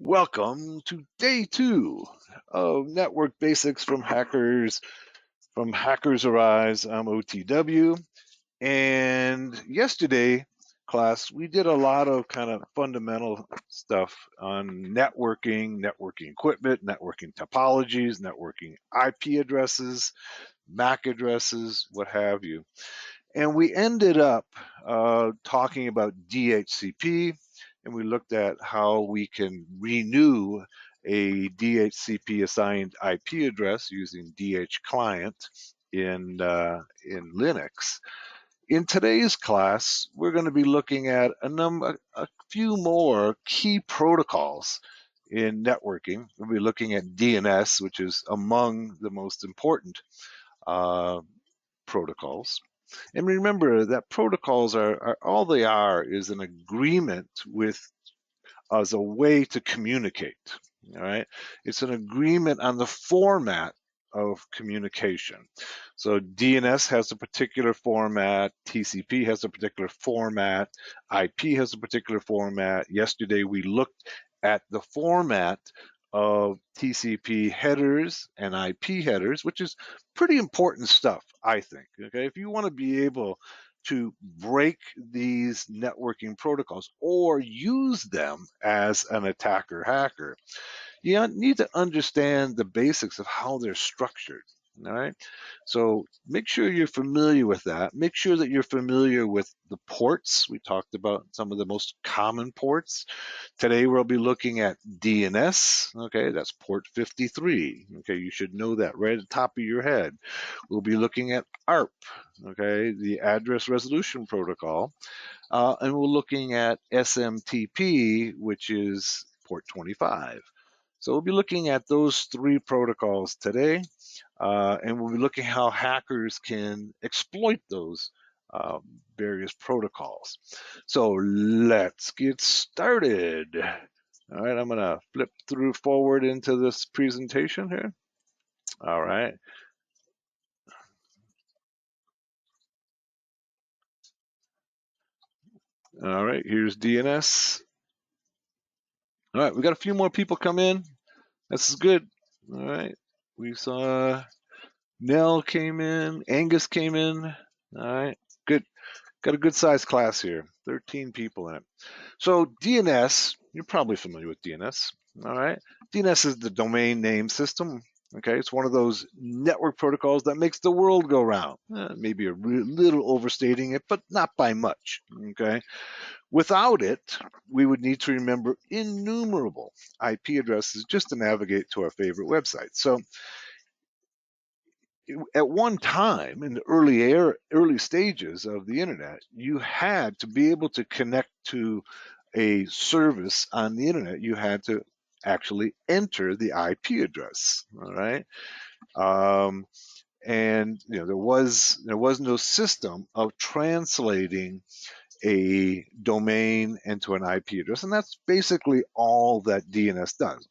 Welcome to day two of Network Basics from Hackers Arise. I'm OTW. And yesterday, class, we did a lot of kind of fundamental stuff on networking equipment, networking topologies, networking IP addresses, MAC addresses, what have you. And we ended up talking about DHCP, and we looked at how we can renew a DHCP assigned IP address using DH client in Linux. In today's class, we're going to be looking at a few more key protocols in networking. We'll be looking at DNS, which is among the most important protocols. And remember that protocols are all they are is an agreement with as a way to communicate. All right, it's an agreement on the format of communication. So DNS has a particular format, TCP has a particular format, IP has a particular format. Yesterday we looked at the format of TCP headers and IP headers, which is pretty important stuff, I think. Okay, if you want to be able to break these networking protocols or use them as an attacker hacker, you need to understand the basics of how they're structured. All right. So make sure you're familiar with that. Make sure that you're familiar with the ports. We talked about some of the most common ports. Today we'll be looking at DNS. Okay, that's port 53. Okay, you should know that right at the top of your head. We'll be looking at ARP. Okay, the address resolution protocol. And we're looking at SMTP, which is port 25. So we'll be looking at those three protocols today, and we'll be looking how hackers can exploit those uh, various protocols. So let's get started. All right, I'm gonna flip through forward into this presentation here. All right. All right, here's DNS. All right, we got a few more people come in. This is good. All right, we saw Nell came in, Angus came in. All right, good. Got a good sized class here, 13 people in it. So DNS, you're probably familiar with DNS. All right. DNS is the domain name system. Okay. It's one of those network protocols that makes the world go round. Maybe a little overstating it, but not by much. Okay. Without it, we would need to remember innumerable IP addresses just to navigate to our favorite website. So at one time in the early stages of the internet, you had to be able to connect to a service on the internet. You had to actually enter the IP address. All right, and there was no system of translating a domain into an IP address, and that's basically all that DNS does.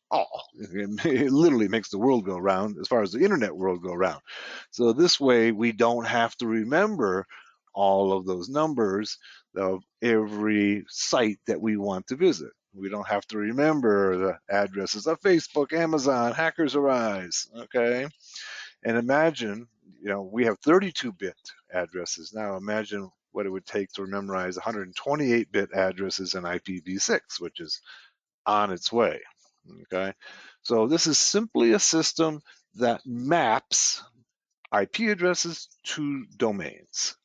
It literally makes the world go round as far as the internet world go round. So this way, we don't have to remember all of those numbers of every site that we want to visit. We don't have to remember the addresses of Facebook, Amazon, Hackers Arise. Okay, and imagine, we have 32-bit addresses now. Imagine what it would take to memorize 128-bit addresses in IPv6, which is on its way. Okay, so this is simply a system that maps IP addresses to domains.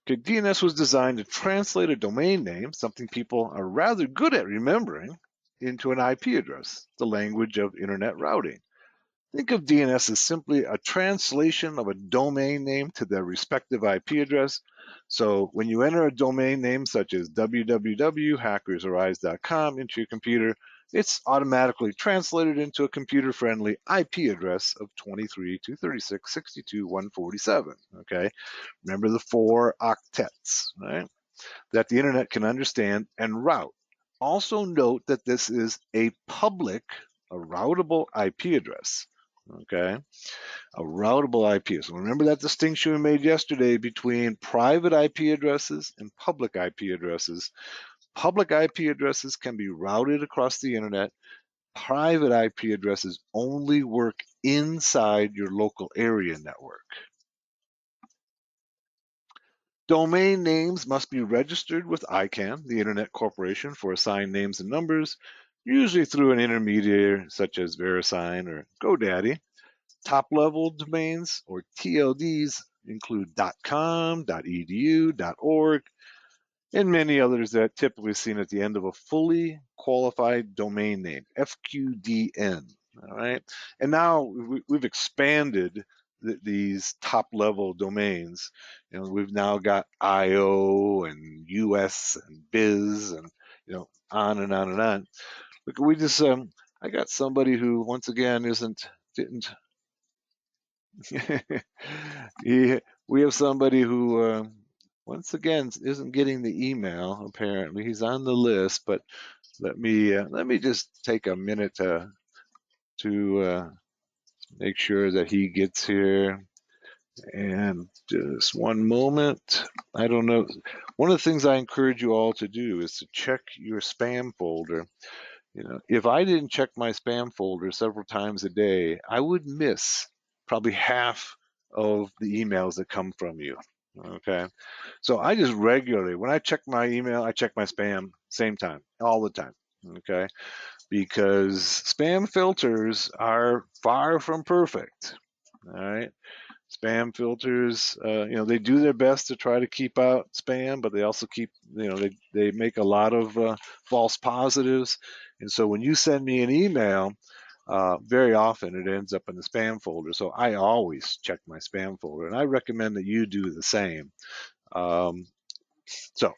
Okay, DNS was designed to translate a domain name, something people are rather good at remembering, into an IP address, the language of internet routing. Think of DNS as simply a translation of a domain name to their respective IP address. So when you enter a domain name such as www.hackersarise.com into your computer, it's automatically translated into a computer-friendly IP address of 23.236.62.147. Okay, remember the 4 octets, right? That the internet can understand and route. Also note that this is a public, a routable IP address. Okay, a routable IP. So remember that distinction we made yesterday between private IP addresses and public IP addresses. Public IP addresses can be routed across the internet. Private IP addresses only work inside your local area network. Domain names must be registered with ICANN, the Internet Corporation for Assigned Names and Numbers, usually through an intermediary such as VeriSign or GoDaddy. Top-level domains, or TLDs, include .com, .edu, .org, and many others that are typically seen at the end of a fully qualified domain name, FQDN. All right, and now we've expanded these top-level domains. We've now got IO and US and biz and on and on and on. Look, I got somebody who once again didn't we have somebody who, once again, isn't getting the email. Apparently, he's on the list, but let me just take a minute to make sure that he gets here. And just one moment. I don't know. One of the things I encourage you all to do is to check your spam folder. If I didn't check my spam folder several times a day, I would miss probably half of the emails that come from you. Okay. So I just regularly, when I check my email, I check my spam same time, all the time. Okay. Because spam filters are far from perfect. All right. Spam filters, they do their best to try to keep out spam, but they also they make a lot of false positives. And so when you send me an email, very often it ends up in the spam folder. So I always check my spam folder, and I recommend that you do the same. Um, so,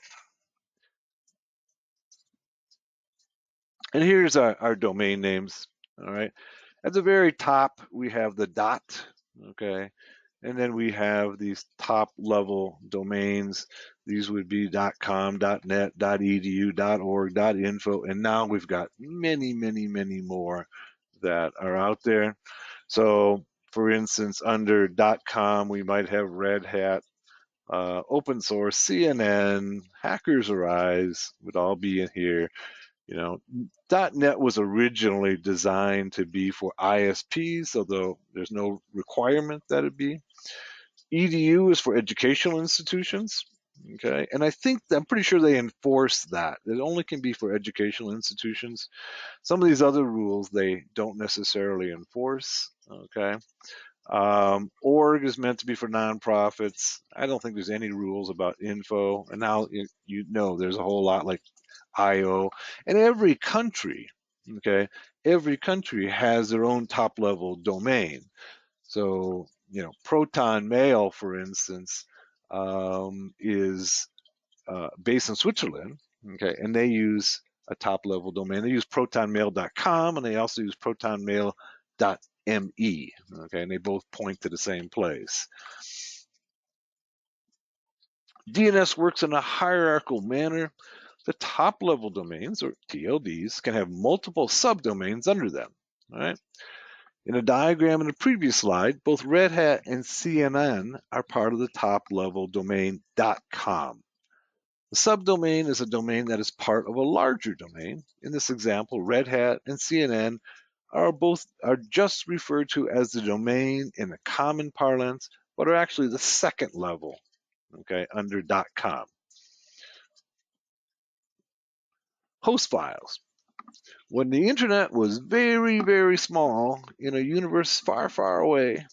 and here's our domain names. All right. At the very top, we have the dot. Okay. And then we have these top level domains. These would be .com, .net, .edu, .org, .info, and now we've got many, many, many more that are out there. So, for instance, under .com, we might have Red Hat, open source, CNN, Hackers Arise would all be in here. .NET was originally designed to be for ISPs, although there's no requirement that it be. EDU is for educational institutions. Okay, and I'm pretty sure they enforce that. It only can be for educational institutions. Some of these other rules they don't necessarily enforce. Okay. Org is meant to be for nonprofits. I don't think there's any rules about info. And now there's a whole lot like IO. And every country, okay, every country has their own top level domain. So, Proton Mail, for instance, is based in Switzerland, okay, and they use a top level domain. They use protonmail.com and they also use protonmail.me, okay, and they both point to the same place. DNS works in a hierarchical manner. The top level domains, or TLDs, can have multiple subdomains under them. All right. In a diagram in the previous slide, both Red Hat and CNN are part of the top level domain .com. The subdomain is a domain that is part of a larger domain. In this example, Red Hat and CNN are just referred to as the domain in the common parlance, but are actually the second level, okay, under .com. Host files. When the internet was very, very small in a universe far, far away,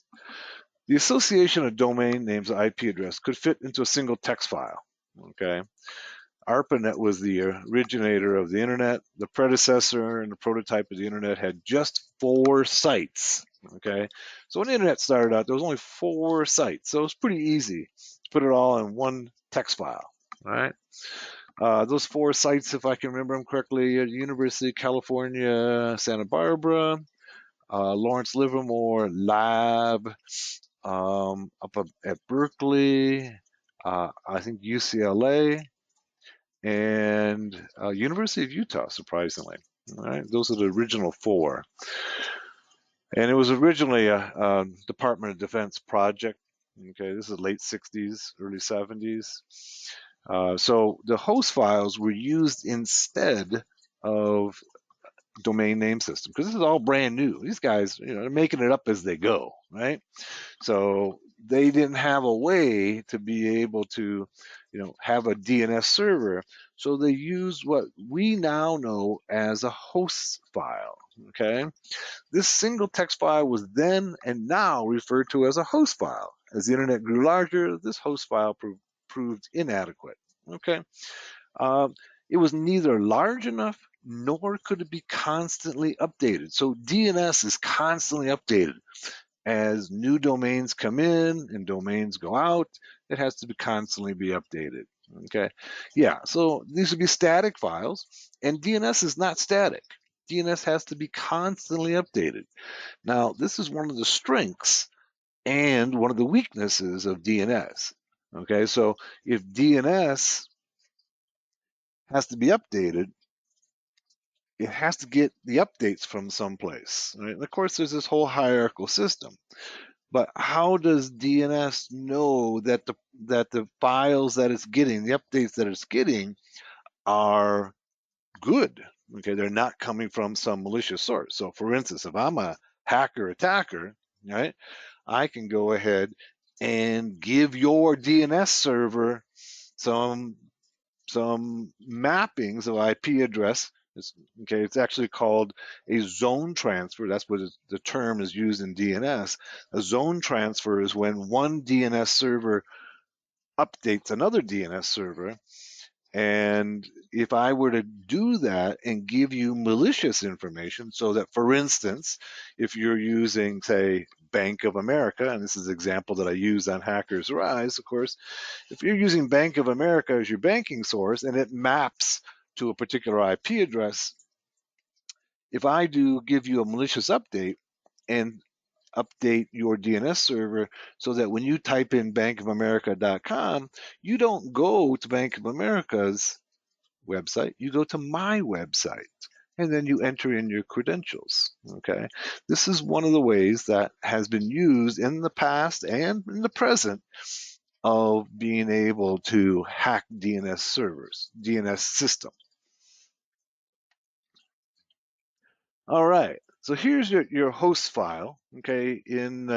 the association of domain names and IP address could fit into a single text file. Okay. ARPANET was the originator of the internet. The predecessor and the prototype of the internet had just 4 sites. Okay. So when the internet started out, there was only 4 sites. So it was pretty easy to put it all in one text file. All right. Those 4 sites, if I can remember them correctly, University of California, Santa Barbara, Lawrence Livermore Lab, up at Berkeley, I think UCLA, and University of Utah, surprisingly. All right, those are the original 4. And it was originally a Department of Defense project. Okay, this is late 60s, early 70s. So the host files were used instead of domain name system because this is all brand new. These guys, they're making it up as they go, right? So they didn't have a way to be able to, have a DNS server. So they used what we now know as a host file. Okay. This single text file was then and now referred to as a host file. As the internet grew larger, this host file proved inadequate. Okay. Uh, it was neither large enough nor could it be constantly updated. So DNS is constantly updated. As new domains come in and domains go out, it has to constantly be updated. Okay. Yeah. So these would be static files, and DNS is not static. DNS has to be constantly updated. Now, this is one of the strengths and one of the weaknesses of DNS. Okay. So if DNS has to be updated, it has to get the updates from someplace. Right? And of course, there's this whole hierarchical system. But how does DNS know that the files that it's getting, the updates that it's getting, are good? Okay, they're not coming from some malicious source. So, for instance, if I'm a hacker attacker, right, I can go ahead and give your DNS server some mappings of IP address. It's actually called a zone transfer. That's what the term is used in DNS. A zone transfer is when one DNS server updates another DNS server. And if I were to do that and give you malicious information, so that, for instance, if you're using, say, Bank of America, and this is an example that I use on Hackers Rise, of course, if you're using Bank of America as your banking source and it maps to a particular IP address, if I do give you a malicious update and update your DNS server so that when you type in bankofamerica.com, you don't go to Bank of America's website, you go to my website. And then you enter in your credentials. Okay. This is one of the ways that has been used in the past and in the present of being able to hack DNS servers, DNS systems. All right. So here's your host file, okay, in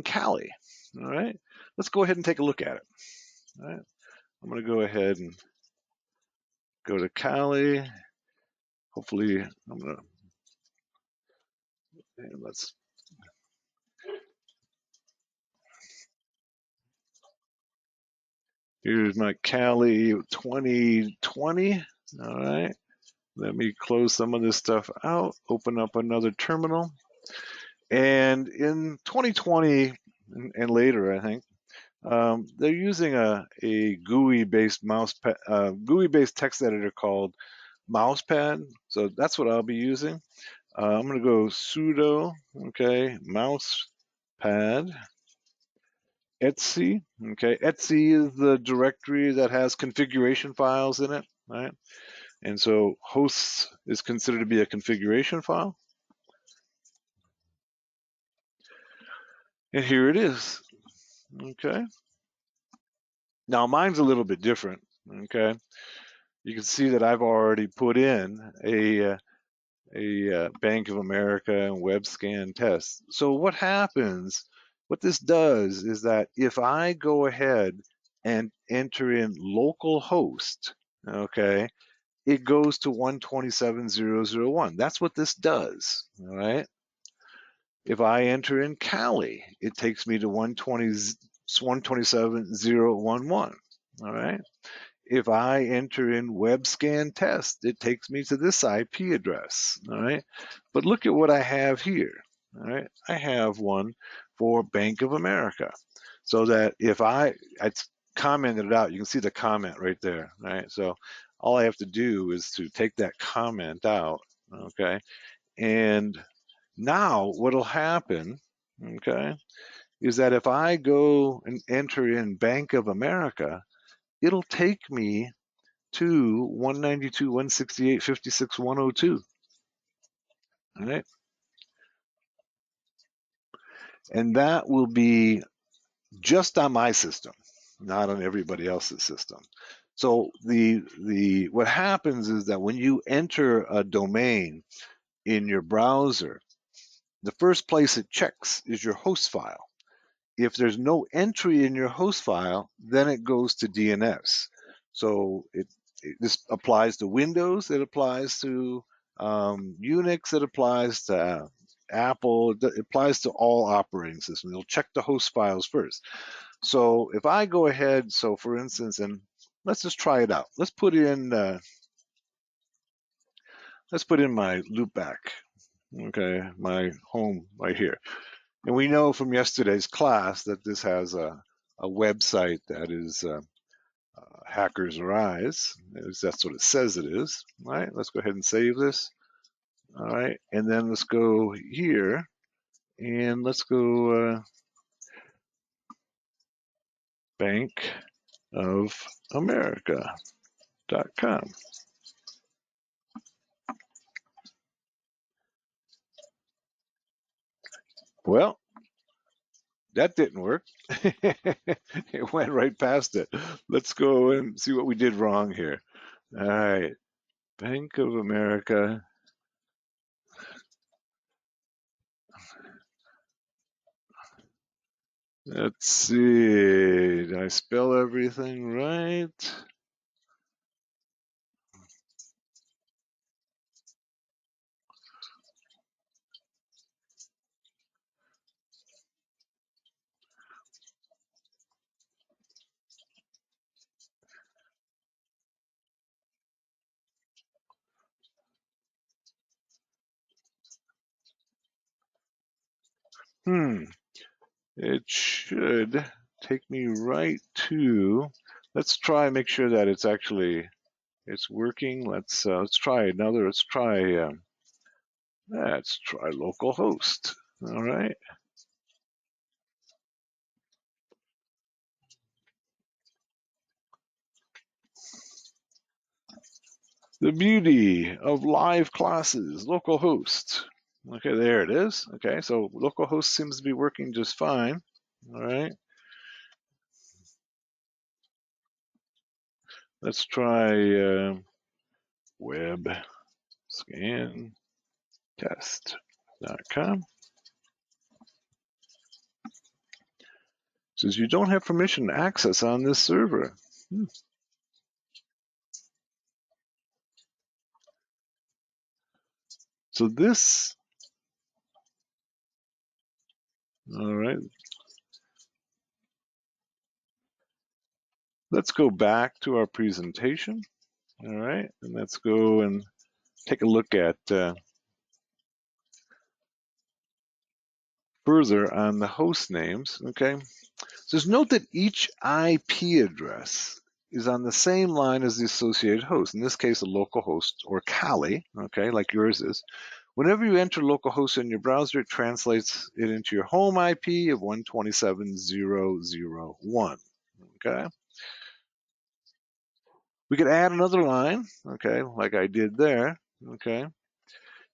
Kali. All right. Let's go ahead and take a look at it. All right. I'm going to go ahead and go to Kali. Hopefully, I'm going to, let's, here's my Kali 2020. All right. Let me close some of this stuff out, open up another terminal. And in 2020 and later, I think, they're using a GUI-based GUI-based text editor called Mousepad. So that's what I'll be using. I'm going to go sudo, okay, Mousepad, etc. Okay, etc is the directory that has configuration files in it, right? And so hosts is considered to be a configuration file. And here it is. Okay. Now mine's a little bit different. Okay. You can see that I've already put in a Bank of America and web scan test. So what happens, what this does is that if I go ahead and enter in localhost, okay, it goes to 127.0.0.1. That's what this does, all right? If I enter in Kali, it takes me to 127.0.11, all right? If I enter in web scan test, it takes me to this IP address, all right? But look at what I have here, all right? I have one for Bank of America. So that if I commented it out, you can see the comment right there, right? So all I have to do is to take that comment out, okay? And now what'll happen, okay, is that if I go and enter in Bank of America, it'll take me to 192, 168, 56, 102. All right. And that will be just on my system, not on everybody else's system. So what happens is that when you enter a domain in your browser, the first place it checks is your host file. If there's no entry in your host file, then it goes to DNS. So this applies to Windows, it applies to Unix, it applies to Apple, it applies to all operating systems. You'll check the host files first. So if I go ahead, so for instance, and let's just try it out. Let's put in my loopback, okay, my home right here. And we know from yesterday's class that this has a website that is Hackers Arise. That's what it says it is. All right, let's go ahead and save this. All right, and then let's go here and let's go bankofamerica.com. Well, that didn't work. It went right past it. Let's go and see what we did wrong here. All right, Bank of America. Let's see. Did I spell everything right? It should take me right to. Let's try make sure that it's working. Let's try another. Let's try localhost. All right. The beauty of live classes, localhost. Okay, there it is. Okay, so localhost seems to be working just fine. All right. Let's try web scan test.com. Says you don't have permission to access on this server. So this, all right. Let's go back to our presentation. All right, and let's go and take a look at further on the host names. Okay, so note that each IP address is on the same line as the associated host. In this case, a local host or Kali. Okay, like yours is. Whenever you enter localhost in your browser, it translates it into your home IP of 127.0.0.1. Okay. We could add another line, okay, like I did there. Okay.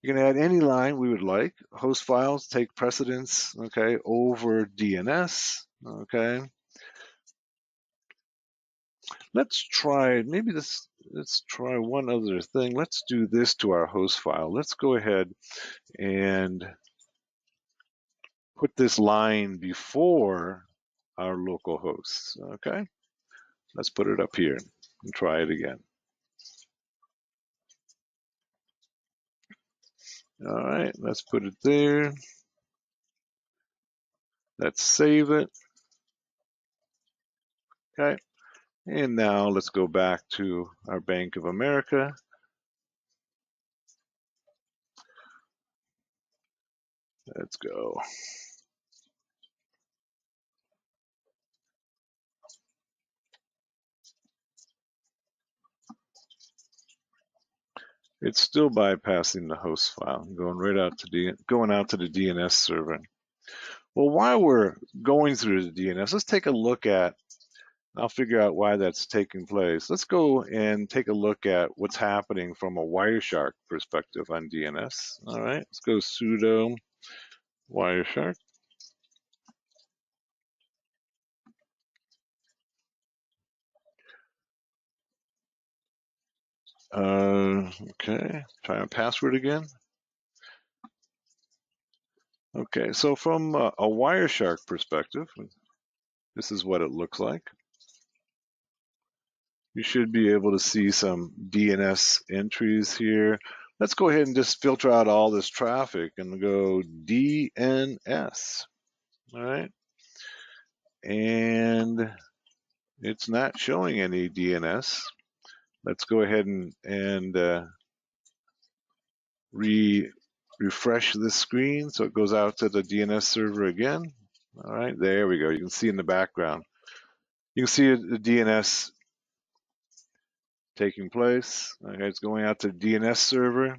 You can add any line we would like. Host files take precedence, okay, over DNS. Okay. Let's try let's try one other thing. Let's do this to our host file. Let's go ahead and put this line before our local hosts. Okay, let's put it up here and try it again. All right, let's put it there. Let's save it. Okay, and now let's go back to our Bank of America. Let's go. It's still bypassing the host file, going right out to the DNS server. Well, while we're going through the DNS, let's take a look at. I'll figure out why that's taking place. Let's go and take a look at what's happening from a Wireshark perspective on DNS. All right, let's go sudo Wireshark. Okay, try a password again. Okay, so from a Wireshark perspective, this is what it looks like. You should be able to see some DNS entries here. Let's go ahead and just filter out all this traffic and go DNS. All right. And it's not showing any DNS. Let's go ahead and refresh this screen so it goes out to the DNS server again. All right, there we go. You can see in the background. You can see the DNS taking place. Okay, it's going out to the DNS server.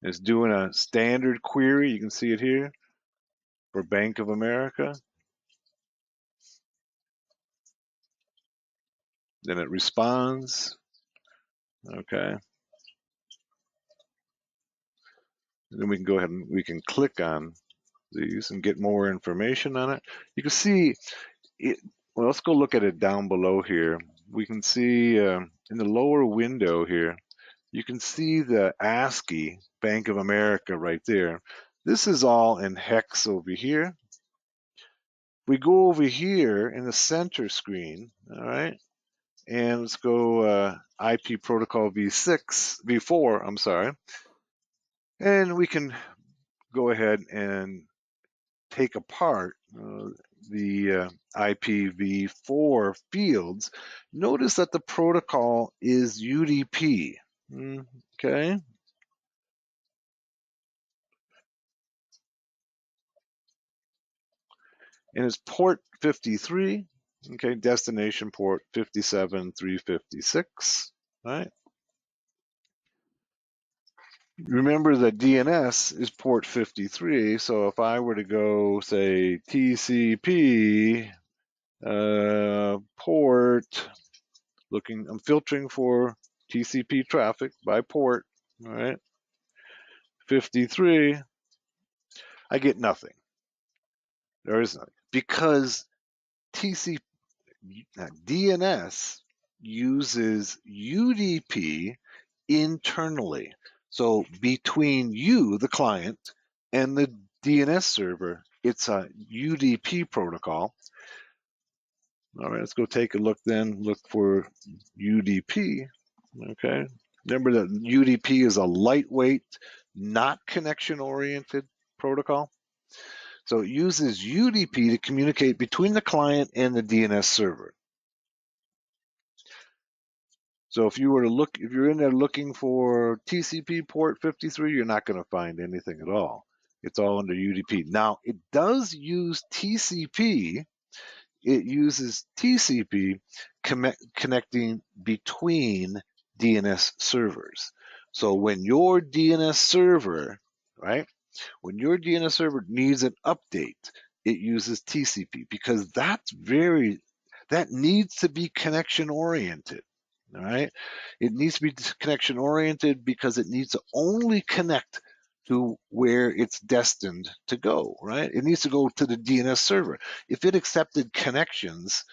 It's doing a standard query. You can see it here for Bank of America. Then it responds. Okay. And then we can go ahead and we can click on these and get more information on it. You can see it. Well, let's go look at it down below here. We can see in the lower window here, you can see the ASCII Bank of America right there. This is all in hex over here. We go over here in the center screen, all right, and let's go IP protocol v4, I'm sorry, and we can go ahead and take apart the IPv4 fields. Notice that the protocol is UDP. Okay. And it's port 53. Okay, destination port 57356. Right. Remember that DNS is port 53. So if I were to go say TCP port, I'm filtering for TCP traffic by port, all right, 53, I get nothing. There is nothing because TCP DNS uses UDP internally. So between you, the client, and the DNS server, it's a UDP protocol. All right, let's go take a look then. Look for UDP. Okay. Remember that UDP is a lightweight, not connection-oriented protocol. So it uses UDP to communicate between the client and the DNS server. So if you were to look, if you're in there looking for TCP port 53, you're not going to find anything at all. It's all under UDP. Now, it does use TCP. It uses TCP connecting between DNS servers. So when your DNS server, right, when your DNS server needs an update, it uses TCP because that needs to be connection oriented. All right. It needs to be connection oriented because it needs to only connect to where it's destined to go, right? It needs to go to the DNS server. If it accepted connections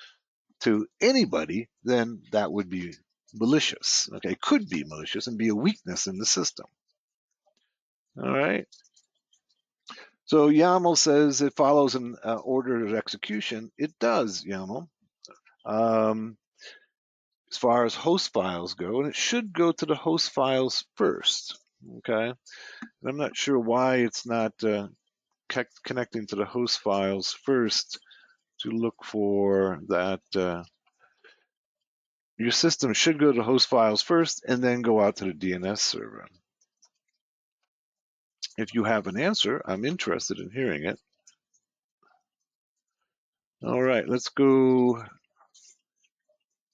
to anybody, then that would be malicious. Okay, it could be malicious and be a weakness in the system. All right. So YAML says it follows an order of execution. It does, YAML. As far as host files go, and it should go to the host files first. Okay. And I'm not sure why it's not connecting to the host files first to look for that. Your system should go to host files first and then go out to the DNS server. If you have an answer, I'm interested in hearing it. All right, let's go.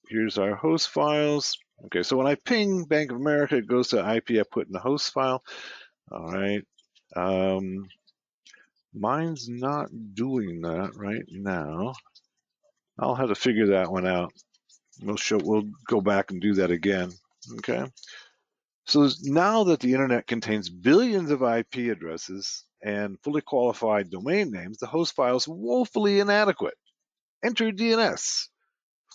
Here's our host files. Okay, so when I ping Bank of America, it goes to the IP I put in the host file. All right. Mine's not doing that right now. I'll have to figure that one out. We'll go back and do that again. Okay. So now that the internet contains billions of IP addresses and fully qualified domain names, the host file is woefully inadequate. Enter DNS,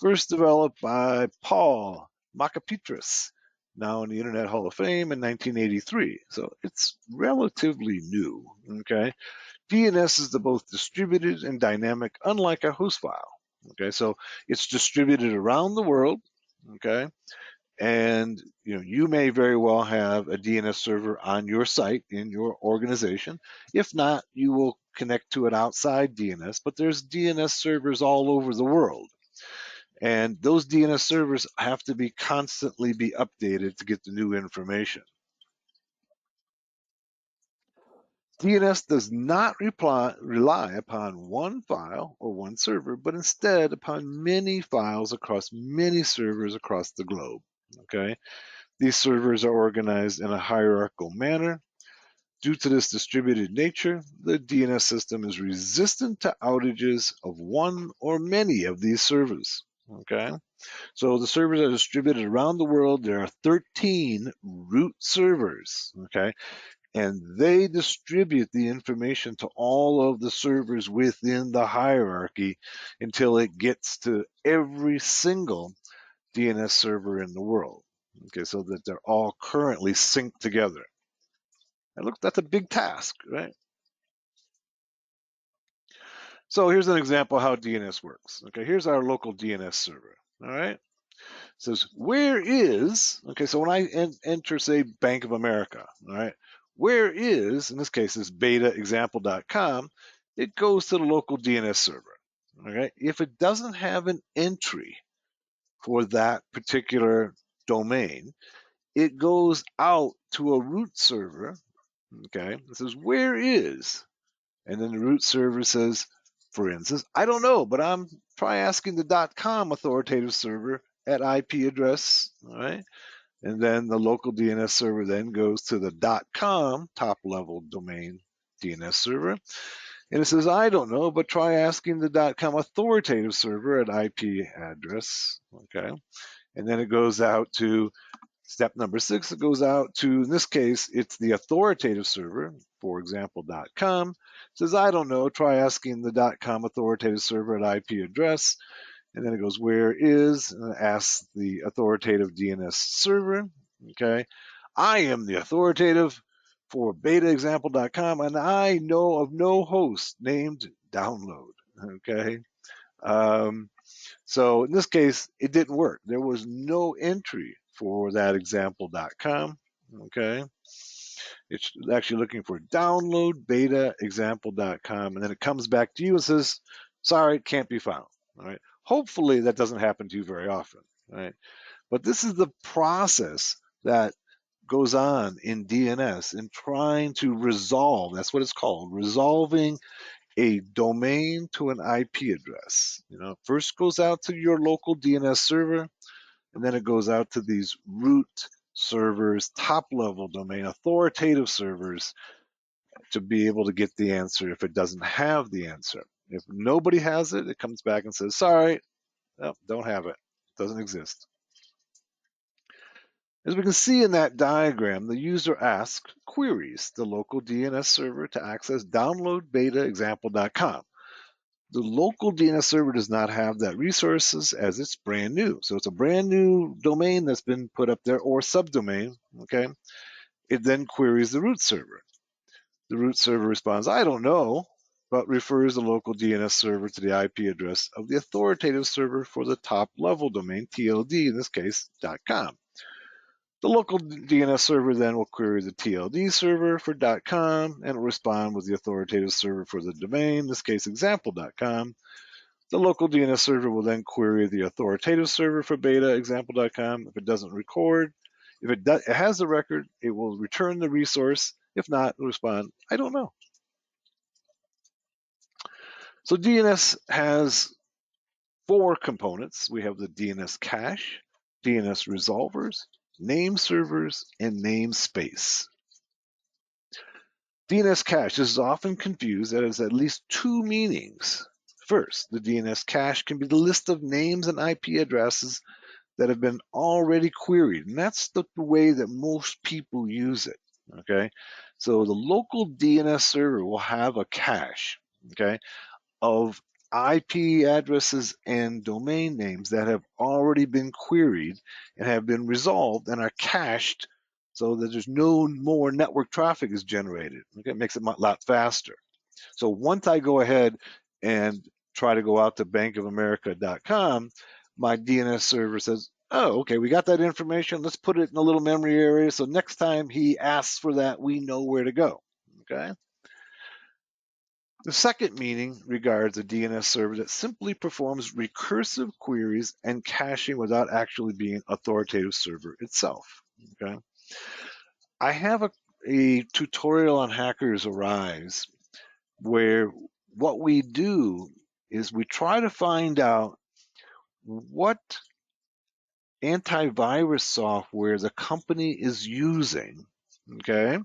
first developed by Paul Macapitris, now in the Internet Hall of Fame in 1983. So it's relatively new, okay? DNS is the both distributed and dynamic, unlike a host file, okay? So it's distributed around the world, okay? And you may very well have a DNS server on your site in your organization. If not, you will connect to it outside DNS, but there's DNS servers all over the world. And those DNS servers have to be constantly be updated to get the new information. DNS does not rely upon one file or one server, but instead upon many files across many servers across the globe. Okay, these servers are organized in a hierarchical manner. Due to this distributed nature, the DNS system is resistant to outages of one or many of these servers. Okay, so the servers are distributed around the world. There are 13 root servers. Okay, and they distribute the information to all of the servers within the hierarchy until it gets to every single DNS server in the world. Okay, so that they're all currently synced together. And look, that's a big task, right? So here's an example how DNS works. Okay, here's our local DNS server. All right, it says where is, okay, so when I enter, say, Bank of America, all right, where is, in this case, is betaexample.com, it goes to the local DNS server. Okay, if it doesn't have an entry for that particular domain, it goes out to a root server. Okay, it says where is, and then the root server says, for instance, I don't know, but I'm try asking the .com authoritative server at IP address. All right, and then the local DNS server then goes to the .com top level domain DNS server, and it says I don't know, but try asking the .com authoritative server at IP address. Okay, and then it goes out to step number 6. It goes out to, in this case, it's the authoritative server, for example, .com. It says, I don't know, try asking the .com authoritative server at IP address. And then it goes, where is, and it asks the authoritative DNS server. Okay, I am the authoritative for betaexample.com, and I know of no host named download. Okay, so in this case, it didn't work. There was no entry for that example.com. Okay. It's actually looking for download beta example.com, and then it comes back to you and says, sorry, it can't be found. All right. Hopefully that doesn't happen to you very often. Right. But this is the process that goes on in DNS in trying to resolve, that's what it's called, resolving a domain to an IP address. First goes out to your local DNS server, and then it goes out to these root servers, top level domain, authoritative servers to be able to get the answer if it doesn't have the answer. If nobody has it, it comes back and says, sorry, no, don't have it. Doesn't exist. As we can see in that diagram, the user asks, queries the local DNS server to access download beta example.com. The local DNS server does not have that resources as it's brand new. So it's a brand new domain that's been put up there, or subdomain, okay? It then queries the root server. The root server responds, I don't know, but refers the local DNS server to the IP address of the authoritative server for the top level domain, TLD, in this case, .com. The local DNS server then will query the TLD server for .com and will respond with the authoritative server for the domain, in this case, example.com. The local DNS server will then query the authoritative server for betaexample.com. If it doesn't record, if it has the record, it will return the resource. If not, it will respond, I don't know. So DNS has 4 components. We have the DNS cache, DNS resolvers, name servers, and namespace. DNS cache is often confused as it has at least 2 meanings. First, the DNS cache can be the list of names and IP addresses that have been already queried, and that's the way that most people use it. Okay, so the local DNS server will have a cache, okay, of IP addresses and domain names that have already been queried and have been resolved and are cached so that there's no more network traffic is generated. Okay, it makes it a lot faster. So once I go ahead and try to go out to bankofamerica.com, my DNS server says, oh, okay, we got that information. Let's put it in a little memory area. So next time he asks for that, we know where to go. Okay. The second meaning regards a DNS server that simply performs recursive queries and caching without actually being an authoritative server itself. Okay. I have a tutorial on Hackers Arise where what we do is we try to find out what antivirus software the company is using, okay,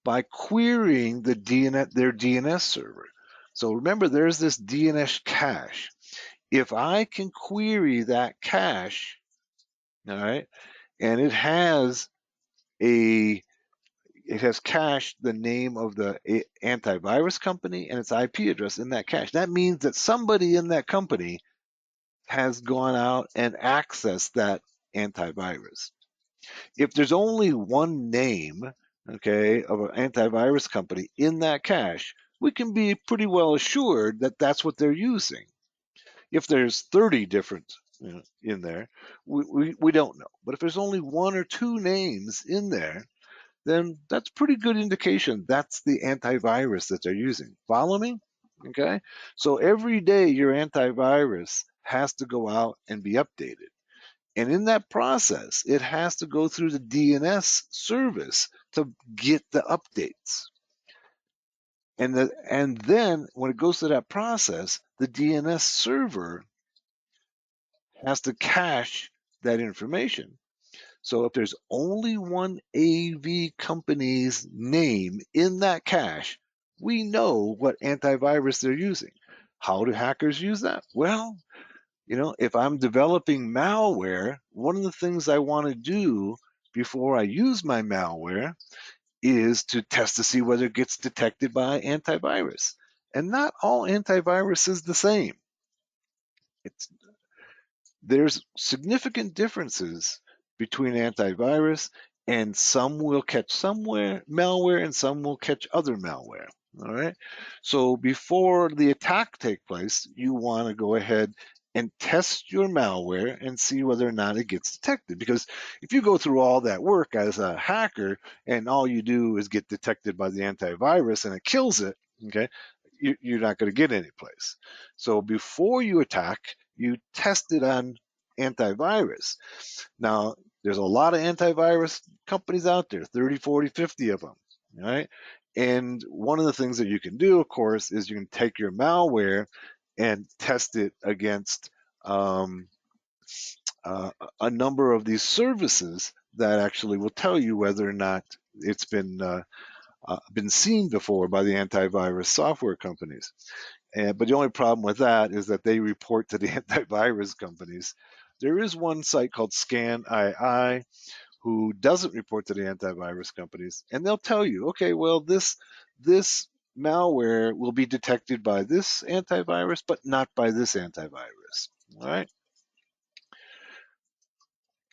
by querying their DNS server. So remember, there's this DNS cache. If I can query that cache, all right, and it has cached the name of the antivirus company and its IP address in that cache. That means that somebody in that company has gone out and accessed that antivirus. If there's only one name, okay, of an antivirus company in that cache, we can be pretty well assured that that's what they're using. If there's 30 different in there, we don't know. But if there's only one or two names in there, then that's pretty good indication that's the antivirus that they're using. Follow me? Okay. So every day your antivirus has to go out and be updated. And in that process, it has to go through the DNS service to get the updates. And then when it goes through that process, the DNS server has to cache that information. So if there's only one AV company's name in that cache, we know what antivirus they're using. How do hackers use that? Well, if I'm developing malware, one of the things I want to do before I use my malware is to test to see whether it gets detected by antivirus. And not all antivirus is the same. There's significant differences between antivirus, and some will catch malware and some will catch other malware. All right. So before the attack takes place, you want to go ahead and test your malware and see whether or not it gets detected. Because if you go through all that work as a hacker and all you do is get detected by the antivirus and it kills it, okay, you're not going to get any place. So before you attack, you test it on antivirus. Now, there's a lot of antivirus companies out there, 30, 40, 50 of them, right? And one of the things that you can do, of course, is you can take your malware and test it against a number of these services that actually will tell you whether or not it's been seen before by the antivirus software companies. But the only problem with that is that they report to the antivirus companies. There is one site called ScanII who doesn't report to the antivirus companies, and they'll tell you, okay, well, this malware will be detected by this antivirus, but not by this antivirus. All right.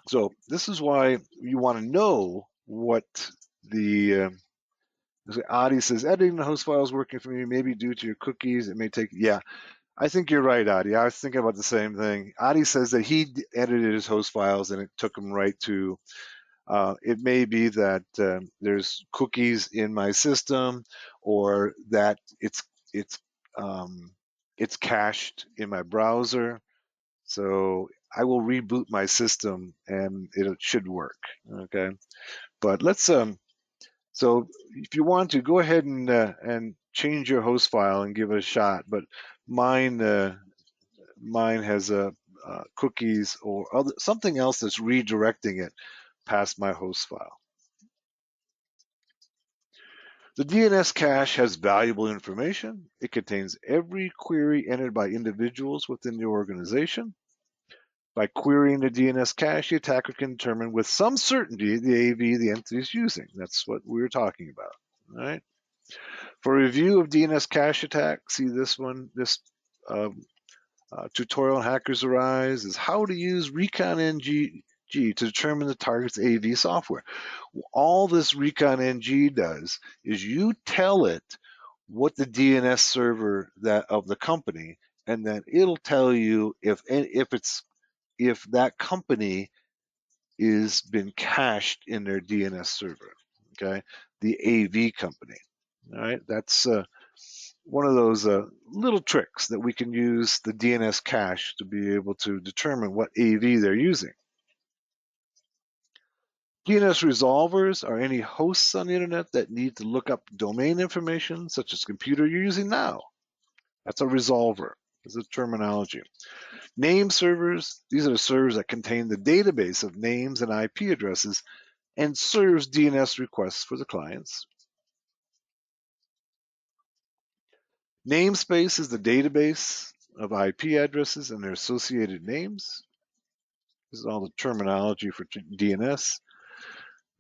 So this is why you want to know what the Adi says, editing the host file is working for me, maybe due to your cookies. It may take, yeah, I think you're right, Adi. I was thinking about the same thing. Adi says that he edited his host files and it took him right to. It may be that there's cookies in my system, or that it's um, it's cached in my browser. So I will reboot my system and it should work. Okay, but let's so if you want to go ahead and change your host file and give it a shot, but mine mine has cookies or something else that's redirecting it past my host file. The DNS cache has valuable information. It contains every query entered by individuals within the organization. By querying the DNS cache, the attacker can determine with some certainty the AV the entity is using. That's what we were talking about. All right. For a review of DNS cache attack, see this one, this tutorial on Hackers Arise is how to use ReconNG to determine the target's AV software. All this ReconNG does is you tell it what the DNS server of the company, and then it'll tell you if that company is been cached in their DNS server. Okay, the AV company. All right, that's one of those little tricks that we can use the DNS cache to be able to determine what AV they're using. DNS resolvers are any hosts on the internet that need to look up domain information, such as the computer you're using now. That's a resolver. This is a terminology. Name servers, these are the servers that contain the database of names and IP addresses and serves DNS requests for the clients. Namespace is the database of IP addresses and their associated names. This is all the terminology for DNS.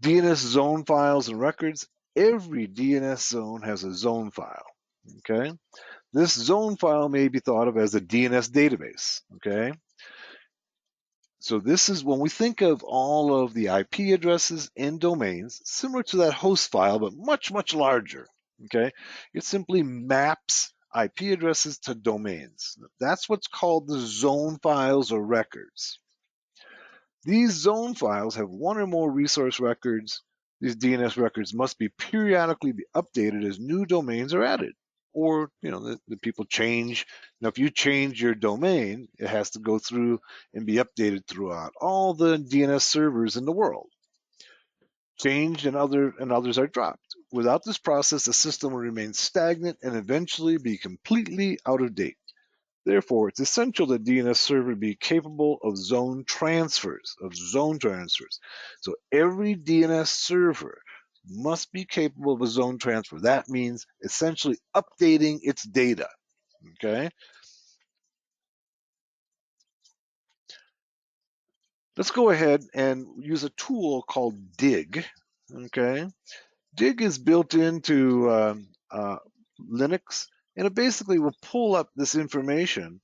DNS zone files and records. Every DNS zone has a zone file. Okay. This zone file may be thought of as a DNS database. Okay. So this is when we think of all of the IP addresses and domains, similar to that host file, but much, much larger. Okay. It simply maps IP addresses to domains. That's what's called the zone files or records. These zone files have one or more resource records. These DNS records must be periodically updated as new domains are added. Or, the people change. Now, if you change your domain, it has to go through and be updated throughout all the DNS servers in the world. Changed and others are dropped. Without this process, the system will remain stagnant and eventually be completely out of date. Therefore, it's essential that DNS server be capable of zone transfers. So every DNS server must be capable of a zone transfer. That means essentially updating its data. Okay. Let's go ahead and use a tool called Dig. Okay. Dig is built into Linux, and it basically will pull up this information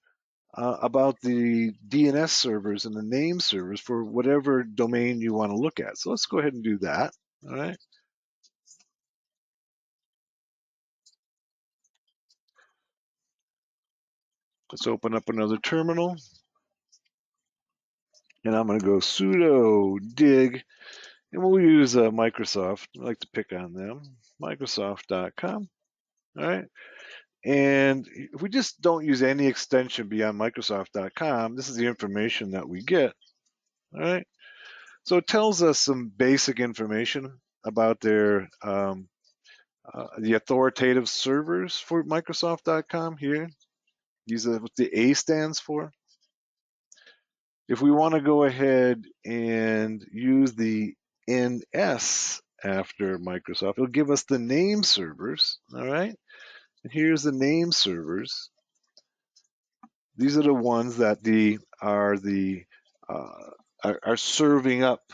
about the DNS servers and the name servers for whatever domain you want to look at. So let's go ahead and do that. All right. Let's open up another terminal. And I'm going to go sudo dig. And we'll use Microsoft. I like to pick on them. Microsoft.com. All right. And if we just don't use any extension beyond Microsoft.com, this is the information that we get. All right. So it tells us some basic information about their the authoritative servers for Microsoft.com here. These are what the A stands for. If we want to go ahead and use the NS after Microsoft, it'll give us the name servers. All right. And here's the name servers. These are the ones that are serving up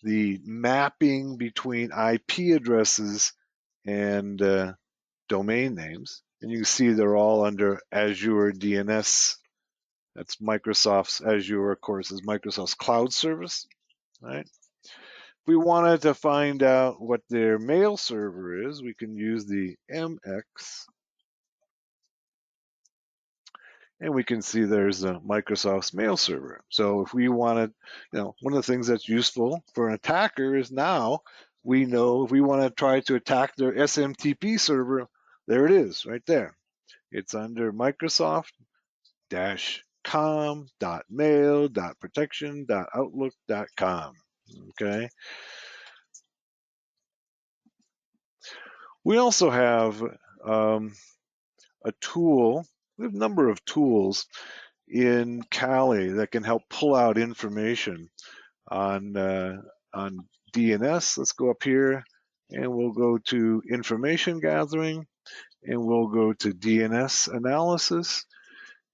the mapping between IP addresses and domain names. And you can see they're all under Azure DNS. That's Microsoft's Azure, of course, is Microsoft's cloud service, right? If we wanted to find out what their mail server is, we can use the MX. And we can see there's a Microsoft's mail server. So if we wanted, one of the things that's useful for an attacker is now we know if we want to try to attack their SMTP server, there it is right there. It's under Microsoft-com.mail.protection.outlook.com. Okay. We also have a tool. We have a number of tools in Kali that can help pull out information on DNS. Let's go up here and we'll go to information gathering and we'll go to DNS analysis.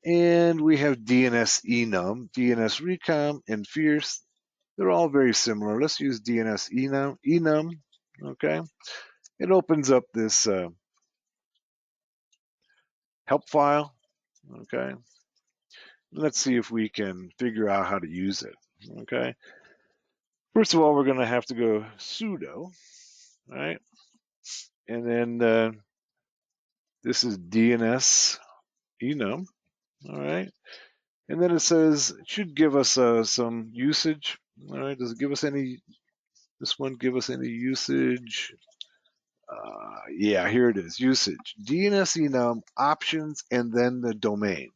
And we have DNS enum, DNS recon, and Fierce. They're all very similar. Let's use DNS enum. Okay. It opens up this help file. Okay, let's see if we can figure out how to use it. Okay, first of all, we're going to have to go sudo, right? And then this is DNS enum, all right? And then it says it should give us some usage. All right, does it give us any? This one give us any usage? Yeah, here it is. Usage, DNS enum, options, and then the domain.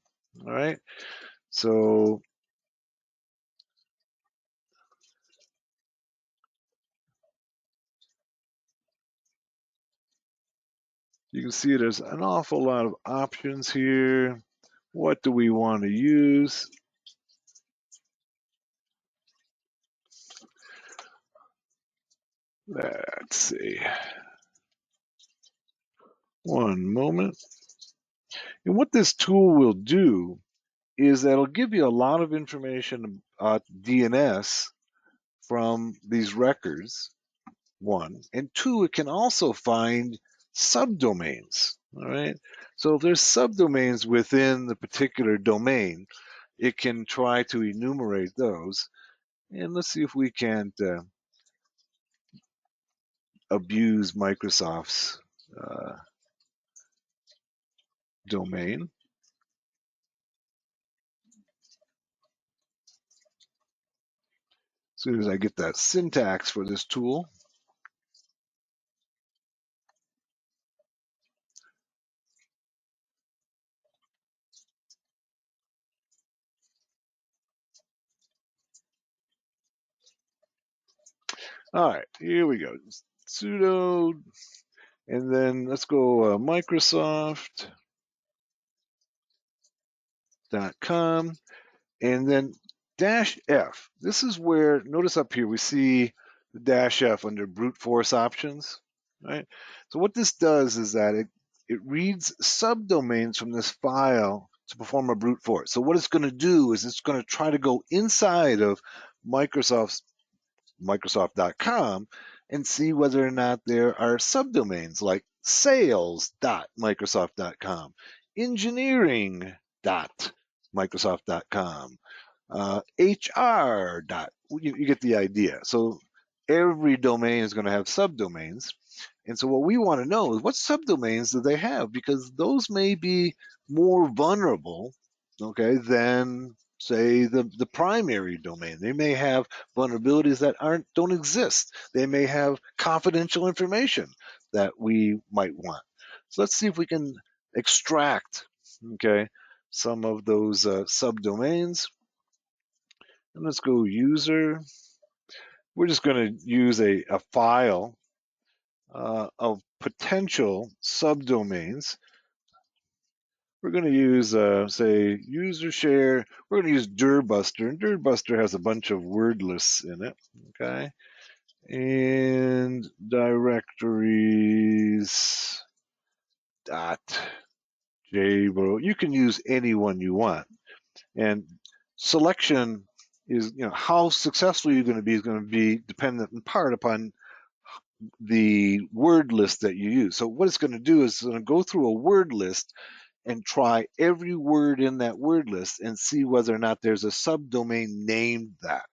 All right. So you can see there's an awful lot of options here. What do we want to use? Let's see. One moment. And what this tool will do is that it'll give you a lot of information about DNS from these records, one. And two, it can also find subdomains. All right. So if there's subdomains within the particular domain, it can try to enumerate those. And let's see if we can't abuse Microsoft's domain. As soon as I get that syntax for this tool. All right, here we go. Sudo, and then let's go Microsoft.com, and then -F. This is where, notice up here, we see the -F under brute force options, right? So what this does is that it reads subdomains from this file to perform a brute force. So what it's going to do is it's going to try to go inside of Microsoft.com and see whether or not there are subdomains like sales.microsoft.com, engineering.microsoft.com, HR. You get the idea. So every domain is going to have subdomains. And so what we want to know is what subdomains do they have? Because those may be more vulnerable, okay, than say the primary domain. They may have vulnerabilities that don't exist. They may have confidential information that we might want. So let's see if we can extract, okay, some of those subdomains. And let's go user. We're just going to use a file of potential subdomains. We're going to use, say, user share. We're going to use dirbuster, and dirbuster has a bunch of word lists in it, okay? And directories dot jbro. You can use any one you want. And selection is, how successful you're going to be is going to be dependent in part upon the word list that you use. So what it's going to do is it's going to go through a word list and try every word in that word list and see whether or not there's a subdomain named that.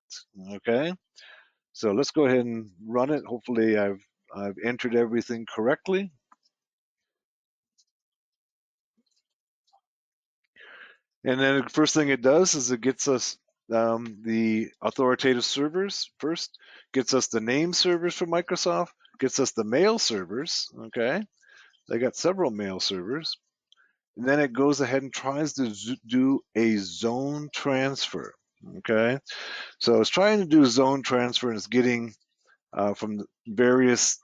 Okay, so let's go ahead and run it. Hopefully I've entered everything correctly. And then the first thing it does is it gets us the authoritative servers first, gets us the name servers for Microsoft, gets us the mail servers. Okay, they got several mail servers. And then it goes ahead and tries to do a zone transfer. Okay, so it's trying to do zone transfer and it's getting from the various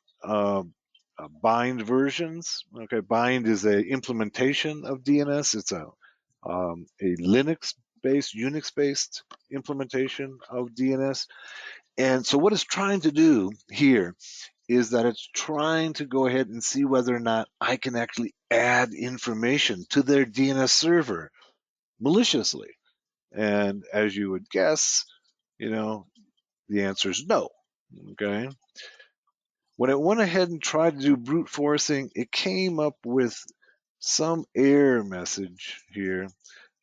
bind versions. Okay, bind is a implementation of DNS. It's a Linux-based, Unix-based implementation of DNS. And so what it's trying to do here is that it's trying to go ahead and see whether or not I can actually add information to their DNS server maliciously. And as you would guess, the answer is no. Okay. When it went ahead and tried to do brute forcing, it came up with some error message here.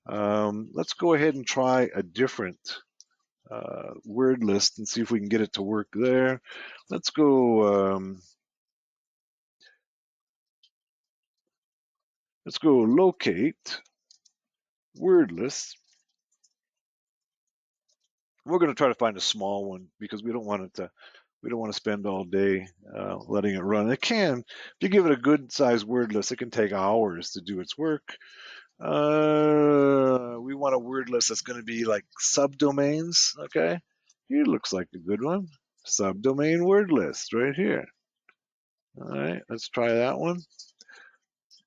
Let's go ahead and try a different word list and see if we can get it to work there. Let's go. Let's go locate word list. We're going to try to find a small one because we don't want it to. We don't want to spend all day letting it run. It can, if you give it a good sized word list, it can take hours to do its work. We want a word list that's going to be like subdomains. Okay, here looks like a good one. Subdomain word list right here. All right, let's try that one.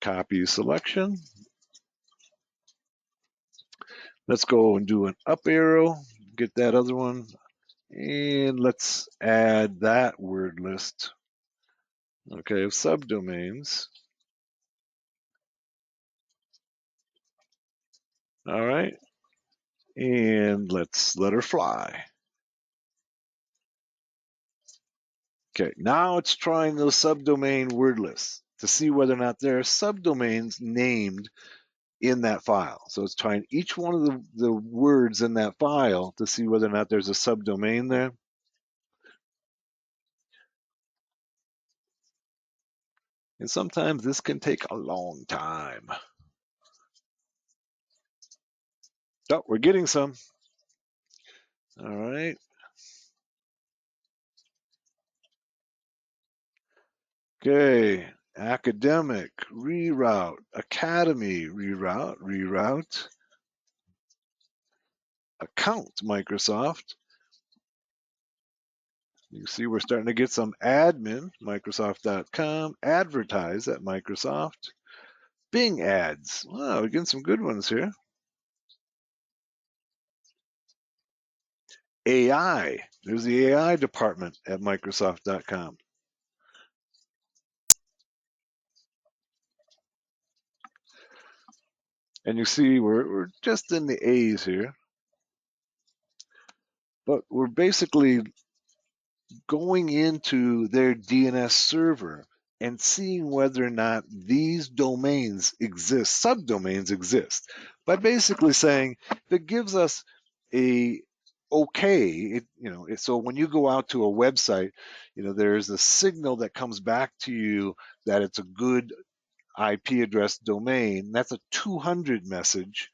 Copy selection. Let's go and do an up arrow, get that other one, and let's add that word list, okay, of subdomains. All right, and let's let her fly. Okay, now it's trying those subdomain word lists to see whether or not there are subdomains named in that file. So it's trying each one of the words in that file to see whether or not there's a subdomain there. And sometimes this can take a long time. Oh, we're getting some. All right. Okay. Academic, reroute, academy, reroute, account, Microsoft. You see we're starting to get some admin, Microsoft.com, advertise at Microsoft, Bing ads. Wow, we're getting some good ones here. AI, there's the AI department at Microsoft.com. And you see we're just in the A's here, but we're basically going into their DNS server and seeing whether or not these domains exist, subdomains exist, by basically saying if it gives us a okay, so when you go out to a website, there's a signal that comes back to you that it's a good IP address domain. That's a 200 message.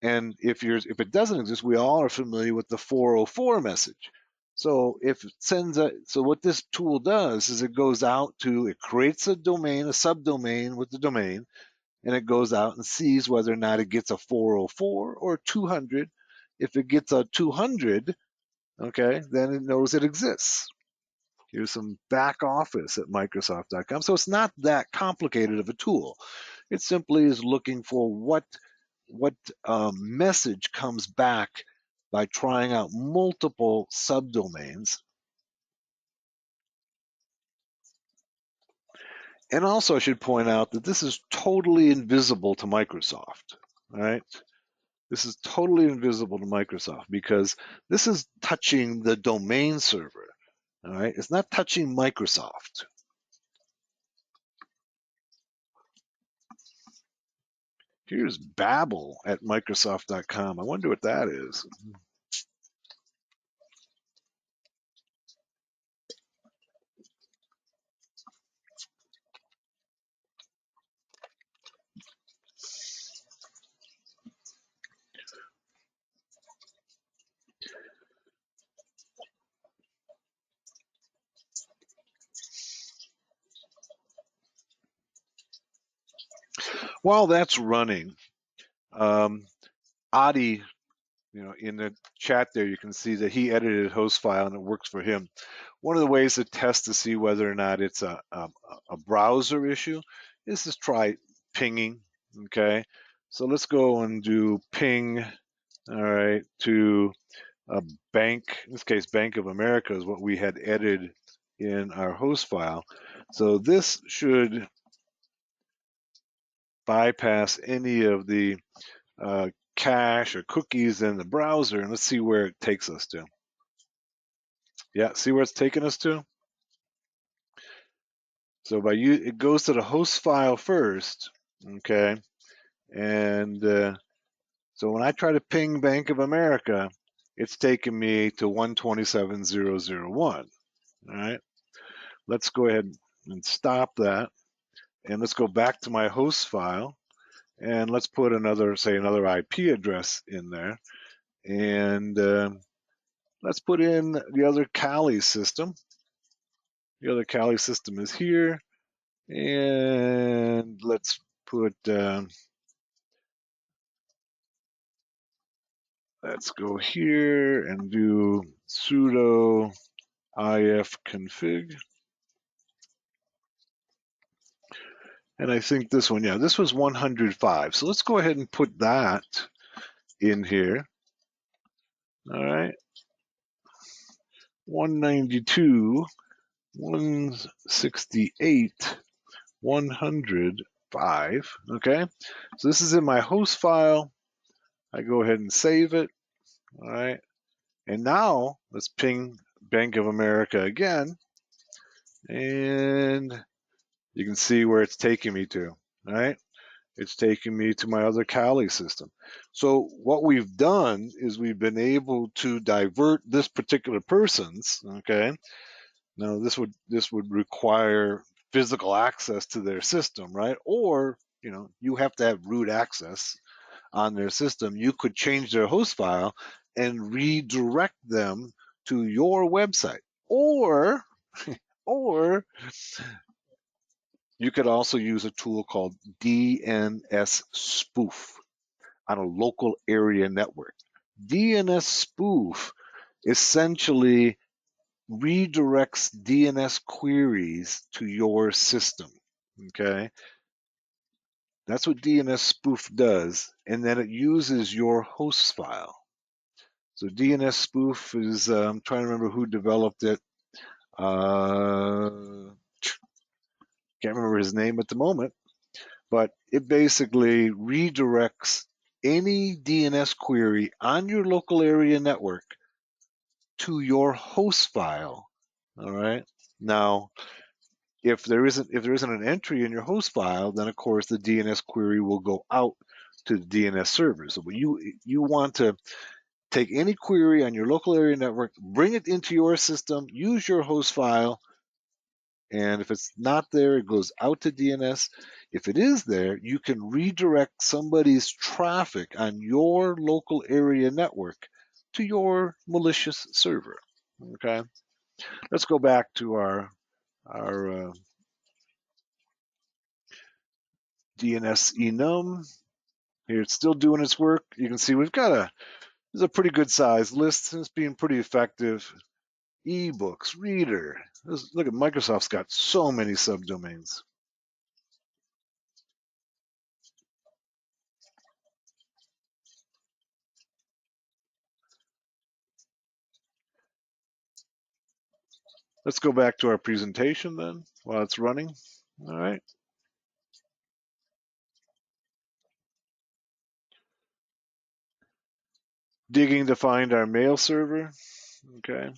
And if it doesn't exist, we all are familiar with the 404 message. So if it so what this tool does is it creates a domain, a subdomain with the domain, and it goes out and sees whether or not it gets a 404 or 200. If it gets a 200, okay, then it knows it exists. Here's some back office at Microsoft.com. So it's not that complicated of a tool. It simply is looking for what message comes back by trying out multiple subdomains. And also, I should point out that this is totally invisible to Microsoft. All right. This is totally invisible to Microsoft because this is touching the domain server. All right. It's not touching Microsoft. Here's Babel at Microsoft.com. I wonder what that is. While that's running, Adi, in the chat there, you can see that he edited host file and it works for him. One of the ways to test to see whether or not it's a browser issue is to try pinging. Okay, so let's go and do ping. All right, to a bank. In this case, Bank of America is what we had edited in our host file. So this should bypass any of the cache or cookies in the browser, and let's see where it takes us to. Yeah, see where it's taking us to? So it goes to the host file first, Okay, and so when I try to ping Bank of America, it's taking me to 127.0.0.1. All right, let's go ahead and stop that, and let's go back to my host file, and let's put another, say, another IP address in there, and let's put in the other Kali system. The other Kali system is here, and let's put let's go here and do sudo ifconfig. And I think this one, yeah, this was 105. So let's go ahead and put that in here. All right. 192, 168, 105. Okay. So this is in my host file. I go ahead and save it. All right. And now let's ping Bank of America again. And you can see where it's taking me to. All right. It's taking me to my other Kali system. So what we've done is we've been able to divert this particular person's, okay? Now this would require physical access to their system, right? Or, you have to have root access on their system. You could change their host file and redirect them to your website. Or or you could also use a tool called DNS spoof on a local area network. DNS spoof essentially redirects DNS queries to your system. Okay, that's what DNS spoof does, and then it uses your host file. So DNS spoof is, I'm trying to remember who developed it. Can't remember his name at the moment, but it basically redirects any DNS query on your local area network to your host file. All right. Now, if there isn't an entry in your host file, then of course the DNS query will go out to the DNS server. So you want to take any query on your local area network, bring it into your system, use your host file, and if it's not there, it goes out to DNS. If it is there, you can redirect somebody's traffic on your local area network to your malicious server. Okay, let's go back to our DNS enum. Here it's still doing its work. You can see we've got this is a pretty good size list. It's being pretty effective. Ebooks, reader. Look at Microsoft's got so many subdomains. Let's go back to our presentation then while it's running. All right. Digging to find our mail server. Okay.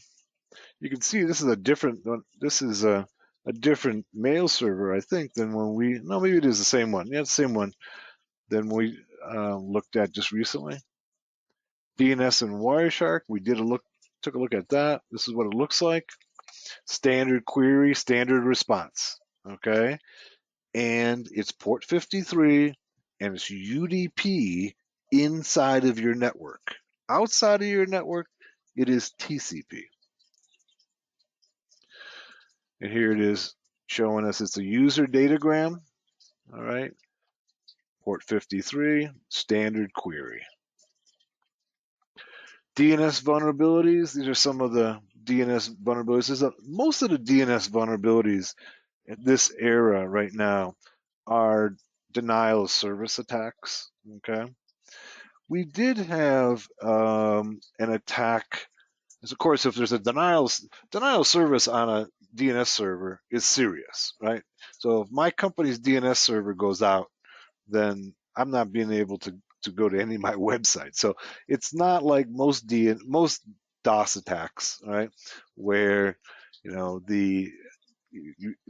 You can see this is a different one. This is a different mail server, I think, than when no, maybe it is the same one. Yeah, it's the same one than we looked at just recently. DNS and Wireshark, took a look at that. This is what it looks like. Standard query, standard response. Okay. And it's port 53 and it's UDP inside of your network. Outside of your network, it is TCP. And here it is showing us it's a user datagram. All right. Port 53, standard query. DNS vulnerabilities. These are some of the DNS vulnerabilities. Most of the DNS vulnerabilities in this era right now are denial of service attacks. Okay. We did have an attack. Of course, if there's a denial of service on a DNS server, is serious, right? So if my company's DNS server goes out, then I'm not being able to go to any of my websites. So it's not like most DOS attacks, right? Where it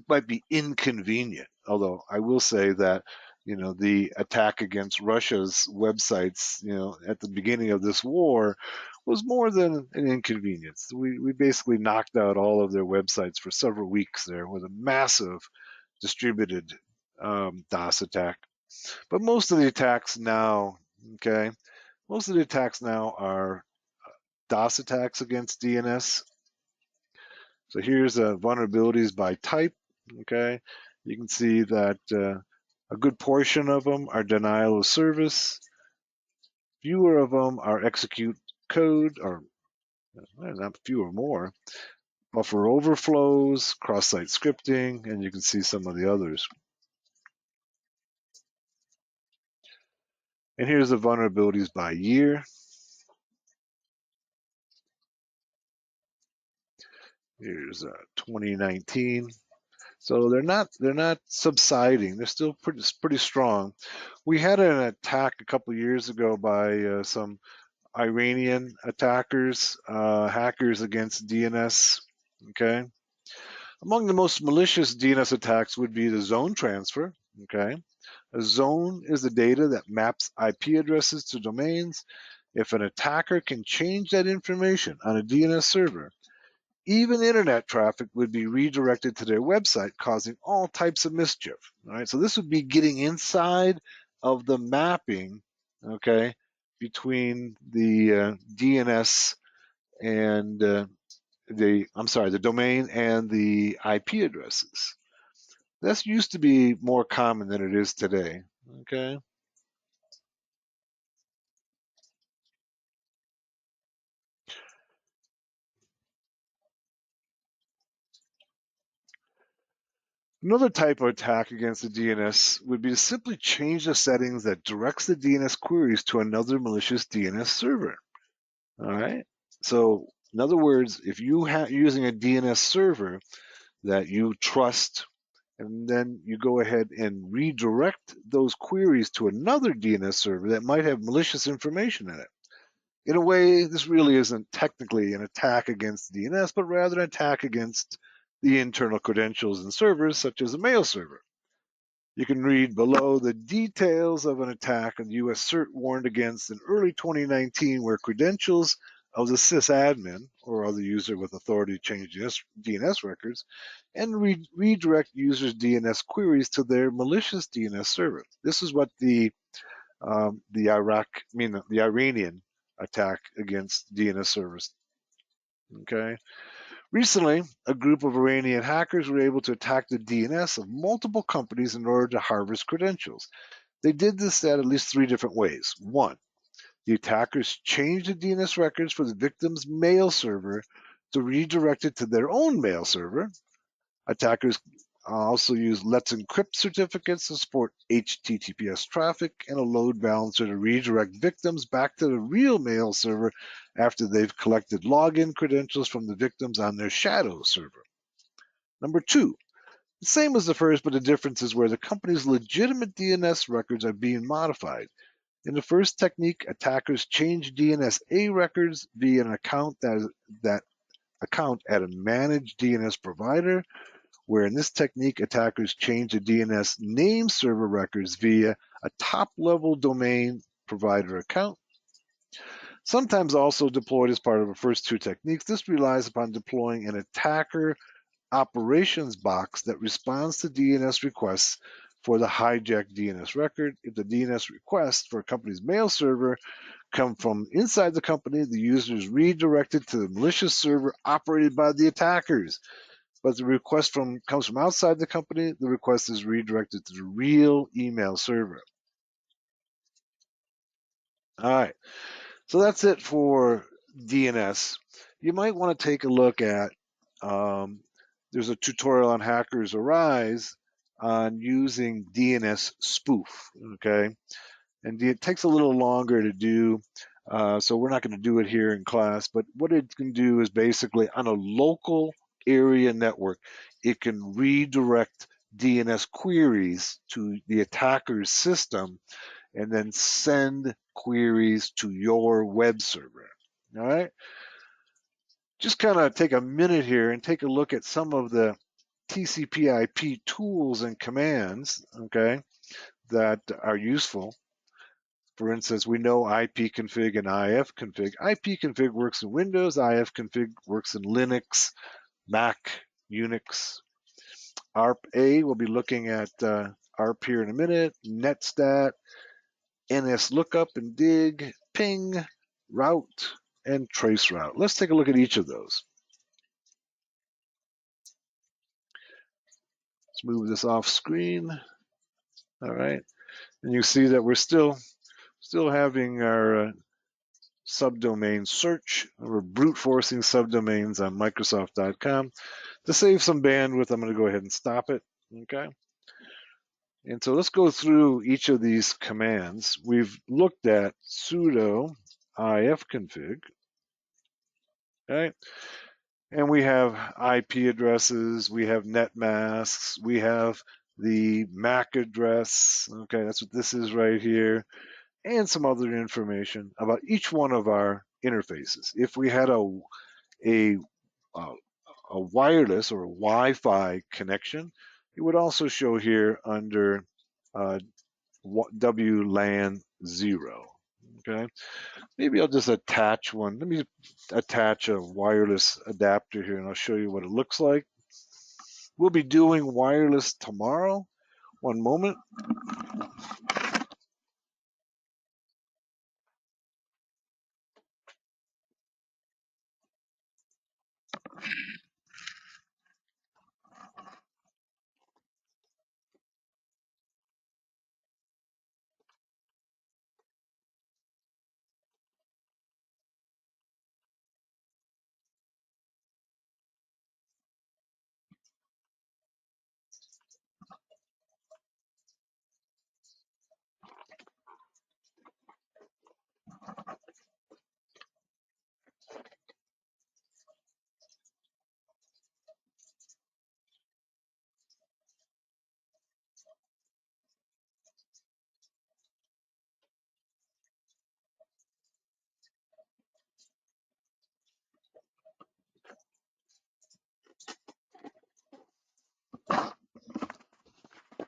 might be inconvenient. Although I will say that the attack against Russia's websites, at the beginning of this war was more than an inconvenience. We basically knocked out all of their websites for several weeks there with a massive distributed DOS attack. But most of the attacks now, okay, most of the attacks now are DOS attacks against DNS. So here's vulnerabilities by type, okay. You can see that a good portion of them are denial of service. Fewer of them are execute code, or not fewer, more. Buffer overflows, cross-site scripting, and you can see some of the others. And here's the vulnerabilities by year. Here's 2019. So they're not subsiding. They're still pretty strong. We had an attack a couple years ago by some Iranian attackers, hackers against DNS. Okay. Among the most malicious DNS attacks would be the zone transfer. Okay. A zone is the data that maps IP addresses to domains. If an attacker can change that information on a DNS server, even internet traffic would be redirected to their website, causing all types of mischief. All right, so this would be getting inside of the mapping, okay, between the DNS and the domain and the IP addresses. This used to be more common than it is today. Okay. Another type of attack against the DNS would be to simply change the settings that directs the DNS queries to another malicious DNS server. All right. So, in other words, if you are using a DNS server that you trust, and then you go ahead and redirect those queries to another DNS server that might have malicious information in it. In a way, this really isn't technically an attack against DNS, but rather an attack against the internal credentials and servers, such as a mail server. You can read below the details of an attack the U.S. CERT warned against in early 2019, where credentials of the sysadmin or other user with authority to change DNS records and redirect users' DNS queries to their malicious DNS server. This is what the Iranian attack against DNS servers. Okay. Recently, a group of Iranian hackers were able to attack the DNS of multiple companies in order to harvest credentials. They did this at least 3 different ways. One, the attackers changed the DNS records for the victim's mail server to redirect it to their own mail server. Attackers also use Let's Encrypt certificates to support HTTPS traffic and a load balancer to redirect victims back to the real mail server after they've collected login credentials from the victims on their shadow server. Number 2, the same as the first, but the difference is where the company's legitimate DNS records are being modified. In the first technique, attackers change DNS-A records via an account that account at a managed DNS provider, where in this technique, attackers change the DNS name server records via a top-level domain provider account. Sometimes also deployed as part of the first 2 techniques, this relies upon deploying an attacker operations box that responds to DNS requests for the hijacked DNS record. If the DNS request for a company's mail server come from inside the company, the user is redirected to the malicious server operated by the attackers. But the request comes from outside the company, the request is redirected to the real email server. All right, so that's it for DNS. You might want to take a look at, there's a tutorial on Hackers Arise on using DNS spoof, okay? And it takes a little longer to do, so we're not going to do it here in class, but what it can do is basically on a local area network, it can redirect DNS queries to the attacker's system and then send queries to your web server. All right. Just kind of take a minute here and take a look at some of the TCP/IP tools and commands, okay, that are useful. For instance, we know ipconfig and ifconfig. Ipconfig works in Windows, ifconfig works in Linux, Mac, Unix. ARP-A, we'll be looking at ARP here in a minute, netstat, NSLOOKUP and dig, ping, route, and traceroute. Let's take a look at each of those. Let's move this off screen. All right, and you see that we're still having our subdomain search. We're brute forcing subdomains on Microsoft.com. To save some bandwidth, I'm going to go ahead and stop it. Okay. And so let's go through each of these commands. We've looked at sudo ifconfig, right? And we have IP addresses, we have net masks, we have the MAC address. Okay, that's what this is right here, and some other information about each one of our interfaces. If we had a wireless or a Wi-Fi connection, it would also show here under WLAN 0. Okay, maybe I'll just attach one. Let me attach a wireless adapter here and I'll show you what it looks like. We'll be doing wireless tomorrow. One moment.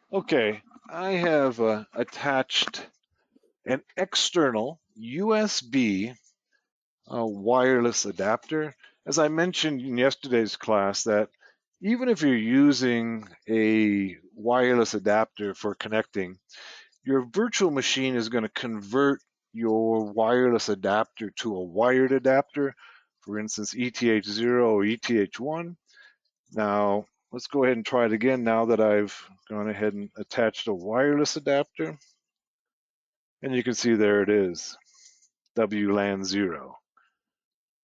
Okay, I have attached an external USB wireless adapter. As I mentioned in yesterday's class, that even if you're using a wireless adapter for connecting, your virtual machine is going to convert your wireless adapter to a wired adapter, for instance, ETH0 or ETH1. Now, let's go ahead and try it again now that I've gone ahead and attached a wireless adapter. And you can see there it is, WLAN 0.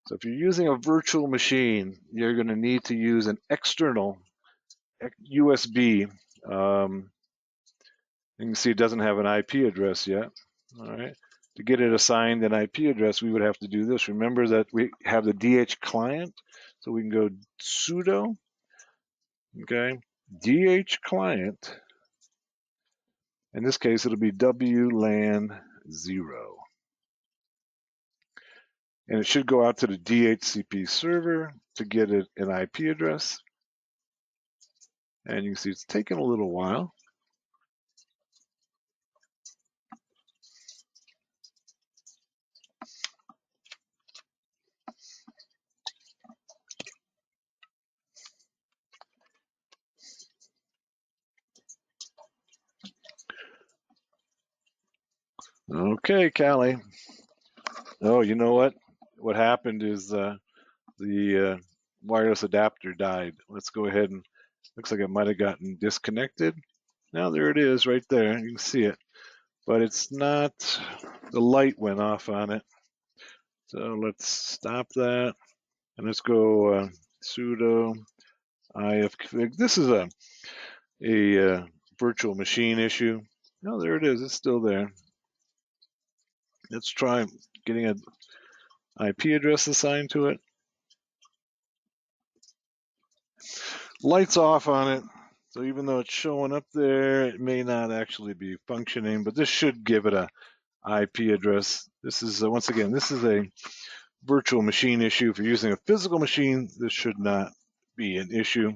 So if you're using a virtual machine, you're going to need to use an external USB. You can see it doesn't have an IP address yet. All right. To get it assigned an IP address, we would have to do this. Remember that we have the DH client, so we can go sudo, okay, DH client. In this case, it'll be WLAN 0. And it should go out to the DHCP server to get it an IP address. And you can see it's taking a little while. Okay, Callie. Oh, you know what? What happened is the wireless adapter died. Let's go ahead and looks like it might have gotten disconnected. Now there it is right there. You can see it, but it's not, the light went off on it. So let's stop that and let's go sudo ifconfig. This is a virtual machine issue. No, there it is. It's still there. Let's try getting an IP address assigned to it. Light's off on it. So even though it's showing up there, it may not actually be functioning, but this should give it a IP address. This is, once again, this is a virtual machine issue. If you're using a physical machine, this should not be an issue.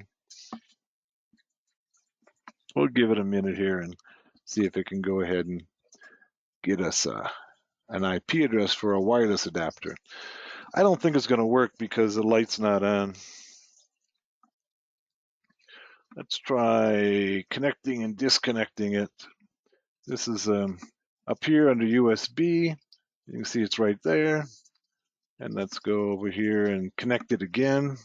We'll give it a minute here and see if it can go ahead and get us an IP address for a wireless adapter. I don't think it's going to work because the light's not on. Let's try connecting and disconnecting it. This is up here under USB. You can see it's right there. And let's go over here and connect it again.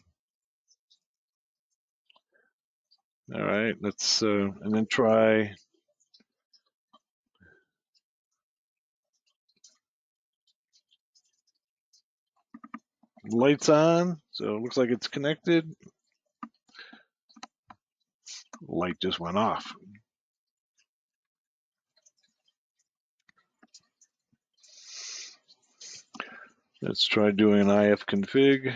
All right, let's, and then try. Lights on, so it looks like it's connected. Light just went off. Let's try doing an ifconfig.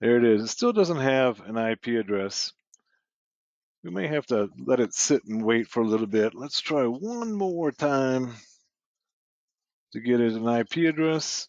There it is. It still doesn't have an IP address. We may have to let it sit and wait for a little bit. Let's try one more time to get it an IP address.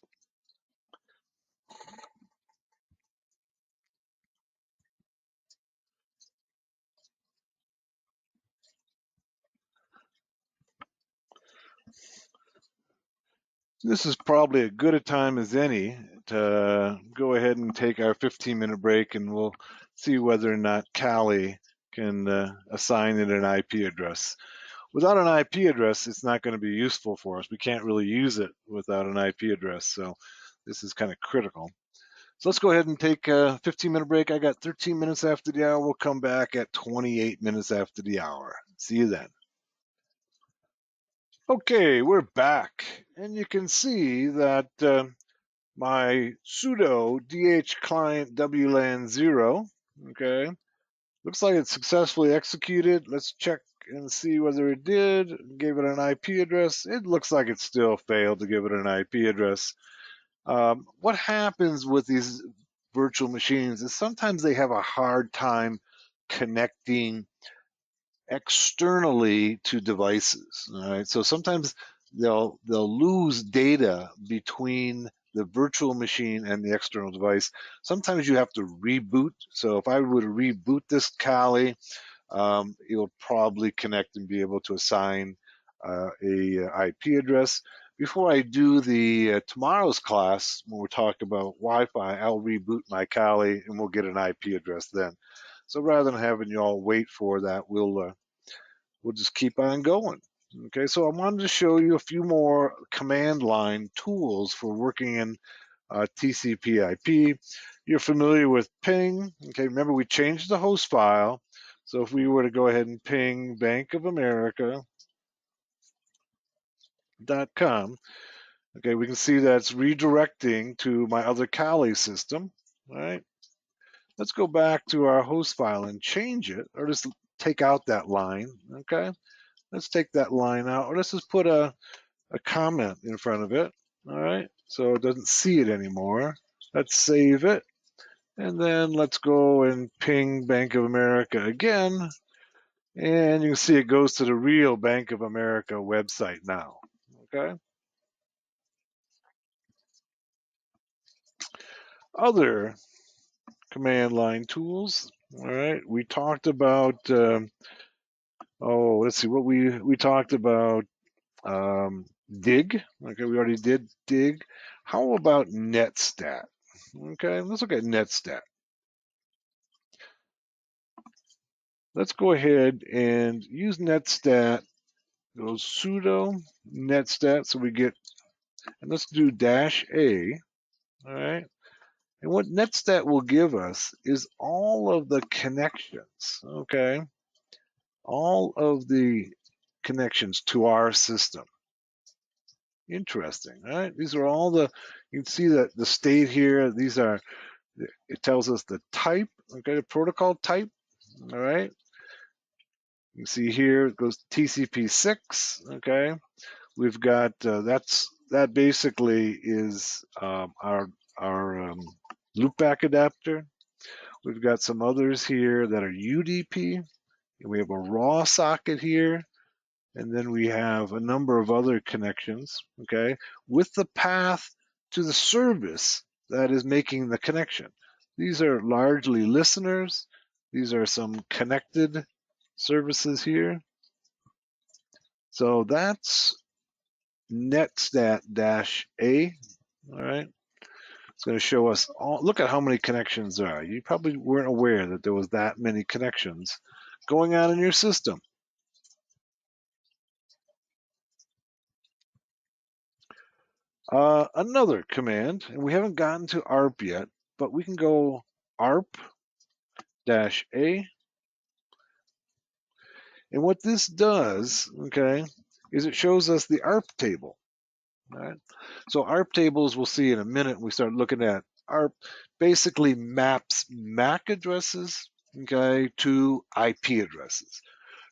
This is probably as good a time as any to go ahead and take our 15-minute break, and we'll see whether or not Kali can assign it an IP address. Without an IP address, it's not going to be useful for us. We can't really use it without an IP address, so this is kind of critical. So let's go ahead and take a 15-minute break. I got 13 minutes after the hour. We'll come back at 28 minutes after the hour. See you then. Okay, we're back, and you can see that my sudo DH client WLAN 0, okay, looks like it's successfully executed. Let's check and see whether it did. Gave it an IP address. It looks like it still failed to give it an IP address. What happens with these virtual machines is sometimes they have a hard time connecting externally to devices. All right, so sometimes they'll lose data between the virtual machine and the external device. Sometimes you have to reboot. So if I were to reboot this Kali, it'll probably connect and be able to assign a IP address. Before I do the tomorrow's class, when we talk about Wi-Fi, I'll reboot my Kali and we'll get an IP address then. So rather than having you all wait for that, we'll just keep on going. Okay, so I wanted to show you a few more command line tools for working in TCP/IP. You're familiar with ping. Okay, remember we changed the host file. So if we were to go ahead and ping bankofamerica.com, okay, we can see that's redirecting to my other Kali system. All right, let's go back to our host file and change it, or just take out that line. Okay, let's take that line out, or let's just put a comment in front of it. All right, so it doesn't see it anymore. Let's save it. And then let's go and ping Bank of America again. And you can see it goes to the real Bank of America website now. Okay. Other command line tools. All right. We talked about, let's see what we talked about. Dig. Okay. We already did dig. How about netstat? Okay. Let's look at netstat. Let's go ahead and use netstat. Go sudo netstat so we get, and let's do -a. All right. And what netstat will give us is all of the connections, okay? All of the connections to our system. Interesting, right? These are all the, you can see that the state here, these are, it tells us the type, okay, the protocol type, all right? You can see here, it goes TCP/6, okay? We've got, that basically is our loopback adapter. We've got some others here that are UDP. And we have a raw socket here. And then we have a number of other connections, okay, with the path to the service that is making the connection. These are largely listeners. These are some connected services here. So that's netstat-a. All right. It's going to show us all. Look at how many connections there are. You probably weren't aware that there was that many connections going on in your system. Another command, and we haven't gotten to ARP yet, but we can go ARP-a. And what this does, okay, is it shows us the ARP table. All right. So ARP tables we'll see in a minute. We start looking at ARP basically maps MAC addresses, okay, to IP addresses.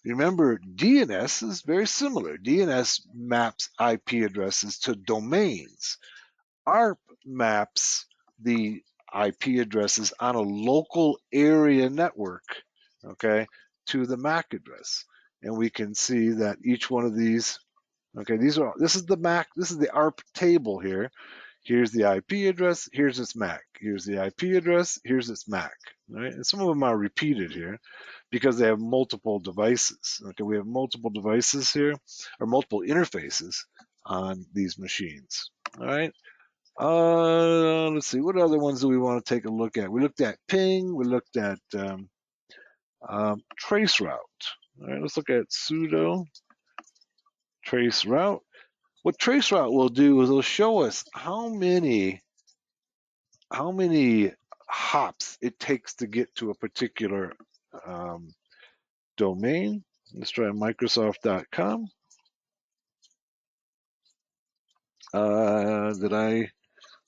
Remember, DNS is very similar. DNS maps IP addresses to domains. ARP maps the IP addresses on a local area network, okay, to the MAC address. And we can see that each one of these, okay, this is the MAC, this is the ARP table here. Here's the IP address, here's its MAC. Here's the IP address, here's its MAC. Right? And some of them are repeated here because they have multiple devices. Okay, we have multiple devices here, or multiple interfaces on these machines. All right. Let's see, what other ones do we want to take a look at? We looked at ping, we looked at traceroute. All right, let's look at sudo traceroute. What traceroute will do is it'll show us how many hops it takes to get to a particular domain. Let's try Microsoft.com.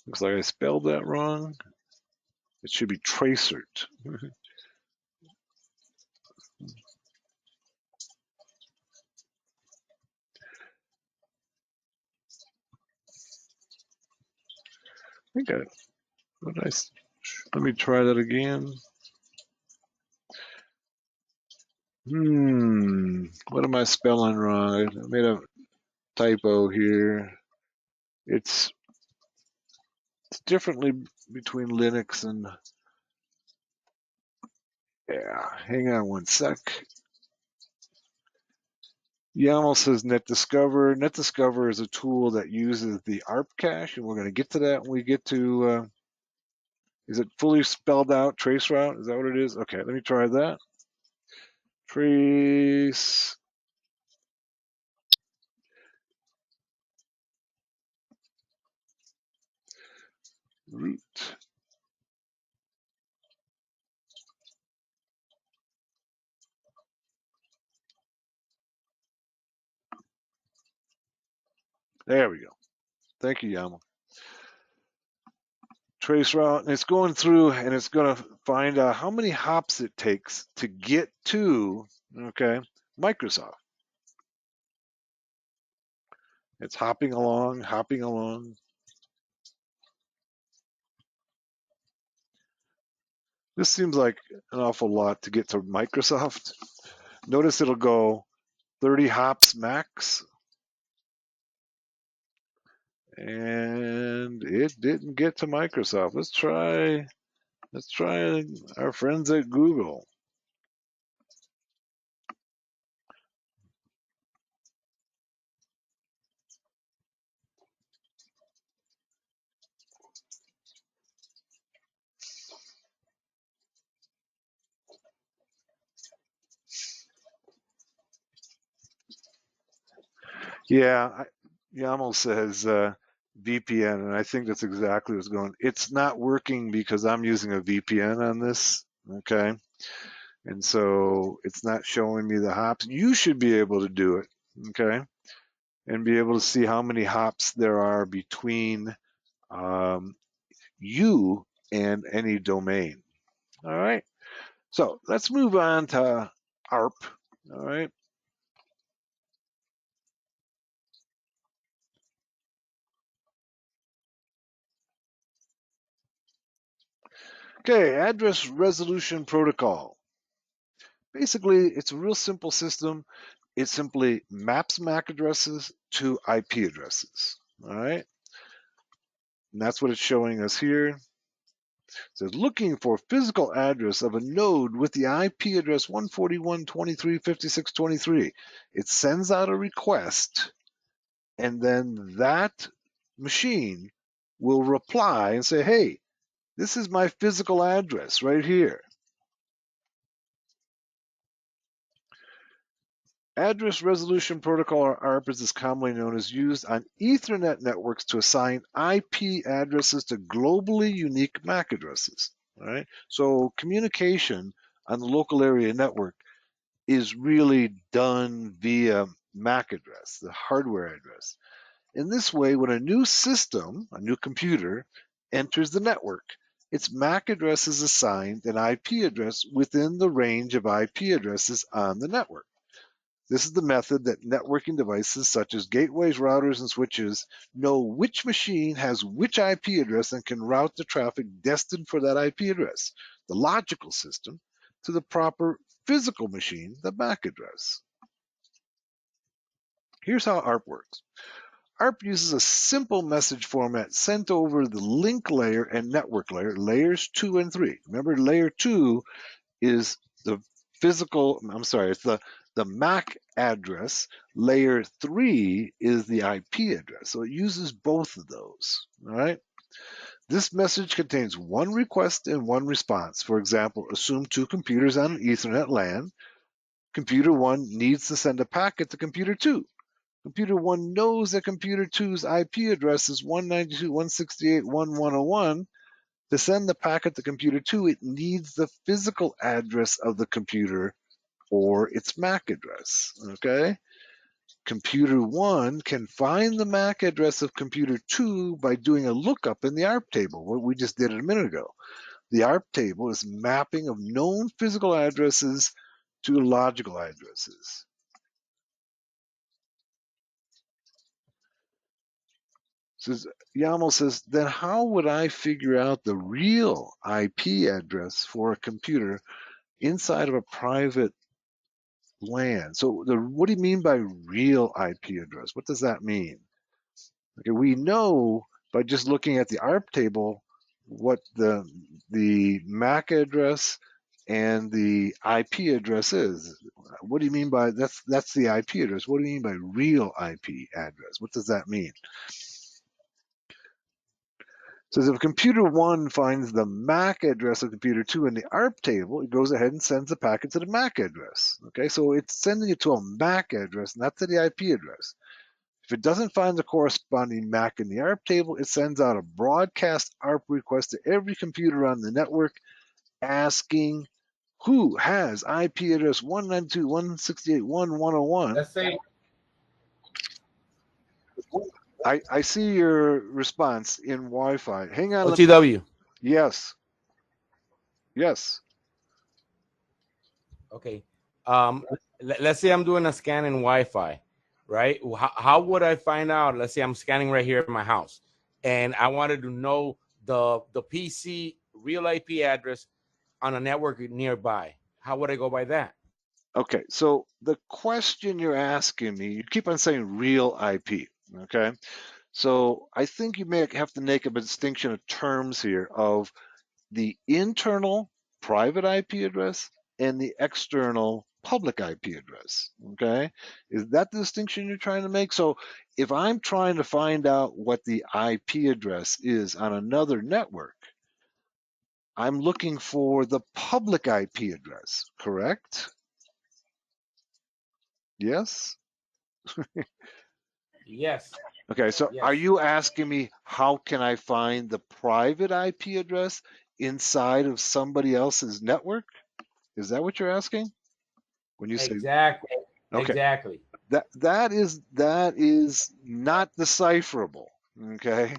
Looks like I spelled that wrong. It should be tracert. I think let me try that again. What am I spelling wrong? I made a typo here. It's differently between Linux and, yeah, hang on one sec. YAML says NetDiscover. NetDiscover is a tool that uses the ARP cache, and we're going to get to that when we get to, is it fully spelled out, traceroute? Is that what it is? Okay, let me try that. Trace root. There we go. Thank you, YAML. Traceroute, and it's going through and it's going to find out how many hops it takes to get to, okay, Microsoft. It's hopping along, hopping along. This seems like an awful lot to get to Microsoft. Notice it'll go 30 hops max, and it didn't get to Microsoft. Let's try our friends at Google. Yeah, YAML says VPN, and I think that's exactly what's going on. It's not working because I'm using a VPN on this, okay? And so it's not showing me the hops. You should be able to do it, okay? And be able to see how many hops there are between you and any domain. All right. So let's move on to ARP. All right. Okay, address resolution protocol. Basically, it's a real simple system. It simply maps MAC addresses to IP addresses. All right. And that's what it's showing us here. says looking for physical address of a node with the IP address 141.23.56.23. It sends out a request, and then that machine will reply and say, hey, this is my physical address right here. Address Resolution Protocol, or ARP, as it's commonly known, is used on Ethernet networks to assign IP addresses to globally unique MAC addresses. All right, so communication on the local area network is really done via MAC address, the hardware address. In this way, when a new system, a new computer, enters the network, its MAC address is assigned an IP address within the range of IP addresses on the network. This is the method that networking devices such as gateways, routers, and switches know which machine has which IP address and can route the traffic destined for that IP address, the logical system, to the proper physical machine, the MAC address. Here's how ARP works. ARP uses a simple message format sent over the link layer and network layer, layers 2 and 3. Remember, layer 2 is the physical, it's the MAC address. Layer 3 is the IP address. So it uses both of those, all right? This message contains one request and one response. For example, assume two computers on an Ethernet LAN. Computer 1 needs to send a packet to computer 2. Computer 1 knows that computer 2's IP address is 192.168.1.101. To send the packet to computer 2, it needs the physical address of the computer or its MAC address, okay? Computer 1 can find the MAC address of computer 2 by doing a lookup in the ARP table, what we just did a minute ago. The ARP table is mapping of known physical addresses to logical addresses. Yaml says, then how would I figure out the real IP address for a computer inside of a private LAN? So what do you mean by real IP address? What does that mean? Okay, we know by just looking at the ARP table what the MAC address and the IP address is. What do you mean by that's the IP address? What do you mean by real IP address? What does that mean? So if computer 1 finds the MAC address of computer 2 in the ARP table, it goes ahead and sends the packet to the MAC address. Okay, so it's sending it to a MAC address, not to the IP address. If it doesn't find the corresponding MAC in the ARP table, it sends out a broadcast ARP request to every computer on the network asking who has IP address 192.168.1.101. Let's say I see your response in Wi-Fi. Hang on. OTW. Yes. Yes. Okay. Let's say I'm doing a scan in Wi-Fi, right? How would I find out? Let's say I'm scanning right here in my house, and I wanted to know the PC real IP address on a network nearby. How would I go by that? Okay, so the question you're asking me, you keep on saying real IP, okay? So I think you may have to make a distinction of terms here of the internal private IP address and the external public IP address, okay? Is that the distinction you're trying to make? So if I'm trying to find out what the IP address is on another network, I'm looking for the public IP address, correct? Yes? Yes. Okay, so Yes. are you asking me how can I find the private IP address inside of somebody else's network? Is that what you're asking? When you say Exactly. okay, Exactly. that is not decipherable. Okay,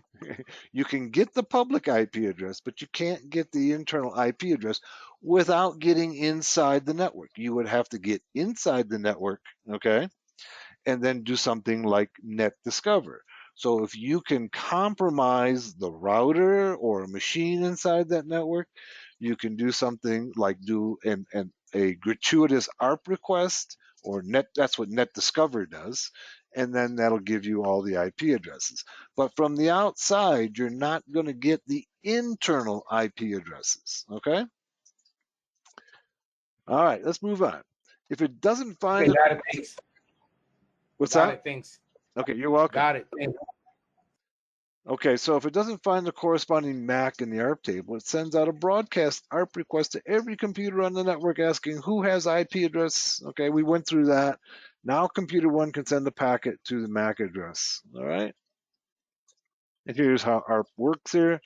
you can get the public IP address, but you can't get the internal IP address without getting inside the network. You would have to get inside the network, okay, and then do something like net discover. So if you can compromise the router or a machine inside that network, you can do something like do a gratuitous ARP request or net. That's what net discover does, and then that'll give you all the IP addresses. But from the outside, you're not going to get the internal IP addresses, okay? All right, let's move on. If it doesn't find Okay, got it, thanks. What's Got that? it, thanks. Okay, you're welcome. Got it, thanks. Okay, so if it doesn't find the corresponding MAC in the ARP table, it sends out a broadcast ARP request to every computer on the network asking who has IP address. Okay, we went through that. Now computer one can send a packet to the MAC address. All right. And here's how ARP works here.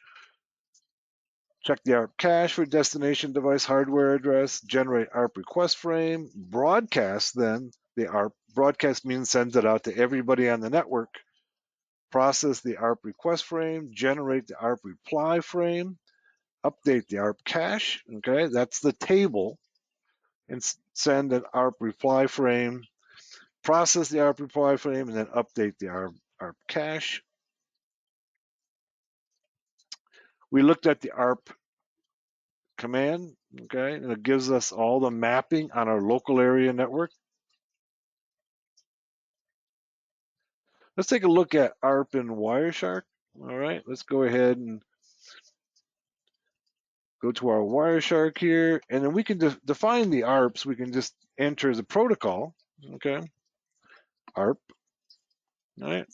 Check the ARP cache for destination device hardware address, generate ARP request frame, broadcast then the ARP. Broadcast means sends it out to everybody on the network. Process the ARP request frame, generate the ARP reply frame, update the ARP cache, okay, that's the table, and send an ARP reply frame, process the ARP reply frame, and then update the ARP cache. We looked at the ARP command, okay, and it gives us all the mapping on our local area network. Let's take a look at ARP in Wireshark. All right, let's go ahead and go to our Wireshark here, and then we can define the ARPs. We can just enter the protocol, okay, ARP, all right,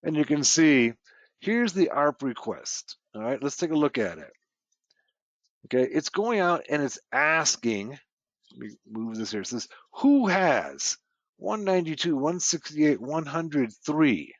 and you can see here's the ARP request. All right, let's take a look at it. Okay, it's going out and it's asking, let me move this here, it says, who has 192, 168, 103,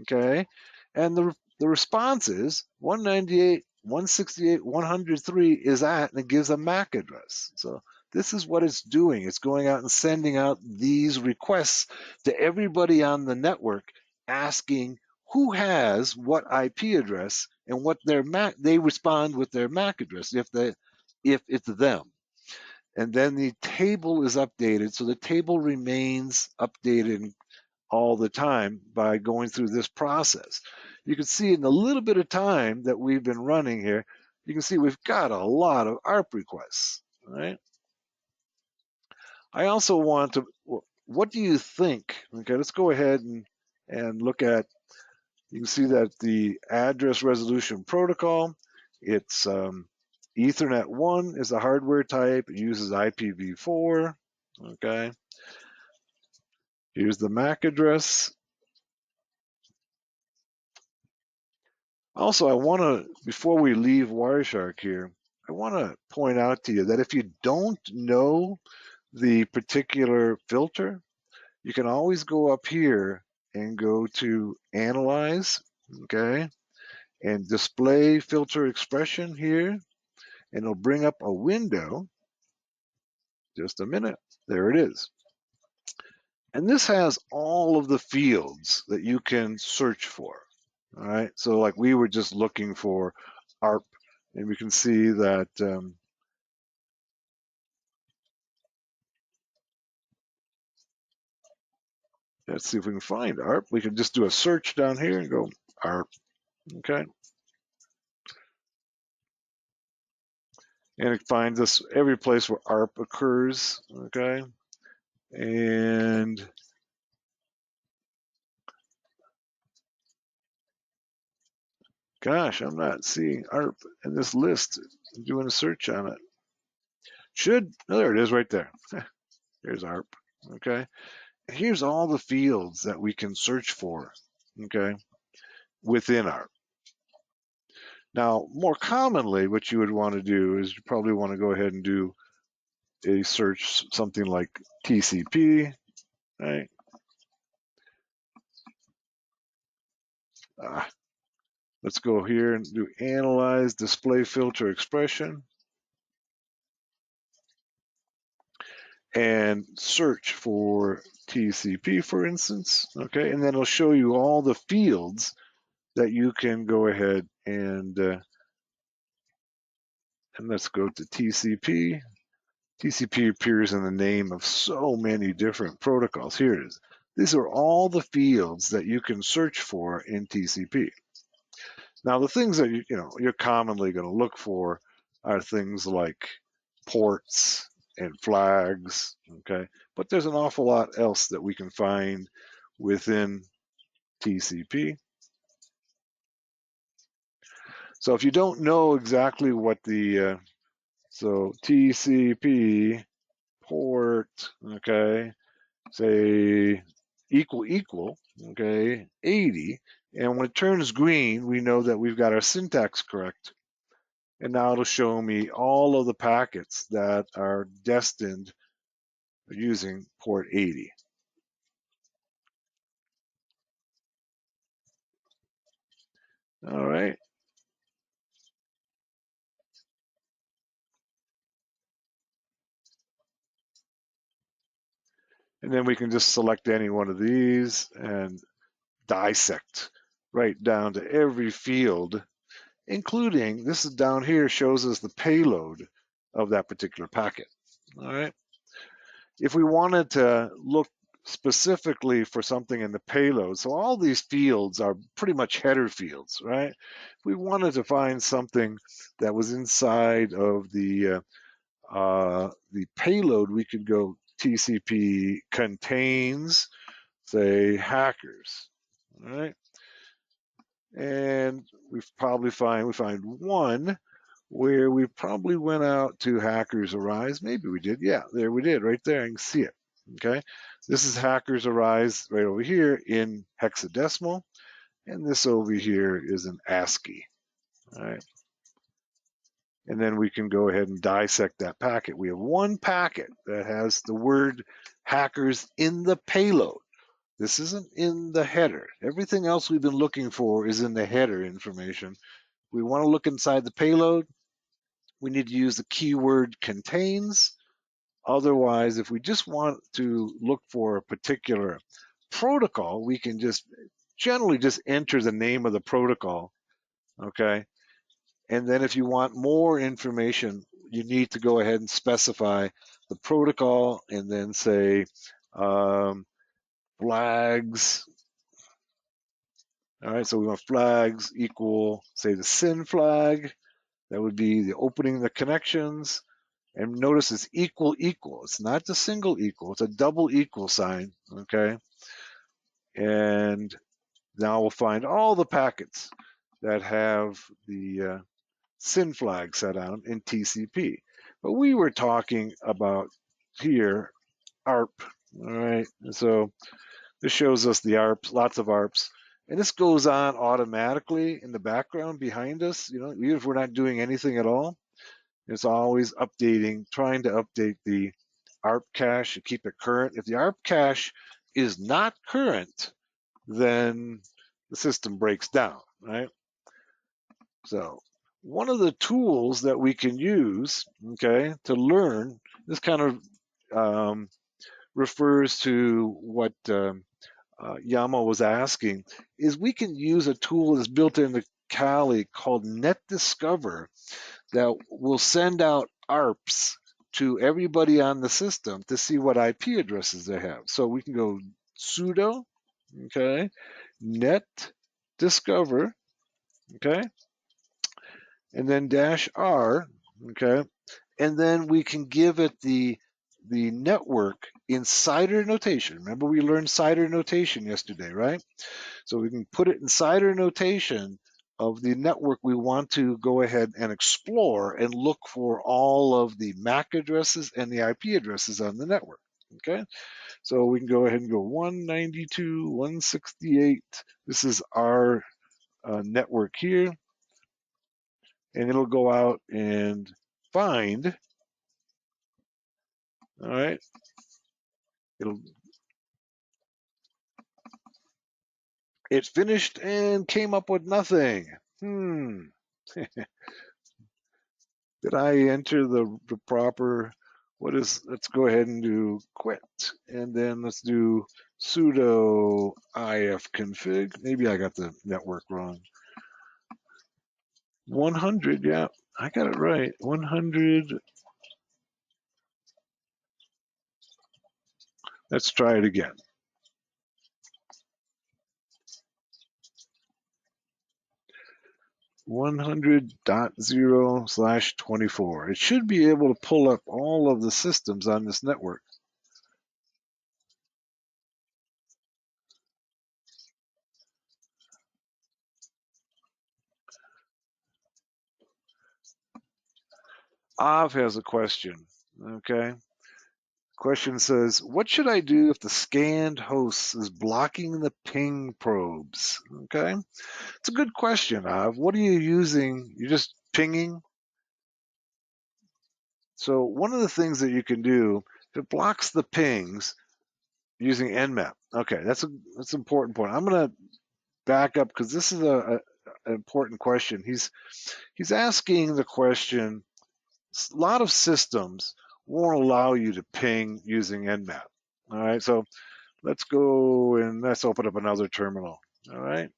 okay, and the response is 198, 168, 103 is at, and it gives a MAC address. So this is what it's doing. It's going out and sending out these requests to everybody on the network asking who has what IP address and what their MAC, they respond with their MAC address if it's them. And then the table is updated. So the table remains updated all the time by going through this process. You can see in the little bit of time that we've been running here, you can see we've got a lot of ARP requests, right? I also want to, what do you think? Okay, let's go ahead and look at, you can see that the address resolution protocol, it's Ethernet 1 is the hardware type. It uses IPv4, okay? Here's the MAC address. Also, I want to, before we leave Wireshark here, I want to point out to you that if you don't know the particular filter, you can always go up here and go to Analyze, okay, and Display Filter Expression here, and it'll bring up a window. Just a minute. There it is. And this has all of the fields that you can search for. All right. So like we were just looking for ARP, and we can see that let's see if we can find ARP. We can just do a search down here and go ARP. Okay. And it finds us every place where ARP occurs. Okay. And gosh, I'm not seeing ARP in this list. I'm doing a search on it. Oh, there it is right there. There's ARP. Okay. Here's all the fields that we can search for. Okay. Within ARP. Now, more commonly, what you would want to do is you probably want to go ahead and do a search, something like TCP, right? Let's go here and do Analyze Display Filter Expression and search for TCP, for instance, okay? And then it'll show you all the fields that you can go ahead and let's go to TCP. TCP appears in the name of so many different protocols. Here it is. These are all the fields that you can search for in TCP. Now, the things that you're commonly going to look for are things like ports, and flags, okay? But there's an awful lot else that we can find within TCP. So if you don't know exactly what the, so TCP port, okay, say equal, okay, 80, and when it turns green, we know that we've got our syntax correct. And now it'll show me all of the packets that are destined using port 80. All right. And then we can just select any one of these and dissect right down to every field, including, this is down here, shows us the payload of that particular packet. All right. If we wanted to look specifically for something in the payload, so all these fields are pretty much header fields, right? If we wanted to find something that was inside of the payload, we could go TCP contains, say, hackers, all right? And we find one where we probably went out to Hackers Arise. Maybe we did. Yeah, there we did, right there. I can see it. Okay, this is Hackers Arise right over here in hexadecimal, and this over here is in ASCII. All right, and then we can go ahead and dissect that packet. We have one packet that has the word hackers in the payload. This isn't in the header. Everything else we've been looking for is in the header information. We want to look inside the payload. We need to use the keyword contains. Otherwise, if we just want to look for a particular protocol, we can just generally just enter the name of the protocol, okay? And then if you want more information, you need to go ahead and specify the protocol and then say flags. All right, so we want flags equal, say, the SYN flag. That would be the opening the connections. And notice it's equal. It's not the single equal, it's a double equal sign, okay? And now we'll find all the packets that have the SYN flag set on in TCP. But we were talking about here ARP, all right? And so this shows us the ARPs, lots of ARPs. And this goes on automatically in the background behind us, even if we're not doing anything at all. It's always updating, trying to update the ARP cache to keep it current. If the ARP cache is not current, then the system breaks down, right? So one of the tools that we can use, okay, to learn, this kind of refers to what Yama was asking, is we can use a tool that's built into Kali called NetDiscover that will send out ARPs to everybody on the system to see what IP addresses they have. So we can go sudo, okay, net discover, okay, and then -r, okay, and then we can give it the network in CIDR notation. Remember we learned CIDR notation yesterday, right? So we can put it in CIDR notation of the network we want to go ahead and explore and look for all of the MAC addresses and the IP addresses on the network. Okay, so we can go ahead and go 192.168. This is our network here, and it'll go out and find. All right, it finished and came up with nothing. Did I enter the proper, let's go ahead and do quit. And then let's do sudo ifconfig. Maybe I got the network wrong. 100, yeah, I got it right. 100. Let's try it again. 100.0/24. It should be able to pull up all of the systems on this network. Av has a question. Okay. Question says, what should I do if the scanned host is blocking the ping probes? Okay. It's a good question, Av. What are you using? You're just pinging? So one of the things that you can do, if it blocks the pings using Nmap. Okay, that's an important point. I'm going to back up because this is an important question. He's asking the question, a lot of systems won't allow you to ping using Nmap. All right, so let's go and let's open up another terminal. All right.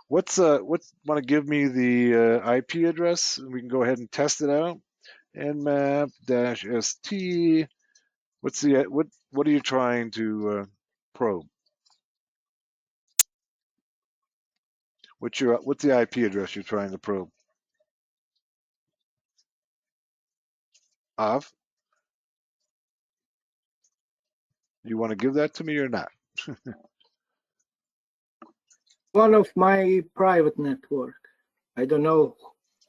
Want to give me the IP address? We can go ahead and test it out. Nmap-st. What are you trying to probe? What's the IP address you're trying to probe? Av, you want to give that to me or not? One of my private network. I don't know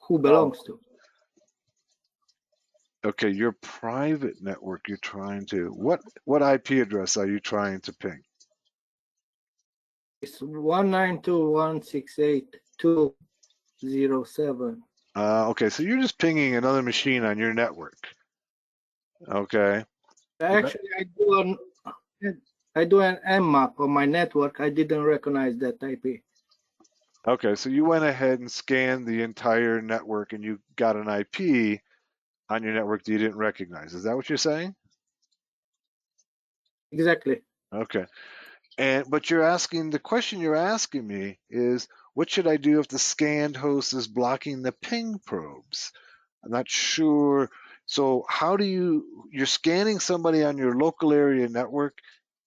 who belongs to. Okay, your private network you're trying to. What IP address are you trying to ping? It's 192.168.2.0.7. Okay, so you're just pinging another machine on your network. Okay. Actually, I do an Nmap on my network. I didn't recognize that IP. Okay, so you went ahead and scanned the entire network and you got an IP on your network that you didn't recognize. Is that what you're saying? Exactly. Okay. But the question you're asking me is, what should I do if the scanned host is blocking the ping probes? I'm not sure. So how do you're scanning somebody on your local area network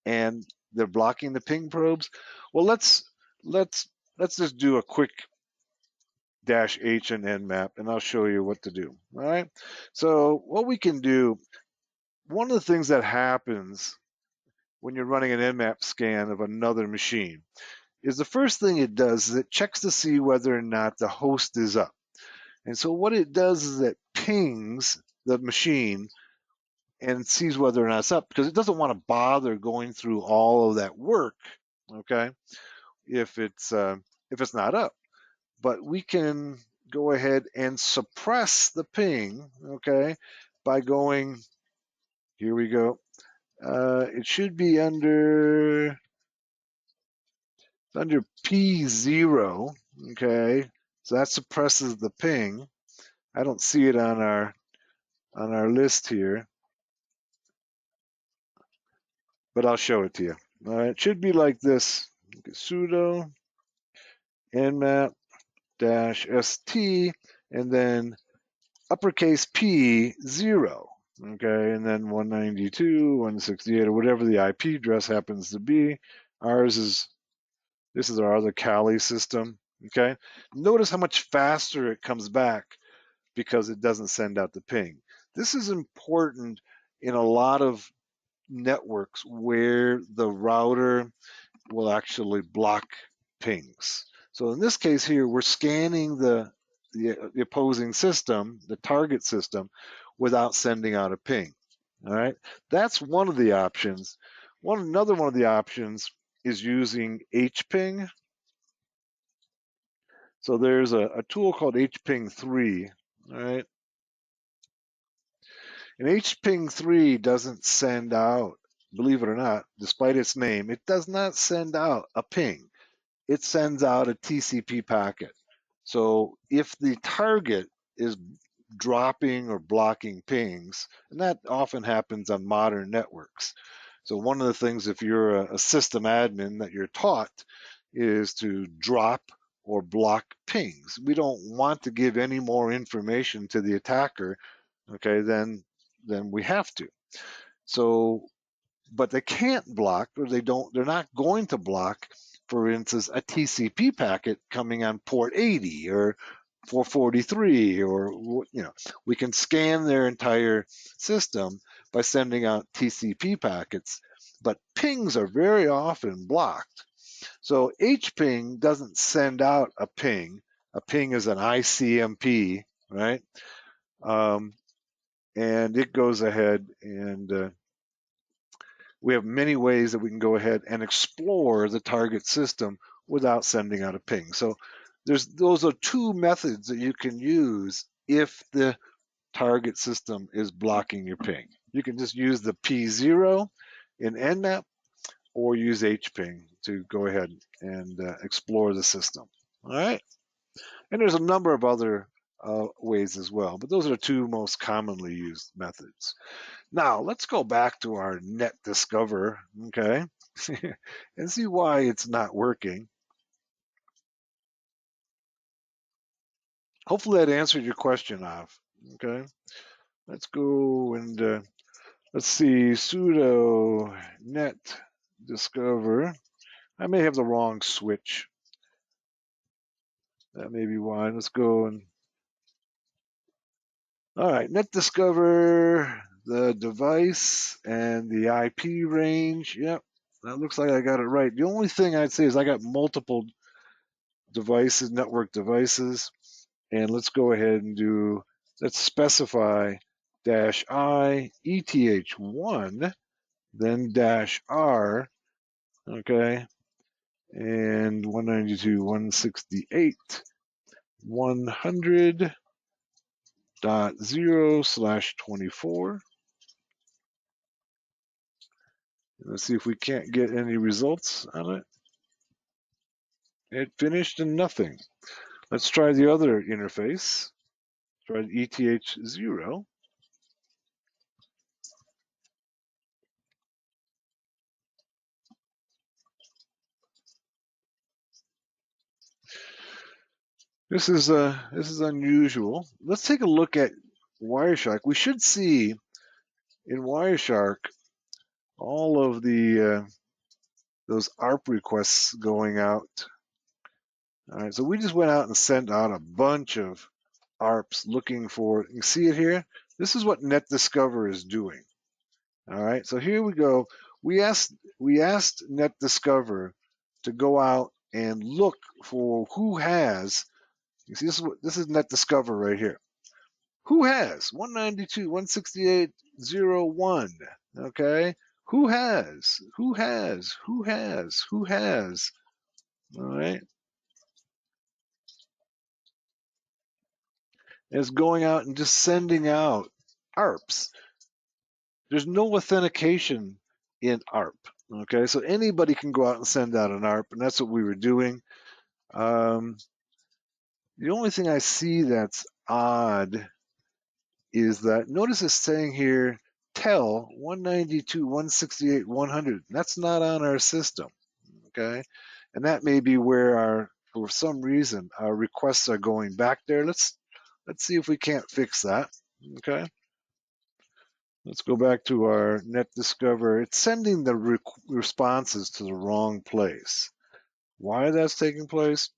and they're blocking the ping probes? Well, let's just do a quick -H and Nmap and I'll show you what to do. All right. So what we can do, one of the things that happens when you're running an Nmap scan of another machine is the first thing it does is it checks to see whether or not the host is up. And so what it does is it pings the machine and sees whether or not it's up because it doesn't want to bother going through all of that work, okay, if it's not up. But we can go ahead and suppress the ping, okay, by going, here we go. It should be under P0, okay, so that suppresses the ping. I don't see it on our list here, but I'll show it to you. All right, it should be like this: sudo nmap-st and then uppercase P0, okay, and then 192.168 or whatever the IP address happens to be. This is our other Kali system, okay. Notice how much faster it comes back because it doesn't send out the ping. This is important in a lot of networks where the router will actually block pings. So in this case here, we're scanning the opposing system, the target system, without sending out a ping. All right, that's one of the options. Another one of the options is using hping. So there's a tool called hping3. All right, and hping3 doesn't send out, believe it or not, despite its name, it does not send out a ping. It sends out a TCP packet. So if the target is dropping or blocking pings, and that often happens on modern networks. So one of the things, if you're a system admin, that you're taught is to drop or block pings. We don't want to give any more information to the attacker, okay, than we have to. So, but they can't block, or they're not going to block, for instance, a TCP packet coming on port 80 or 443, or we can scan their entire system by sending out TCP packets, but pings are very often blocked. So HPing doesn't send out a ping. A ping is an ICMP, right? And it goes ahead, and we have many ways that we can go ahead and explore the target system without sending out a ping. So those are two methods that you can use if the target system is blocking your ping. You can just use the P0 in Nmap or use HPing to go ahead and explore the system. All right. And there's a number of other ways as well, but those are the two most commonly used methods. Now let's go back to our NetDiscover, okay, and see why it's not working. Hopefully that answered your question, Av. Okay, let's go and let's see, sudo NetDiscover. I may have the wrong switch. That may be why. Let's go and all right, NetDiscover, the device and the IP range. Yep, that looks like I got it right. The only thing I'd say is I got multiple devices, network devices, and let's go ahead and let's specify -I ETH1, then -R, okay, and 192.168.100.0/24. Let's see if we can't get any results on it. It finished and nothing. Let's try the other interface. Try ETH0. This is unusual. Let's take a look at Wireshark. We should see in Wireshark all of the those ARP requests going out. All right, so we just went out and sent out a bunch of ARPs looking for. You see it here? This is what NetDiscover is doing. All right, so here we go. We asked NetDiscover to go out and look for who has. You see, this is NetDiscover right here. Who has 192.168.0.1? Okay, who has? All right, and it's going out and just sending out ARPs. There's no authentication in ARP. Okay, so anybody can go out and send out an ARP, and that's what we were doing. The only thing I see that's odd is that, notice it's saying here, tell 192.168.100. That's not on our system, okay? And that may be where for some reason, our requests are going back there. Let's see if we can't fix that, okay? Let's go back to our NetDiscover. It's sending the responses to the wrong place. Why that's taking place,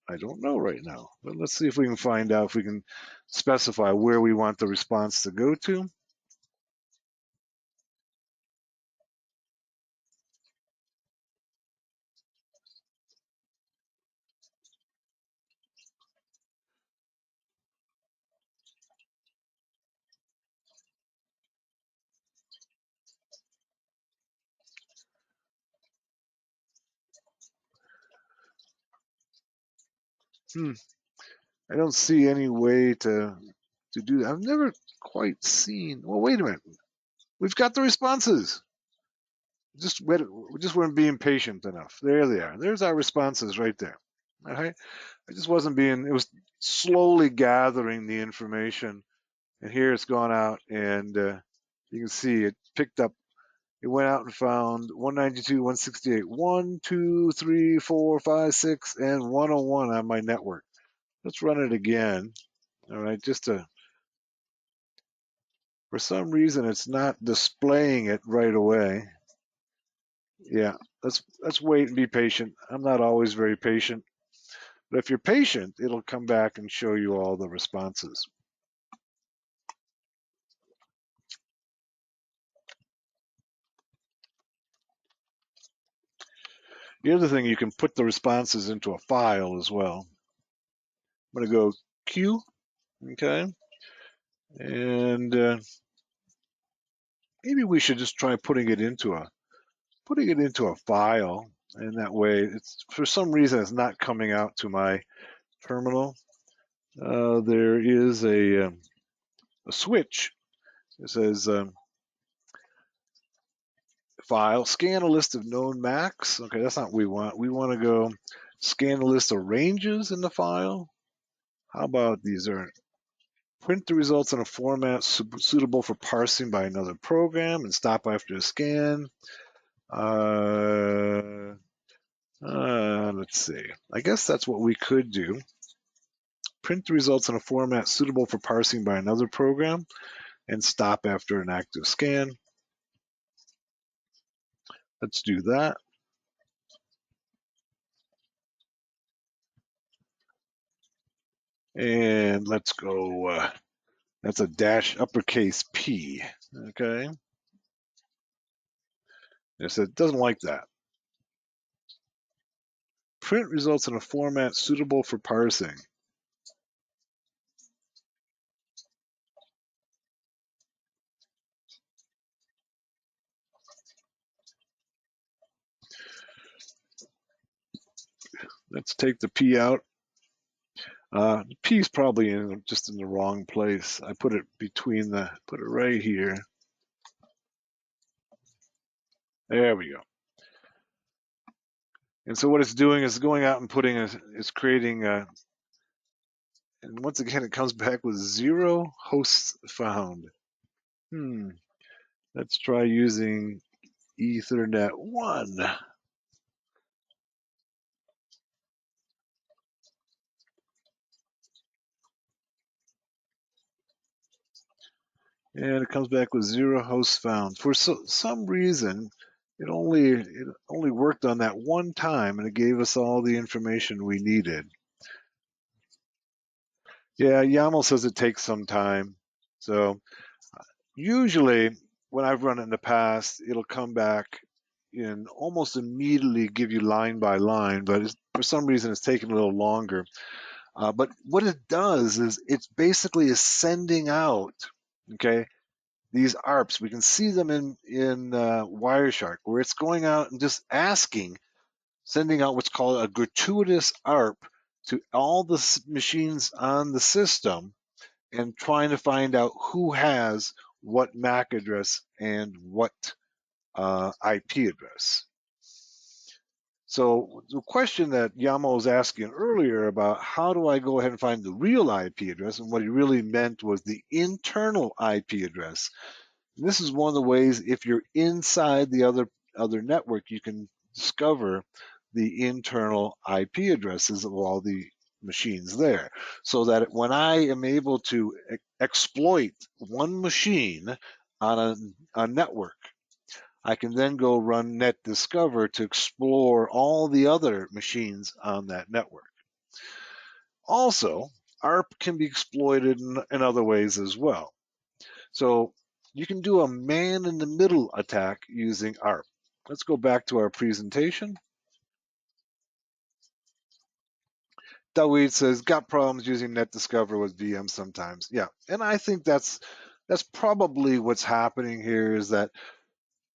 I don't know right now. But let's see if we can find out, if we can specify where we want the response to go to. I don't see any way to do that. I've never quite seen. Well, wait a minute. We've got the responses. We just weren't being patient enough. There they are. There's our responses right there. All right. I just wasn't being. It was slowly gathering the information, and here it's gone out, and you can see it picked up. It went out and found 192.168, 1, 2, 3, 4, 5, 6, and 101 on my network. Let's run it again. All right, for some reason it's not displaying it right away. Yeah, let's wait and be patient. I'm not always very patient, But if you're patient, it'll come back and show you all the responses. The other thing, you can put the responses into a file as well. I'm going to go Q, okay? And maybe we should just try putting it into a file, and that way, it's for some reason it's not coming out to my terminal. There is a switch. It says file, scan a list of known MACs. Okay, that's not what we want. We want to go scan a list of ranges in the file. How about these are print the results in a format suitable for parsing by another program and stop after a scan. Let's see. I guess that's what we could do. Print the results in a format suitable for parsing by another program and stop after an active scan. Let's do that. And let's go, that's a dash uppercase P, okay? It doesn't like that. Print results in a format suitable for parsing. Let's take the P out. The P is probably just in the wrong place. I put it put it right here. There we go. And so what it's doing is going out and it's creating, and once again, it comes back with 0 hosts found. Let's try using Ethernet 1. And it comes back with 0 hosts found. For some reason, it only worked on that one time, and it gave us all the information we needed. Yeah, YAML says it takes some time. So usually, when I've run it in the past, it'll come back and almost immediately give you line by line, but for some reason, it's taking a little longer. But what it does is it's basically is sending out, okay, these ARPs. We can see them in Wireshark, where it's going out and just sending out what's called a gratuitous ARP to all the machines on the system and trying to find out who has what MAC address and what IP address. So the question that Yamo was asking earlier about how do I go ahead and find the real IP address, and what he really meant was the internal IP address. And this is one of the ways, if you're inside the other network, you can discover the internal IP addresses of all the machines there, so that when I am able to exploit one machine on a network, I can then go run NetDiscover to explore all the other machines on that network. Also, ARP can be exploited in other ways as well. So you can do a man-in-the-middle attack using ARP. Let's go back to our presentation. Daweed says, got problems using NetDiscover with VM sometimes. Yeah, and I think that's probably what's happening here, is that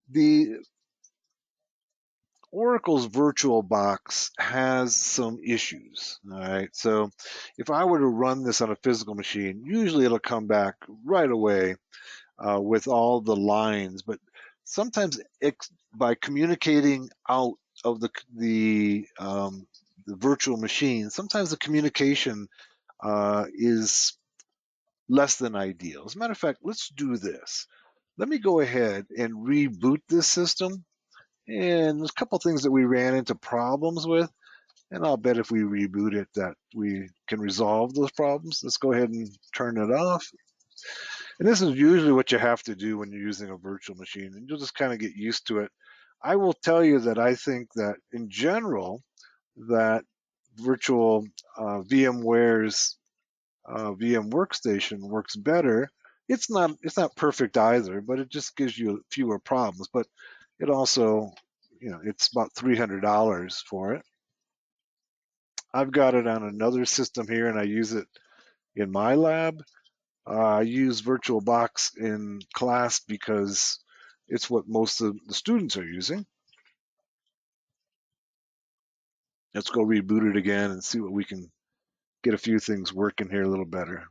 the Oracle's VirtualBox has some issues. All right, so if I were to run this on a physical machine, usually it'll come back right away with all the lines, but sometimes by communicating out of the virtual machine, sometimes the communication is less than ideal. As a matter of fact, let's do this. Let me go ahead and reboot this system. And there's a couple things that we ran into problems with, and I'll bet if we reboot it that we can resolve those problems. Let's go ahead and turn it off. And this is usually what you have to do when you're using a virtual machine, and you'll just kind of get used to it. I will tell you that I think that in general, that virtual VMware's VM workstation works better. It's not perfect either, but it just gives you fewer problems. But it also, it's about $300 for it. I've got it on another system here, and I use it in my lab. I use VirtualBox in class because it's what most of the students are using. Let's go reboot it again and see what we can get a few things working here a little better.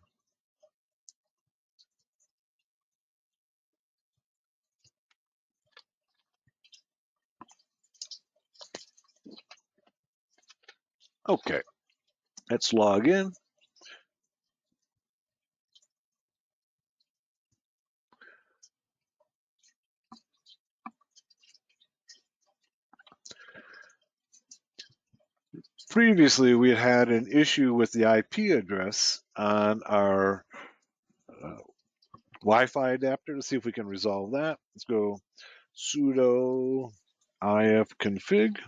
Okay, let's log in. Previously, we had an issue with the IP address on our Wi-Fi adapter. Let's see if we can resolve that. Let's go sudo ifconfig.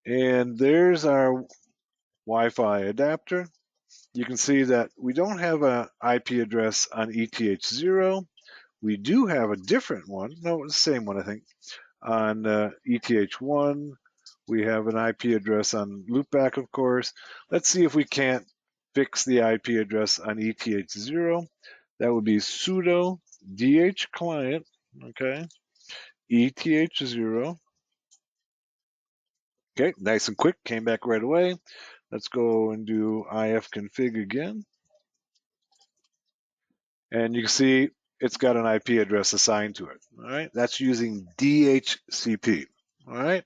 And there's our Wi-Fi adapter. You can see that we don't have an IP address on ETH0. We do have a different one. No, it's the same one, I think. On ETH1, we have an IP address on loopback, of course. Let's see if we can't fix the IP address on ETH0. That would be sudo dhclient, okay, ETH0. Okay, nice and quick, came back right away. Let's go and do ifconfig again. And you can see it's got an IP address assigned to it. All right, that's using DHCP. All right,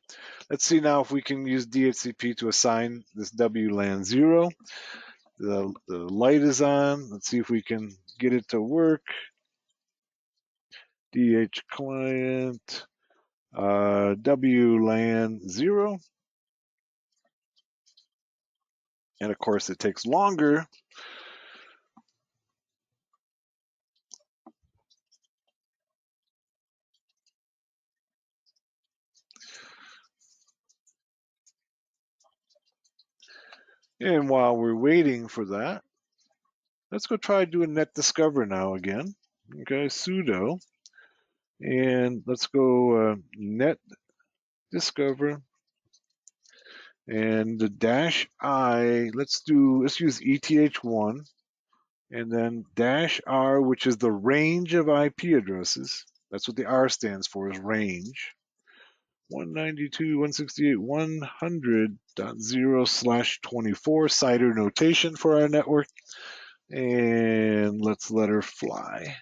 let's see now if we can use DHCP to assign this WLAN 0. The light is on. Let's see if we can get it to work. DH client, WLAN 0. And of course, it takes longer. And while we're waiting for that, let's go try doing NetDiscover now again. Okay, sudo. And let's go NetDiscover. And the -I, let's use ETH1. And then -R, which is the range of IP addresses. That's what the R stands for, is range. 192.168.100.0/24 CIDR notation for our network. And let's let her fly.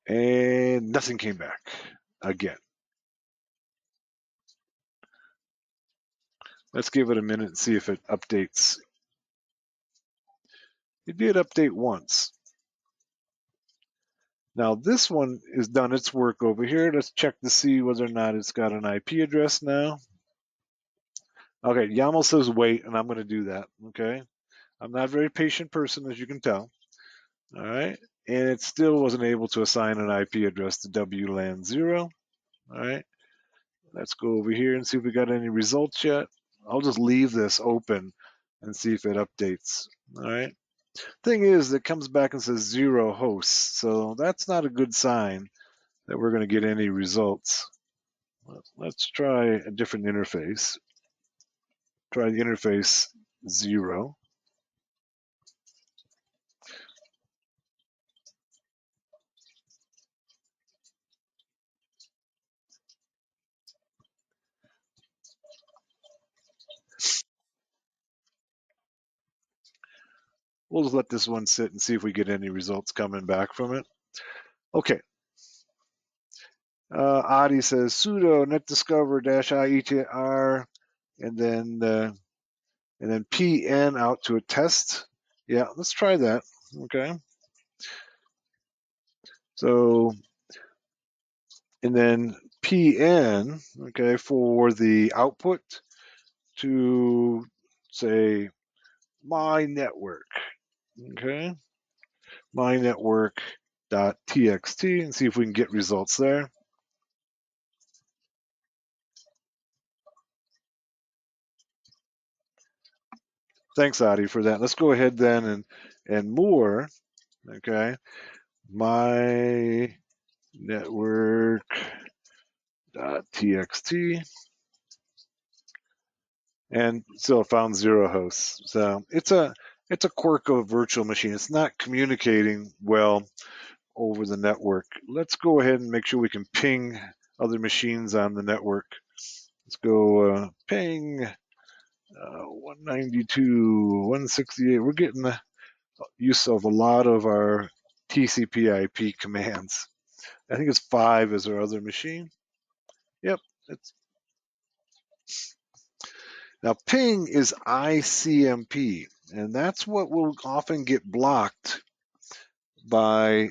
And nothing came back again. Let's give it a minute and see if it updates. It did update once. Now this one has done its work over here. Let's check to see whether or not it's got an IP address now. Okay, YAML says wait, and I'm going to do that. Okay, I'm not a very patient person, as you can tell. All right, and it still wasn't able to assign an IP address to WLAN 0. All right, let's go over here and see if we got any results yet. I'll just leave this open and see if it updates. All right. Thing is, it comes back and says 0 hosts, so that's not a good sign that we're going to get any results. Let's try a different interface. Try the interface 0. We'll just let this one sit and see if we get any results coming back from it. Okay. Adi says sudo netdiscover -IETR and then pn out to a test. Yeah, let's try that. Okay. So, and then pn, okay, for the output to say my network. Okay. My network .txt and see if we can get results there. Thanks, Adi, for that. Let's go ahead then and more. Okay, my network.txt, and still it found 0 hosts. So it's a quirk of a virtual machine. It's not communicating well over the network. Let's go ahead and make sure we can ping other machines on the network. Let's go ping 192, 168. We're getting the use of a lot of our TCP/IP commands. I think it's 5 is our other machine. Yep, it's now ping is ICMP, and that's what will often get blocked by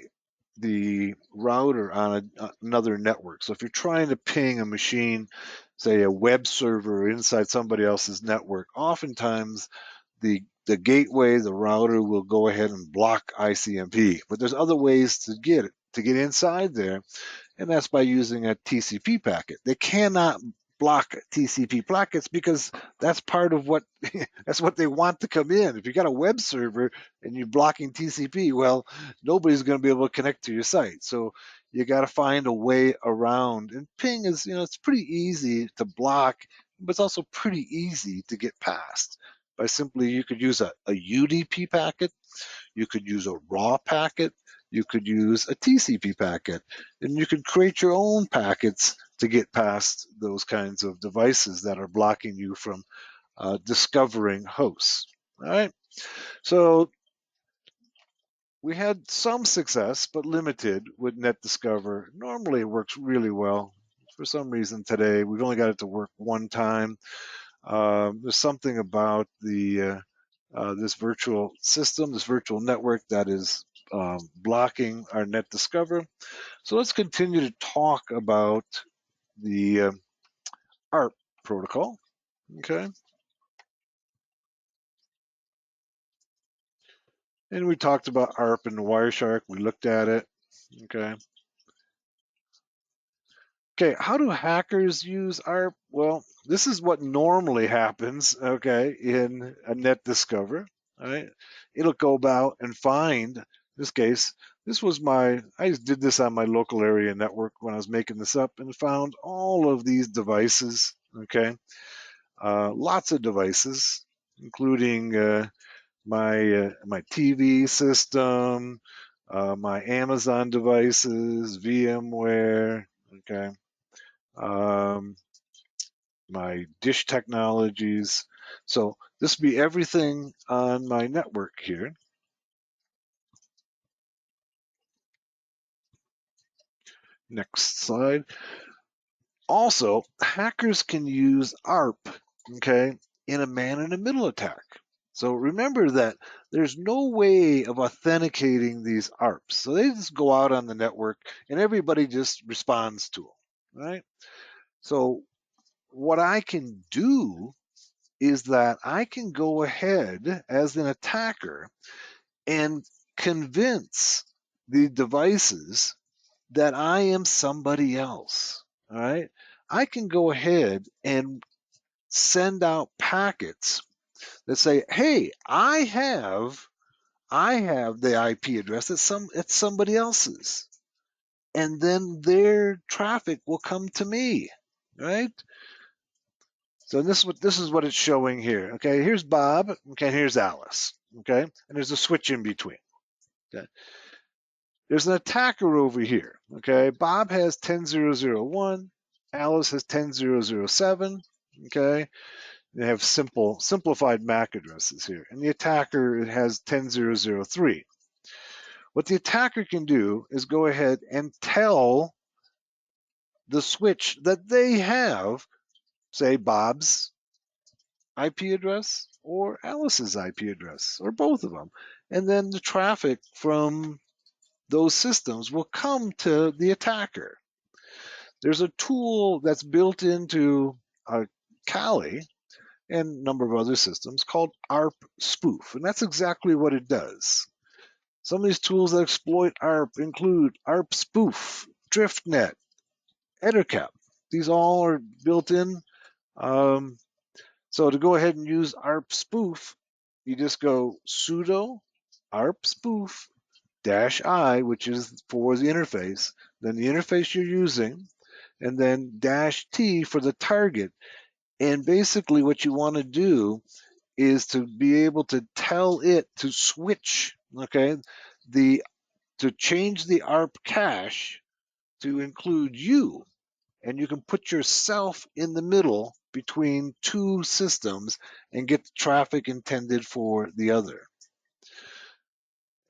the router on another network. So if you're trying to ping a machine, say a web server inside somebody else's network, oftentimes the gateway, the router will go ahead and block ICMP. But there's other ways to get inside there, and that's by using a TCP packet. They cannot block TCP packets because that's part of what that's what they want to come in. If you got a web server and you're blocking TCP, well, nobody's going to be able to connect to your site. So you got to find a way around. And ping is, it's pretty easy to block, but it's also pretty easy to get past by simply you could use a UDP packet, you could use a raw packet, you could use a TCP packet, and you could create your own packets to get past those kinds of devices that are blocking you from discovering hosts. All right, so we had some success, but limited with NetDiscover. Normally it works really well. For some reason today, we've only got it to work one time. There's something about the this virtual system, this virtual network that is blocking our NetDiscover. So let's continue to talk about the ARP protocol. Okay. And we talked about ARP and Wireshark. We looked at it. Okay. Okay, how do hackers use ARP? Well, this is what normally happens, okay, in a NetDiscover. All right. It'll go about and find, in this case, I just did this on my local area network when I was making this up and found all of these devices, okay. Lots of devices, including my TV system, my Amazon devices, VMware, okay, my dish technologies. So this would be everything on my network here. Next slide. Also, hackers can use ARP, okay, in a man-in-the-middle attack. So remember that there's no way of authenticating these ARPs. So they just go out on the network and everybody just responds to them, right? So what I can do is that I can go ahead as an attacker and convince the devices that I am somebody else. All right. I can go ahead and send out packets that say, hey, I have the IP address it's somebody else's. And then their traffic will come to me. Right? So this is what it's showing here. Okay, here's Bob. Okay, here's Alice. Okay, and there's a switch in between. Okay. There's an attacker over here. Okay, Bob has 10.0.0.1, Alice has 10.0.0.7. Okay, they have simplified MAC addresses here, and the attacker has 10.0.0.3. What the attacker can do is go ahead and tell the switch that they have, say Bob's IP address or Alice's IP address, or both of them, and then the traffic from those systems will come to the attacker. There's a tool that's built into Kali and a number of other systems called ARP Spoof, and that's exactly what it does. Some of these tools that exploit ARP include ARP Spoof, DriftNet, EtherCap. These all are built in. So to go ahead and use ARP Spoof, you just go sudo ARP Spoof -I, which is for the interface, then the interface you're using, and then -T for the target. And basically what you want to do is to be able to tell it to switch, okay, to change the ARP cache to include you. And you can put yourself in the middle between two systems and get the traffic intended for the other.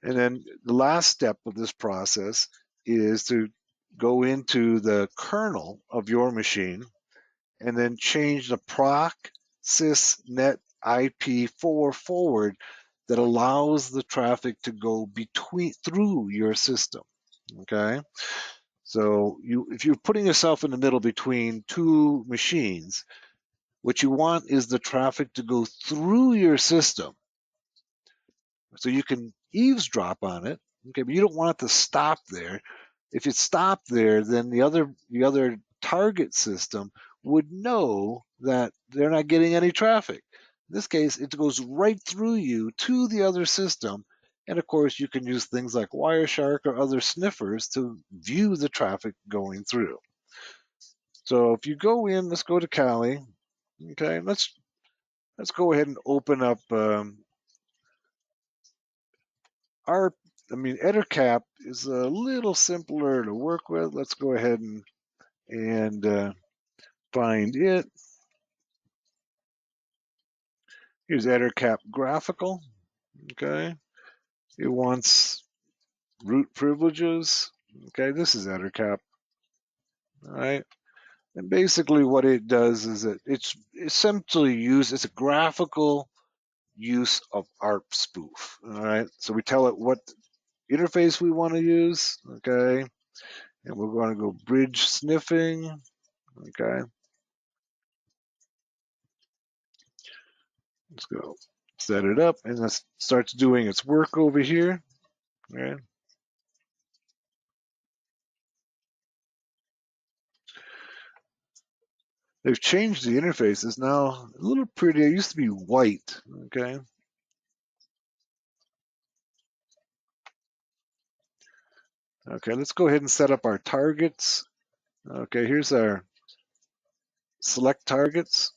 And then the last step of this process is to go into the kernel of your machine and then change the proc sysnet IP4 forward that allows the traffic to go through your system. Okay, so if you're putting yourself in the middle between two machines, what you want is the traffic to go through your system so you can eavesdrop on it. Okay, but you don't want it to stop there. If it stopped there, then the other target system would know that they're not getting any traffic. In this case, it goes right through you to the other system. And of course, you can use things like Wireshark or other sniffers to view the traffic going through. So if you go in, let's go to Kali. Okay, let's go ahead and open up EtherCap is a little simpler to work with. Let's go ahead and find it. Here's EtherCap graphical. Okay, it wants root privileges. Okay, this is EtherCap. All right, and basically what it does is that it's essentially used as a graphical use of ARP spoof. All right, so we tell it what interface we want to use. Okay, and we're going to go bridge sniffing. Okay, let's go set it up, and it starts doing its work over here. Okay. They've changed the interface. It's now a little prettier. It used to be white. Okay. Okay, let's go ahead and set up our targets. Okay, here's our select targets.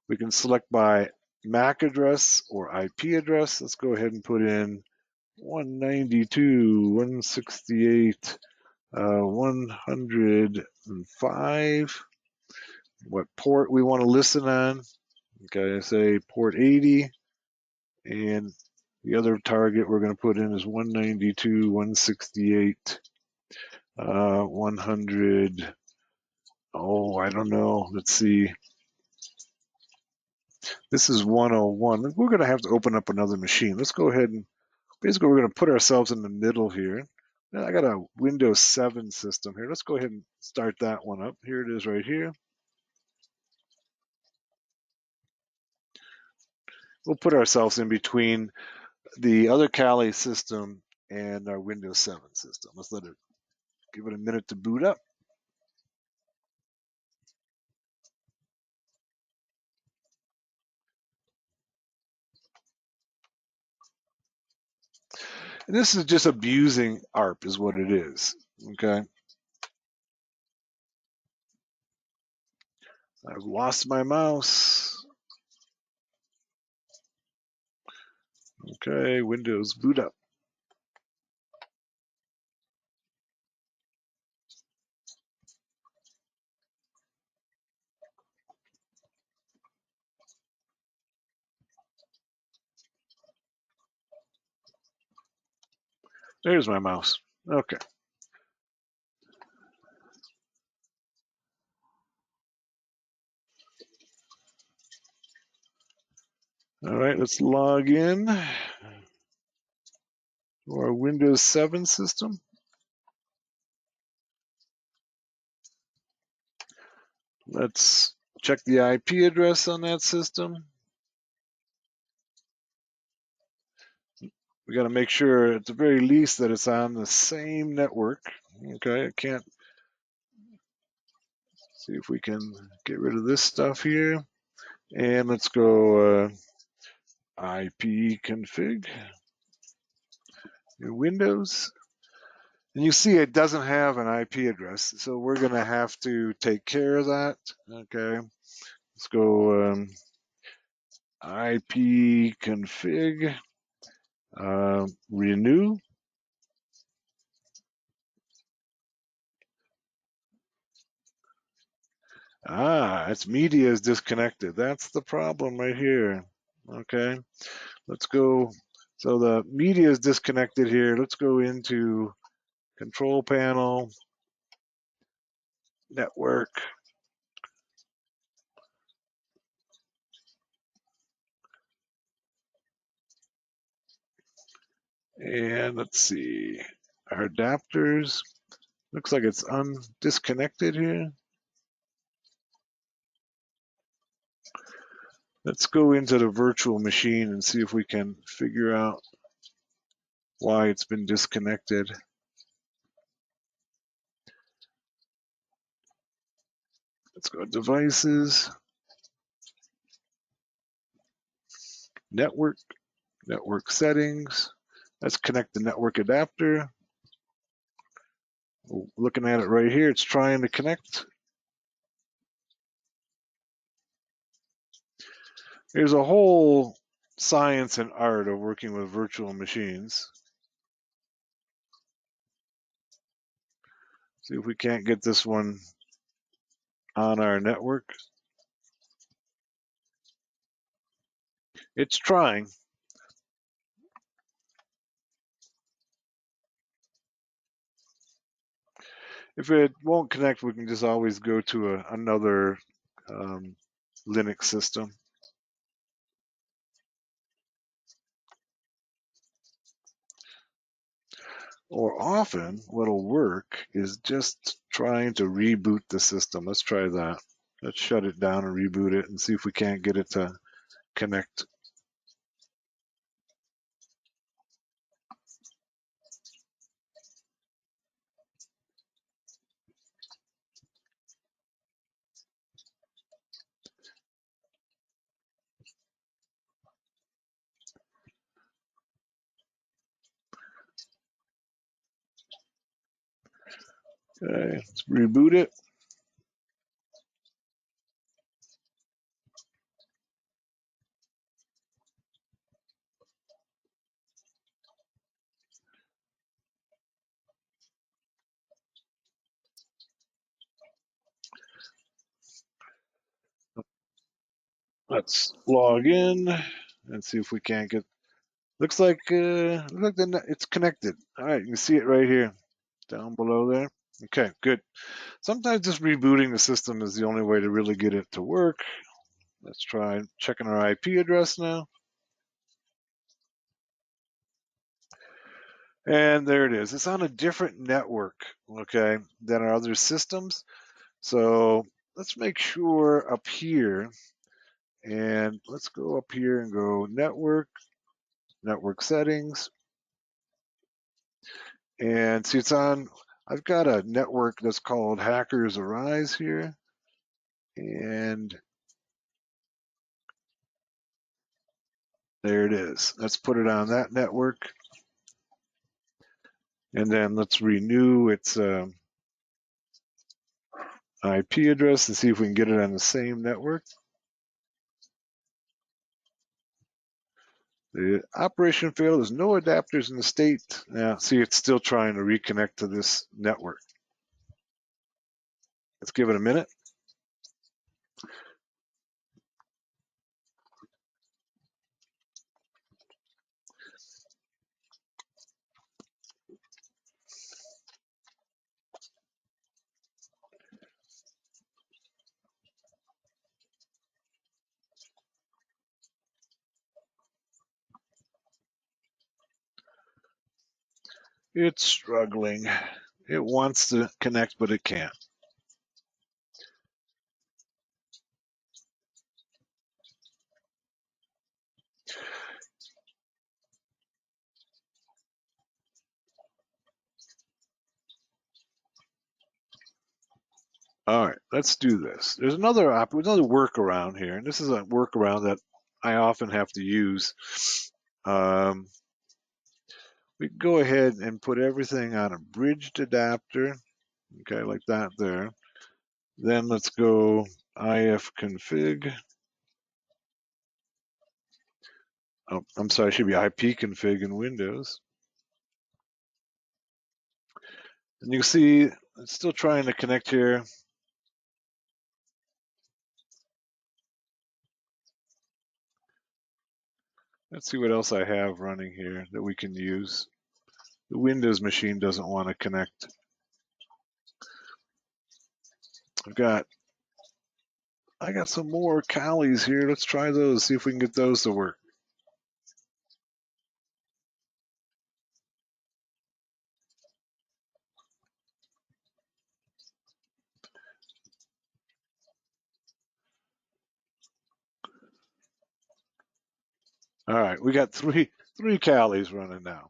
We can select by MAC address or IP address. Let's go ahead and put in 192.168, 105. What port we want to listen on. Okay, say port 80. And the other target we're going to put in is 192.168, 100. Oh, I don't know. Let's see. This is 101. We're going to have to open up another machine. Let's go ahead and basically we're going to put ourselves in the middle here. Now I got a Windows 7 system here. Let's go ahead and start that one up. Here it is right here. We'll put ourselves in between the other Kali system and our Windows 7 system. Let's give it a minute to boot up. And this is just abusing ARP is what it is, okay? I've lost my mouse. Okay, Windows boot up. There's my mouse. Okay. All right, let's log in to our Windows 7 system. Let's check the IP address on that system. We got to make sure at the very least that it's on the same network. Okay, I can't see if we can get rid of this stuff here. And let's go IP config, new Windows. And you see it doesn't have an IP address, so we're going to have to take care of that. Okay, let's go IP config, renew. It's media is disconnected. That's the problem right here. Okay, let's go. So the media is disconnected here. Let's go into control panel, network. And let's see, our adapters. Looks like it's disconnected here. Let's go into the virtual machine and see if we can figure out why it's been disconnected. Let's go to devices, network, network settings. Let's connect the network adapter. Looking at it right here, it's trying to connect. There's a whole science and art of working with virtual machines. See if we can't get this one on our network. It's trying. If it won't connect, we can just always go to another Linux system. Or often, what'll work is just trying to reboot the system. Let's try that. Let's shut it down and reboot it and see if we can't get it to connect. Okay, let's reboot it. Let's log in and see if we can't get. Looks like it's connected. All right, you can see it right here, down below there. Okay, good. Sometimes just rebooting the system is the only way to really get it to work. Let's try checking our IP address now. And there it is. It's on a different network, okay, than our other systems. So let's make sure up here, and let's go up here and go network, network settings. And see, it's on, I've got a network that's called Hackers Arise here. And there it is. Let's put it on that network. And then let's renew its IP address and see if we can get it on the same network. The operation failed. There's no adapters in the state. Now, see, it's still trying to reconnect to this network. Let's give it a minute. It's struggling. It wants to connect, but it can't. All right, let's do this. There's another workaround here, and this is a workaround that I often have to use. We can go ahead and put everything on a bridged adapter, okay, like that there. Then let's go ifconfig. Oh, I'm sorry, it should be ipconfig in Windows. And you can see it's still trying to connect here. Let's see what else I have running here that we can use. The Windows machine doesn't want to connect. I got some more Kalis here. Let's try those, see if we can get those to work. All right, we got three Kalis running now.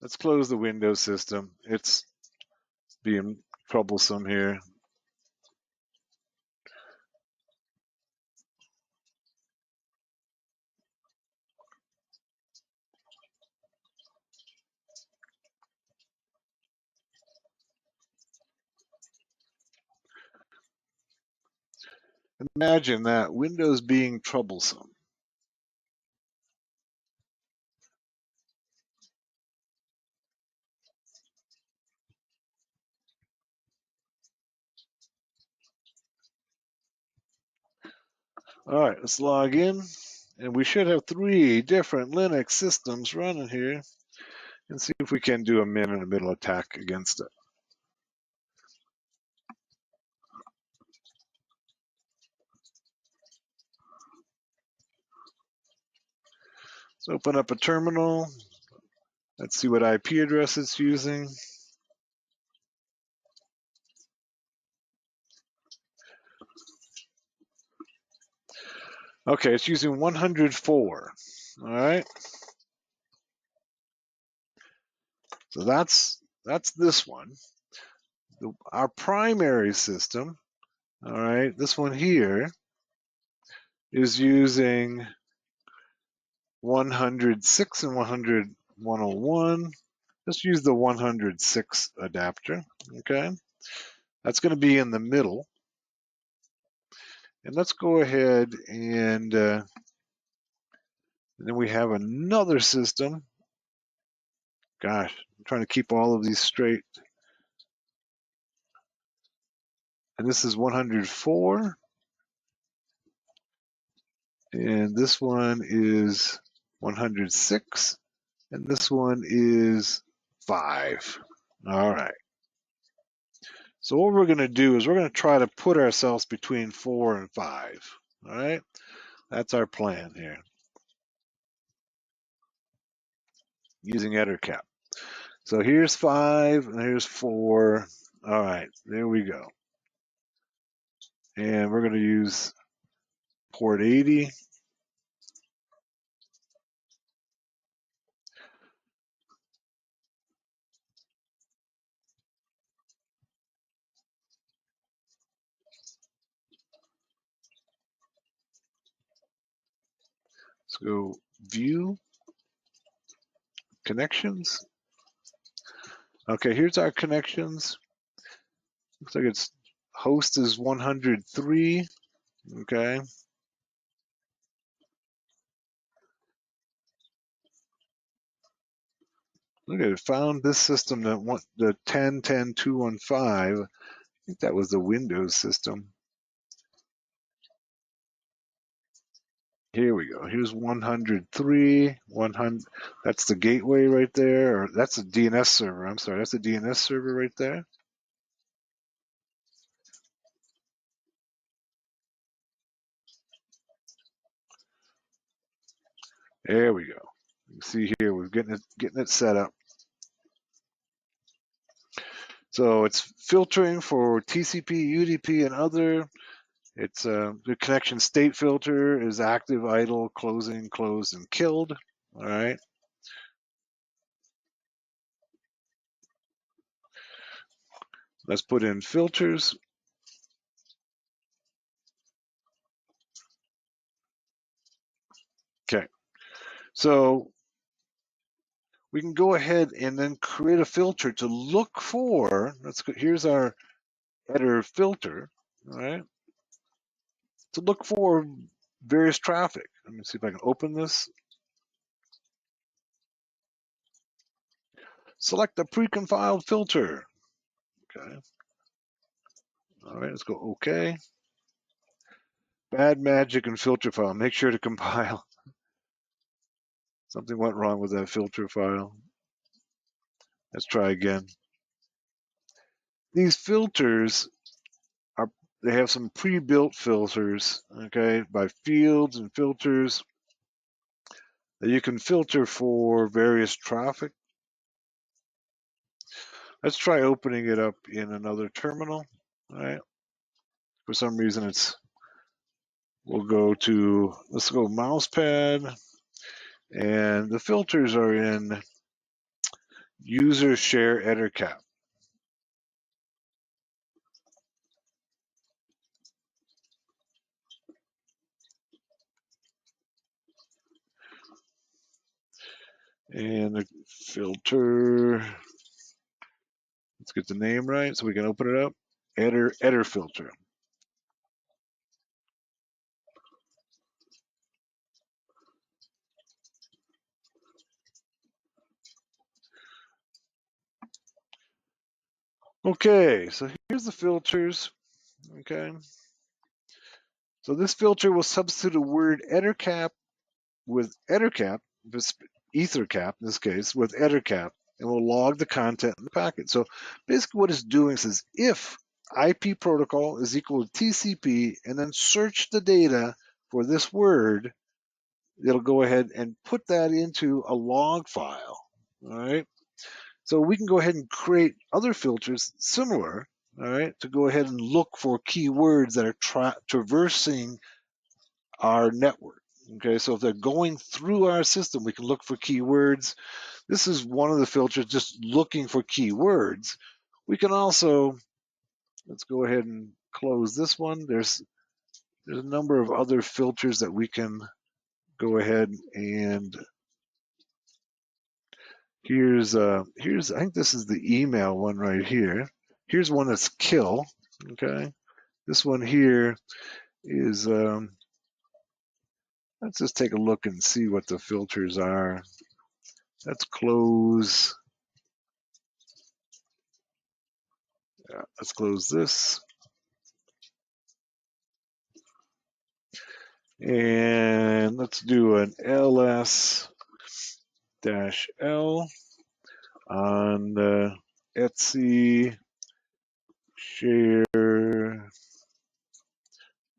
Let's close the Windows system. It's being troublesome here. Imagine that, Windows being troublesome. All right, let's log in. And we should have 3 different Linux systems running here. And see if we can do a man-in-the-middle attack against it. Let's open up a terminal. Let's see what IP address it's using. Okay, it's using 104. All right. So that's this one. Our primary system, all right, this one here is using 106 and 101. Let's use the 106 adapter, okay? That's going to be in the middle. And let's go ahead and then we have another system. Gosh, I'm trying to keep all of these straight. And this is 104. And this one is 106. And this one is 5. All right. So what we're going to do is we're going to try to put ourselves between 4 and 5. All right. That's our plan here. Using EtterCap. So here's 5 and here's 4. All right. There we go. And we're going to use port 80. Let's go view connections. Okay, here's our connections. Looks like it's host is 103. Okay. Look at it, found this system that want the 10.10.215. I think that was the Windows system. Here we go. Here's 103, 100. That's the gateway right there, or that's a DNS server. I'm sorry, that's a DNS server right there. There we go. You can see here we're getting it set up. So it's filtering for TCP, UDP, and other. It's the connection state filter is active, idle, closing, closed, and killed. All right. Let's put in filters. Okay, so we can go ahead and then create a filter to look for, here's our header filter, all right, to look for various traffic. Let me see if I can open this. Select the precompiled filter. Okay. All right, let's go OK. Bad magic and filter file. Make sure to compile. Something went wrong with that filter file. Let's try again. These filters they have some pre-built filters, okay, by fields and filters that you can filter for various traffic. Let's try opening it up in another terminal. All right. For some reason, we'll go to, let's go mousepad, and the filters are in user share EtherCap. And the filter, let's get the name right so we can open it up. Eder filter. Okay, so here's the filters. Okay. So this filter will substitute a word EtherCap with EtherCap, this EtherCap in this case, with EtherCap, and will log the content in the packet. So basically what it's doing is if IP protocol is equal to TCP and then search the data for this word, it'll go ahead and put that into a log file. All right. So we can go ahead and create other filters similar, all right, to go ahead and look for keywords that are traversing our network. Okay, so if they're going through our system, we can look for keywords. This is one of the filters, just looking for keywords. We can also, let's go ahead and close this one. There's a number of other filters that we can go ahead and here's I think this is the email one right here. Here's one that's kill. Okay, this one here is let's just take a look and see what the filters are. Let's close. Let's close this. And let's do an ls-l on the Etsy share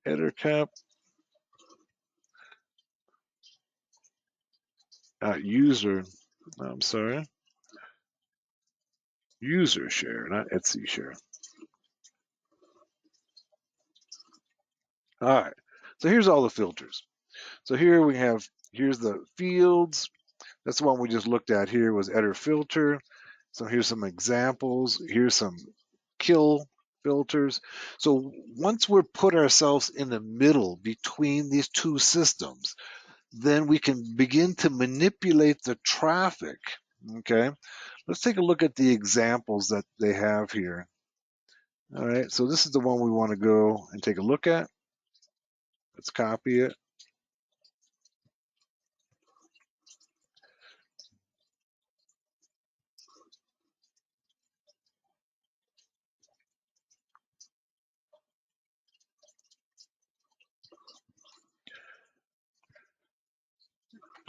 EtherCap. User, I'm sorry. User share, not Etsy share. All right, so here's all the filters. So here we have, here's the fields. That's the one we just looked at here was Eder filter. So here's some examples. Here's some kill filters. So once we're put ourselves in the middle between these two systems, then we can begin to manipulate the traffic. Okay, let's take a look at the examples that they have here. All right, so this is the one we want to go and take a look at. Let's copy it.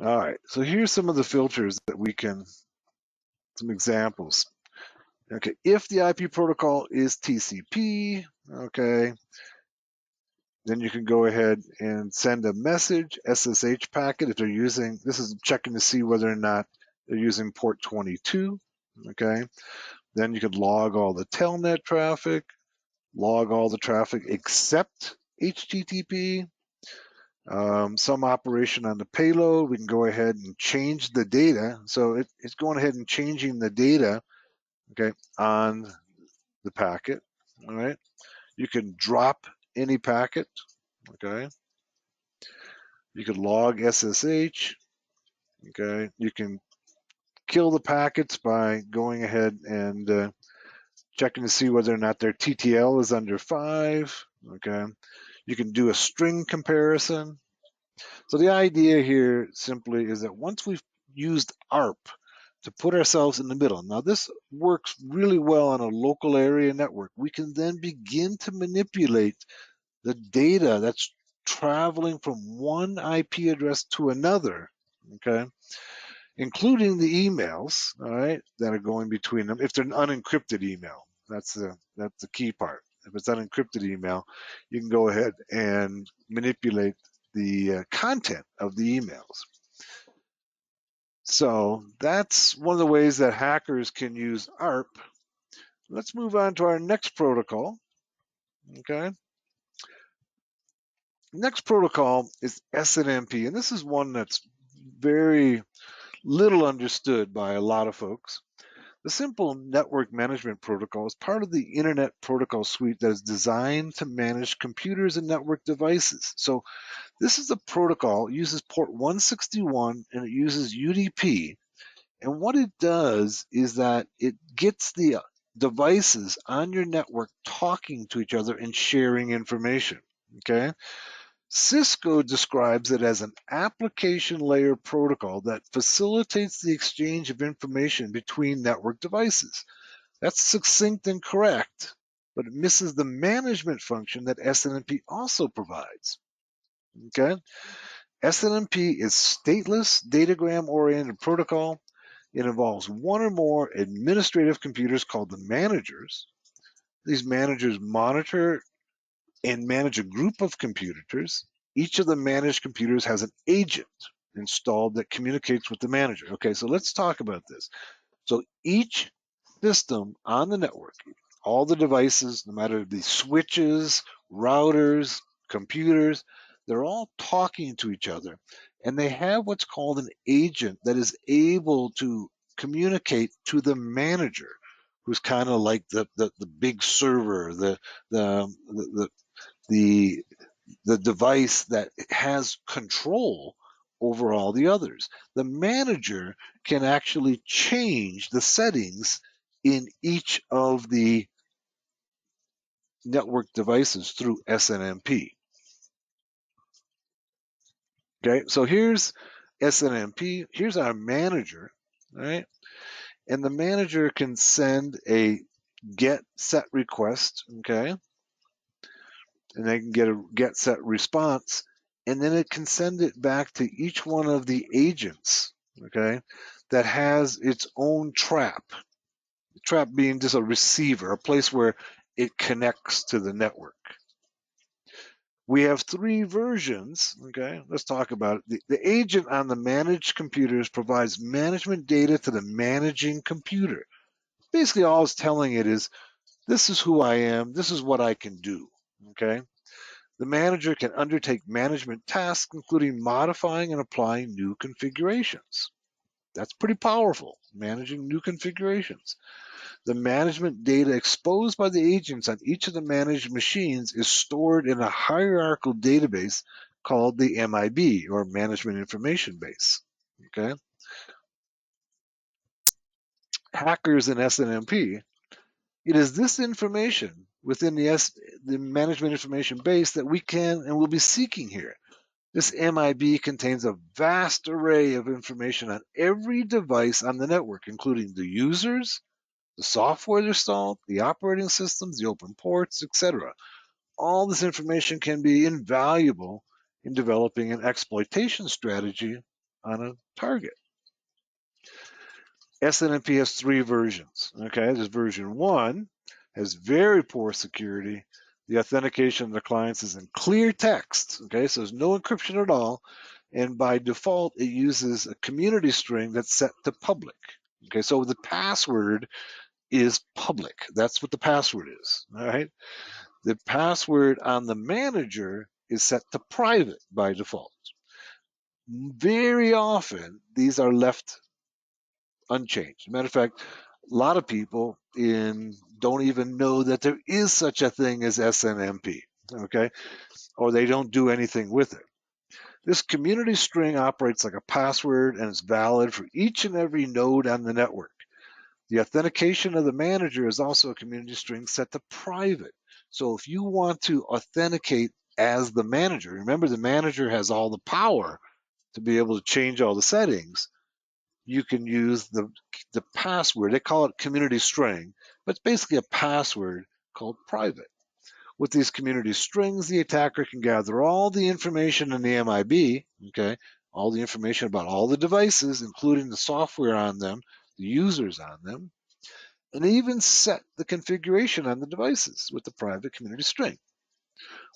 All right, so here's some of the filters that we can, some examples. Okay, if the IP protocol is TCP, okay, then you can go ahead and send a message, SSH packet if they're using, this is checking to see whether or not they're using port 22, okay. Then you could log all the telnet traffic, log all the traffic except HTTP. Some operation on the payload, we can go ahead and change the data. So it's going ahead and changing the data, okay, on the packet. All right. You can drop any packet. Okay. You can log SSH. Okay. You can kill the packets by going ahead and checking to see whether or not their TTL is under 5. Okay. You can do a string comparison. So the idea here simply is that once we've used ARP to put ourselves in the middle, now this works really well on a local area network, we can then begin to manipulate the data that's traveling from one IP address to another, okay, including the emails, all right, that are going between them. If they're an unencrypted email, that's the key part. If it's unencrypted email, you can go ahead and manipulate the content of the emails. So that's one of the ways that hackers can use ARP. Let's move on to our next protocol. Okay. Next protocol is SNMP, and this is one that's very little understood by a lot of folks. The Simple Network Management Protocol is part of the Internet Protocol Suite that is designed to manage computers and network devices. So this is a protocol, it uses port 161 and it uses UDP. And what it does is that it gets the devices on your network talking to each other and sharing information. Okay. Cisco describes it as an application layer protocol that facilitates the exchange of information between network devices. That's succinct and correct, but it misses the management function that SNMP also provides. Okay? SNMP is stateless datagram-oriented protocol. It involves one or more administrative computers called the managers. These managers monitor and manage a group of computers. Each of the managed computers has an agent installed that communicates with the manager. Okay, so let's talk about this. So each system on the network, all the devices, no matter the switches, routers, computers, they're all talking to each other. And they have what's called an agent that is able to communicate to the manager, who's kind of like the big server, the device that has control over all the others. The manager can actually change the settings in each of the network devices through SNMP. Okay, so here's SNMP. Here's our manager, right? And the manager can send a get set request, okay? And they can get a get set response, and then it can send it back to each one of the agents, okay, that has its own trap. The trap being just a receiver, a place where it connects to the network. We have 3 versions, okay? Let's talk about it. The agent on the managed computers provides management data to the managing computer. Basically, all it's telling it is, this is who I am, this is what I can do, okay? The manager can undertake management tasks, including modifying and applying new configurations. That's pretty powerful, managing new configurations. The management data exposed by the agents on each of the managed machines is stored in a hierarchical database called the MIB, or Management Information Base. Okay. Hackers in SNMP, it is this information within the Management Information Base that we can and will be seeking here. This MIB contains a vast array of information on every device on the network, including the users, the software installed, the operating systems, the open ports, etc. All this information can be invaluable in developing an exploitation strategy on a target. SNMP has 3 versions. Okay, there's version 1, has very poor security. The authentication of the clients is in clear text. Okay, so there's no encryption at all. And by default, it uses a community string that's set to public. Okay, so the password is public. That's what the password is. All right. The password on the manager is set to private by default. Very often, these are left unchanged. As a matter of fact, a lot of people in don't even know that there is such a thing as SNMP, okay? Or they don't do anything with it. This community string operates like a password and is valid for each and every node on the network. The authentication of the manager is also a community string set to private. So if you want to authenticate as the manager, remember the manager has all the power to be able to change all the settings. You can use the password. They call it community string, but it's basically a password called private. With these community strings, the attacker can gather all the information in the MIB, okay, all the information about all the devices, including the software on them, the users on them, and even set the configuration on the devices with the private community string.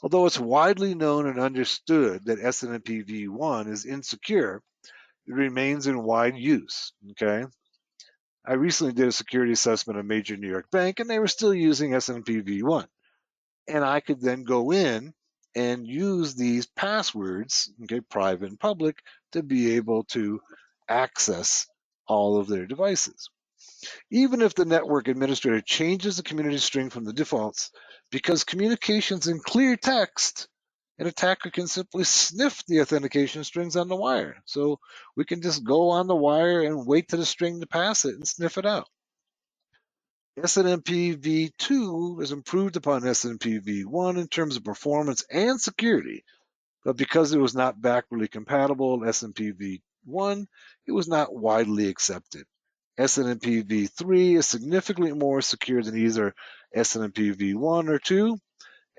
Although it's widely known and understood that SNMP v1 is insecure, it remains in wide use, okay? I recently did a security assessment of a major New York bank, and they were still using SNMP v1. And I could then go in and use these passwords, okay, private and public, to be able to access all of their devices. Even if the network administrator changes the community string from the defaults, because communications in clear text, an attacker can simply sniff the authentication strings on the wire. So we can just go on the wire and wait for the string to pass it and sniff it out. SNMP v2 is improved upon SNMP v1 in terms of performance and security, but because it was not backwardly compatible with SNMP v1, it was not widely accepted. SNMP v3 is significantly more secure than either SNMP v1 or 2.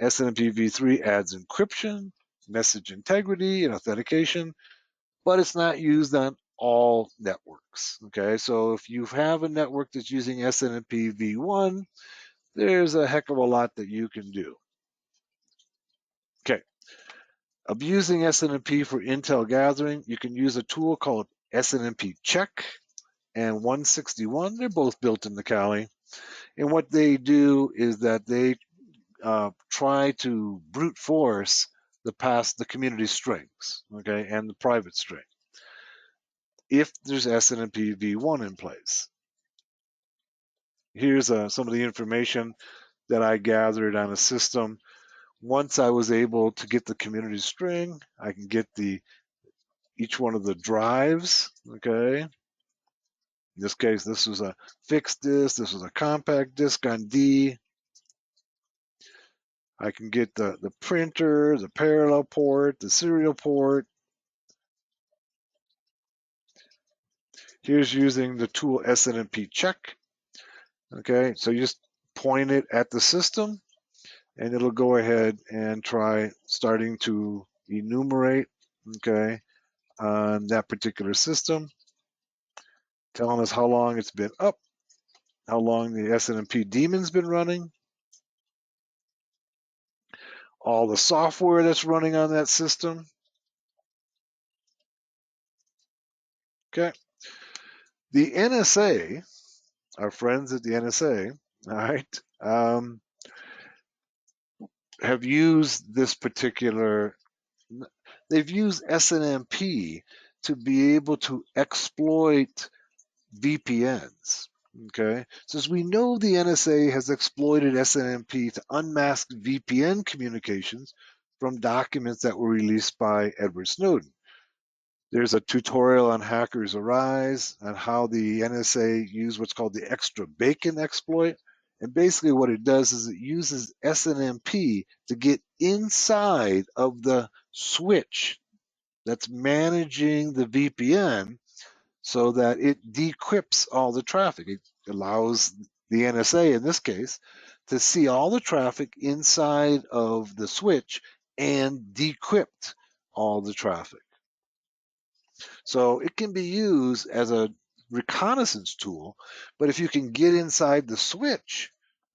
SNMP v3 adds encryption, message integrity, and authentication, but it's not used on all networks. Okay, so if you have a network that's using SNMP v1, there's a heck of a lot that you can do. Okay, abusing SNMP for intel gathering, you can use a tool called SNMP Check and 161. They're both built in the Kali. And what they do is that they try to brute force the community strings, okay, and the private string, if there's SNMP v1 in place. Here's some of the information that I gathered on a system. Once I was able to get the community string, I can get each one of the drives, okay. In this case, this was a fixed disk, this was a compact disk on D. I can get the printer, the parallel port, the serial port. Here's using the tool SNMP Check. Okay, so you just point it at the system and it'll go ahead and try starting to enumerate, okay, on that particular system, telling us how long it's been up, how long the SNMP daemon's been running, all the software that's running on that system. Okay. The NSA, our friends at the NSA, all right, have used this particular, they've used SNMP to be able to exploit VPNs. Okay, since we know the NSA has exploited SNMP to unmask VPN communications from documents that were released by Edward Snowden. There's a tutorial on Hackers Arise on how the NSA used what's called the extra bacon exploit. And basically what it does is it uses SNMP to get inside of the switch that's managing the VPN so that it decrypts all the traffic. It allows the NSA, in this case, to see all the traffic inside of the switch and decrypt all the traffic. So it can be used as a reconnaissance tool, but if you can get inside the switch,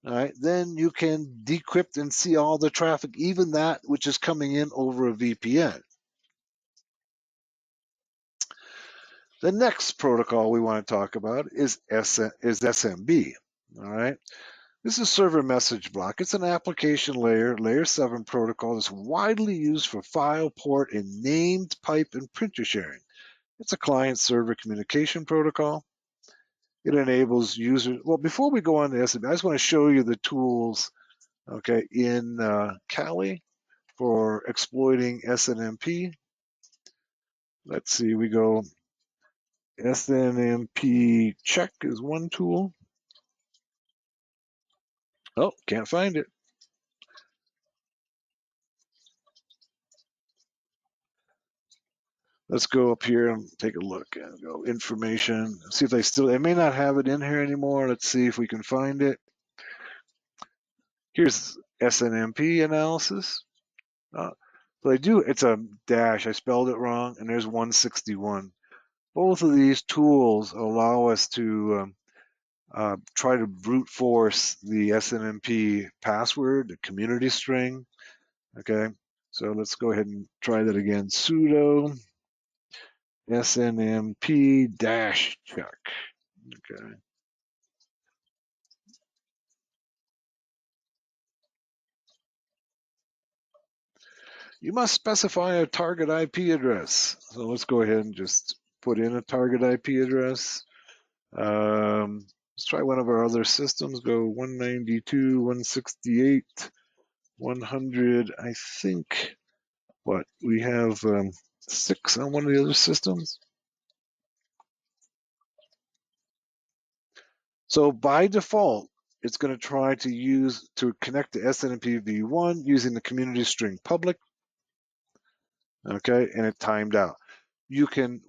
all right, then you can decrypt and see all the traffic, even that which is coming in over a VPN. The next protocol we want to talk about is SMB. All right, this is server message block. It's an application layer 7 protocol that's widely used for file, port, and named pipe and printer sharing. It's a client-server communication protocol. it enables users. Well, before we go on to SMB, I just want to show you the tools, okay, in Kali for exploiting SNMP. Let's see, we go SNMP check is one tool. Oh, can't find it. Let's go up here and take a look and go information. See if they may not have it in here anymore. Let's see if we can find it. Here's SNMP analysis. So they do, it's a dash. I spelled it wrong, and there's 161. Both of these tools allow us to try to brute force the SNMP password, the community string. Okay, so let's go ahead and try that again. Sudo SNMP dash check. Okay. You must specify a target IP address. So let's go ahead and just put in a target IP address. Let's try one of our other systems. Go 192, 168, 100. I think what we have 6 on one of the other systems. So by default, it's going to try to connect to SNMP v1 using the community string public. Okay, and it timed out.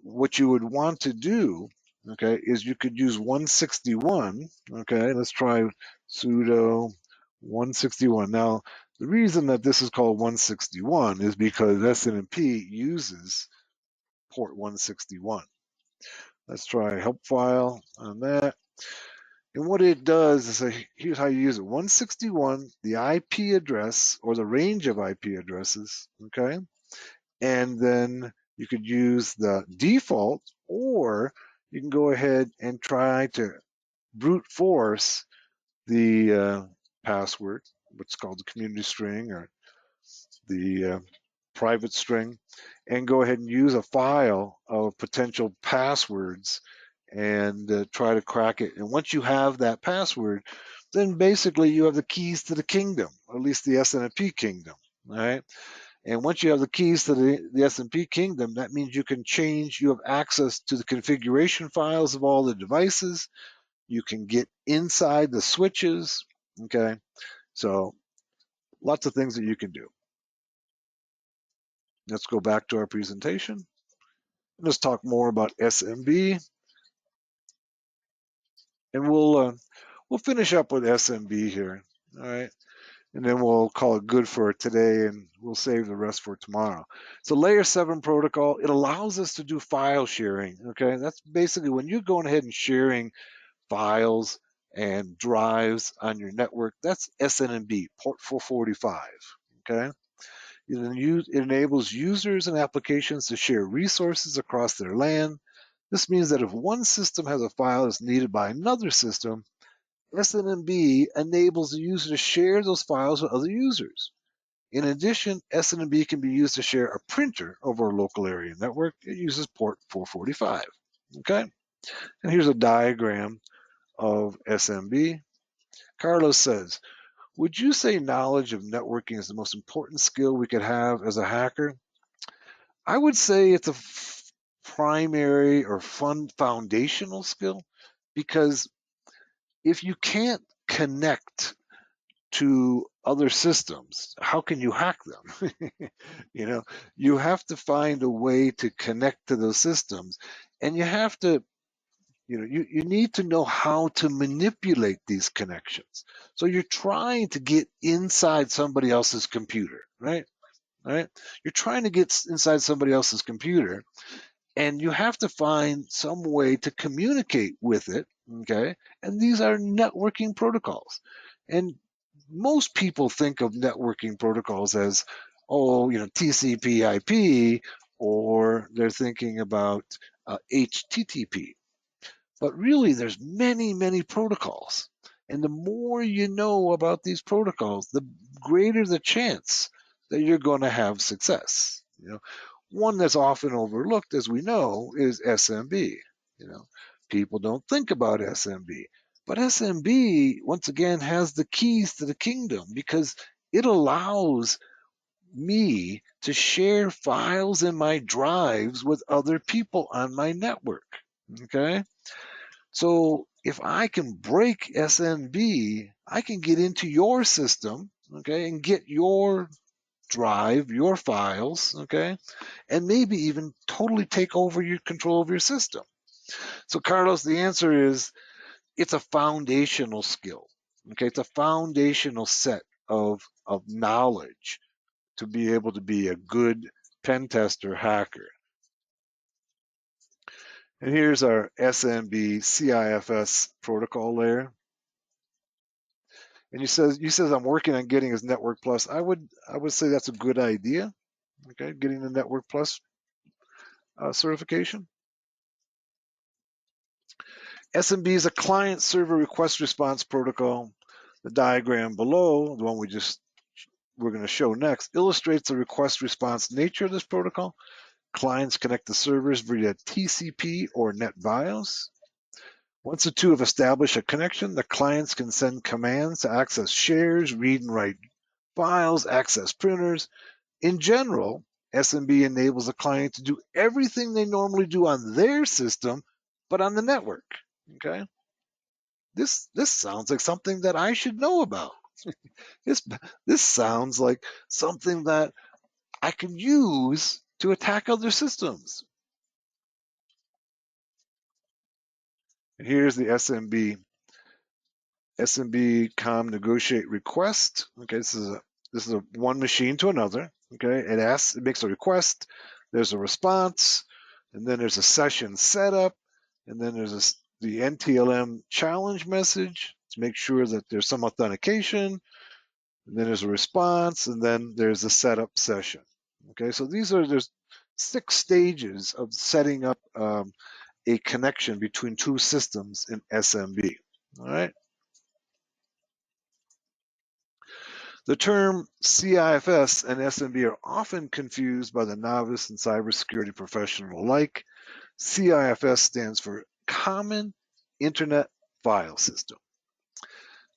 What you would want to do, okay, is you could use 161. Okay, let's try sudo 161. Now, the reason that this is called 161 is because SNMP uses port 161. Let's try help file on that. And what it does is here's how you use it. 161, the IP address or the range of IP addresses, okay? And then you could use the default, or you can go ahead and try to brute force the password, what's called the community string or the private string, and go ahead and use a file of potential passwords and try to crack it. And once you have that password, then basically you have the keys to the kingdom, or at least the SNMP kingdom, all right? And once you have the keys to the SNMP kingdom, that means you have access to the configuration files of all the devices. You can get inside the switches, okay? So lots of things that you can do. Let's go back to our presentation. Let's talk more about SMB. And we'll finish up with SMB here, all right? And then we'll call it good for today, and we'll save the rest for tomorrow. So layer 7 protocol, it allows us to do file sharing, okay? That's basically when you're going ahead and sharing files and drives on your network, that's SNMP, port 445, okay? It enables users and applications to share resources across their LAN. This means that if one system has a file that's needed by another system, SNMP enables the user to share those files with other users. In addition, SNMP can be used to share a printer over a local area network. It uses port 445. Okay, and here's a diagram of SMB. Carlos says, would you say knowledge of networking is the most important skill we could have as a hacker? I would say it's a primary or foundational skill, because if you can't connect to other systems, how can you hack them? You have to find a way to connect to those systems, and you have to, you need to know how to manipulate these connections. So you're trying to get inside somebody else's computer, right? Right? You're trying to get inside somebody else's computer, and you have to find some way to communicate with it, okay? And these are networking protocols. And most people think of networking protocols as, TCP IP, or they're thinking about HTTP. But really, there's many, many protocols. And the more you know about these protocols, the greater the chance that you're going to have success. One that's often overlooked, as we know, is SMB. people don't think about SMB. But SMB, once again, has the keys to the kingdom because it allows me to share files in my drives with other people on my network. Okay? So if I can break SMB, I can get into your system, okay, and get your drive, your files, okay, and maybe even totally take over your control of your system. So Carlos, the answer is it's a foundational skill. Okay, it's a foundational set of knowledge to be able to be a good pen tester hacker. And here's our SMB CIFS protocol layer. And he says I'm working on getting his Network Plus. I would say that's a good idea. Okay, getting the Network Plus certification. SMB is a client server request response protocol. The diagram below, the one we're going to show next, illustrates the request response nature of this protocol. Clients connect the servers via TCP or NetBIOS. Once the two have established a connection, the clients can send commands to access shares, read and write files, access printers. In general, SMB enables a client to do everything they normally do on their system, but on the network. Okay, this sounds like something that I should know about. This sounds like something that I can use to attack other systems. And here's the SMB com negotiate request. Okay, this is a one machine to another. Okay, it makes a request. There's a response, and then there's a session setup, and then there's the NTLM challenge message to make sure that there's some authentication. And then there's a response, and then there's a setup session. Okay, so there's 6 stages of setting up a connection between two systems in SMB. All right. The term CIFS and SMB are often confused by the novice and cybersecurity professional alike. CIFS stands for Common Internet File System.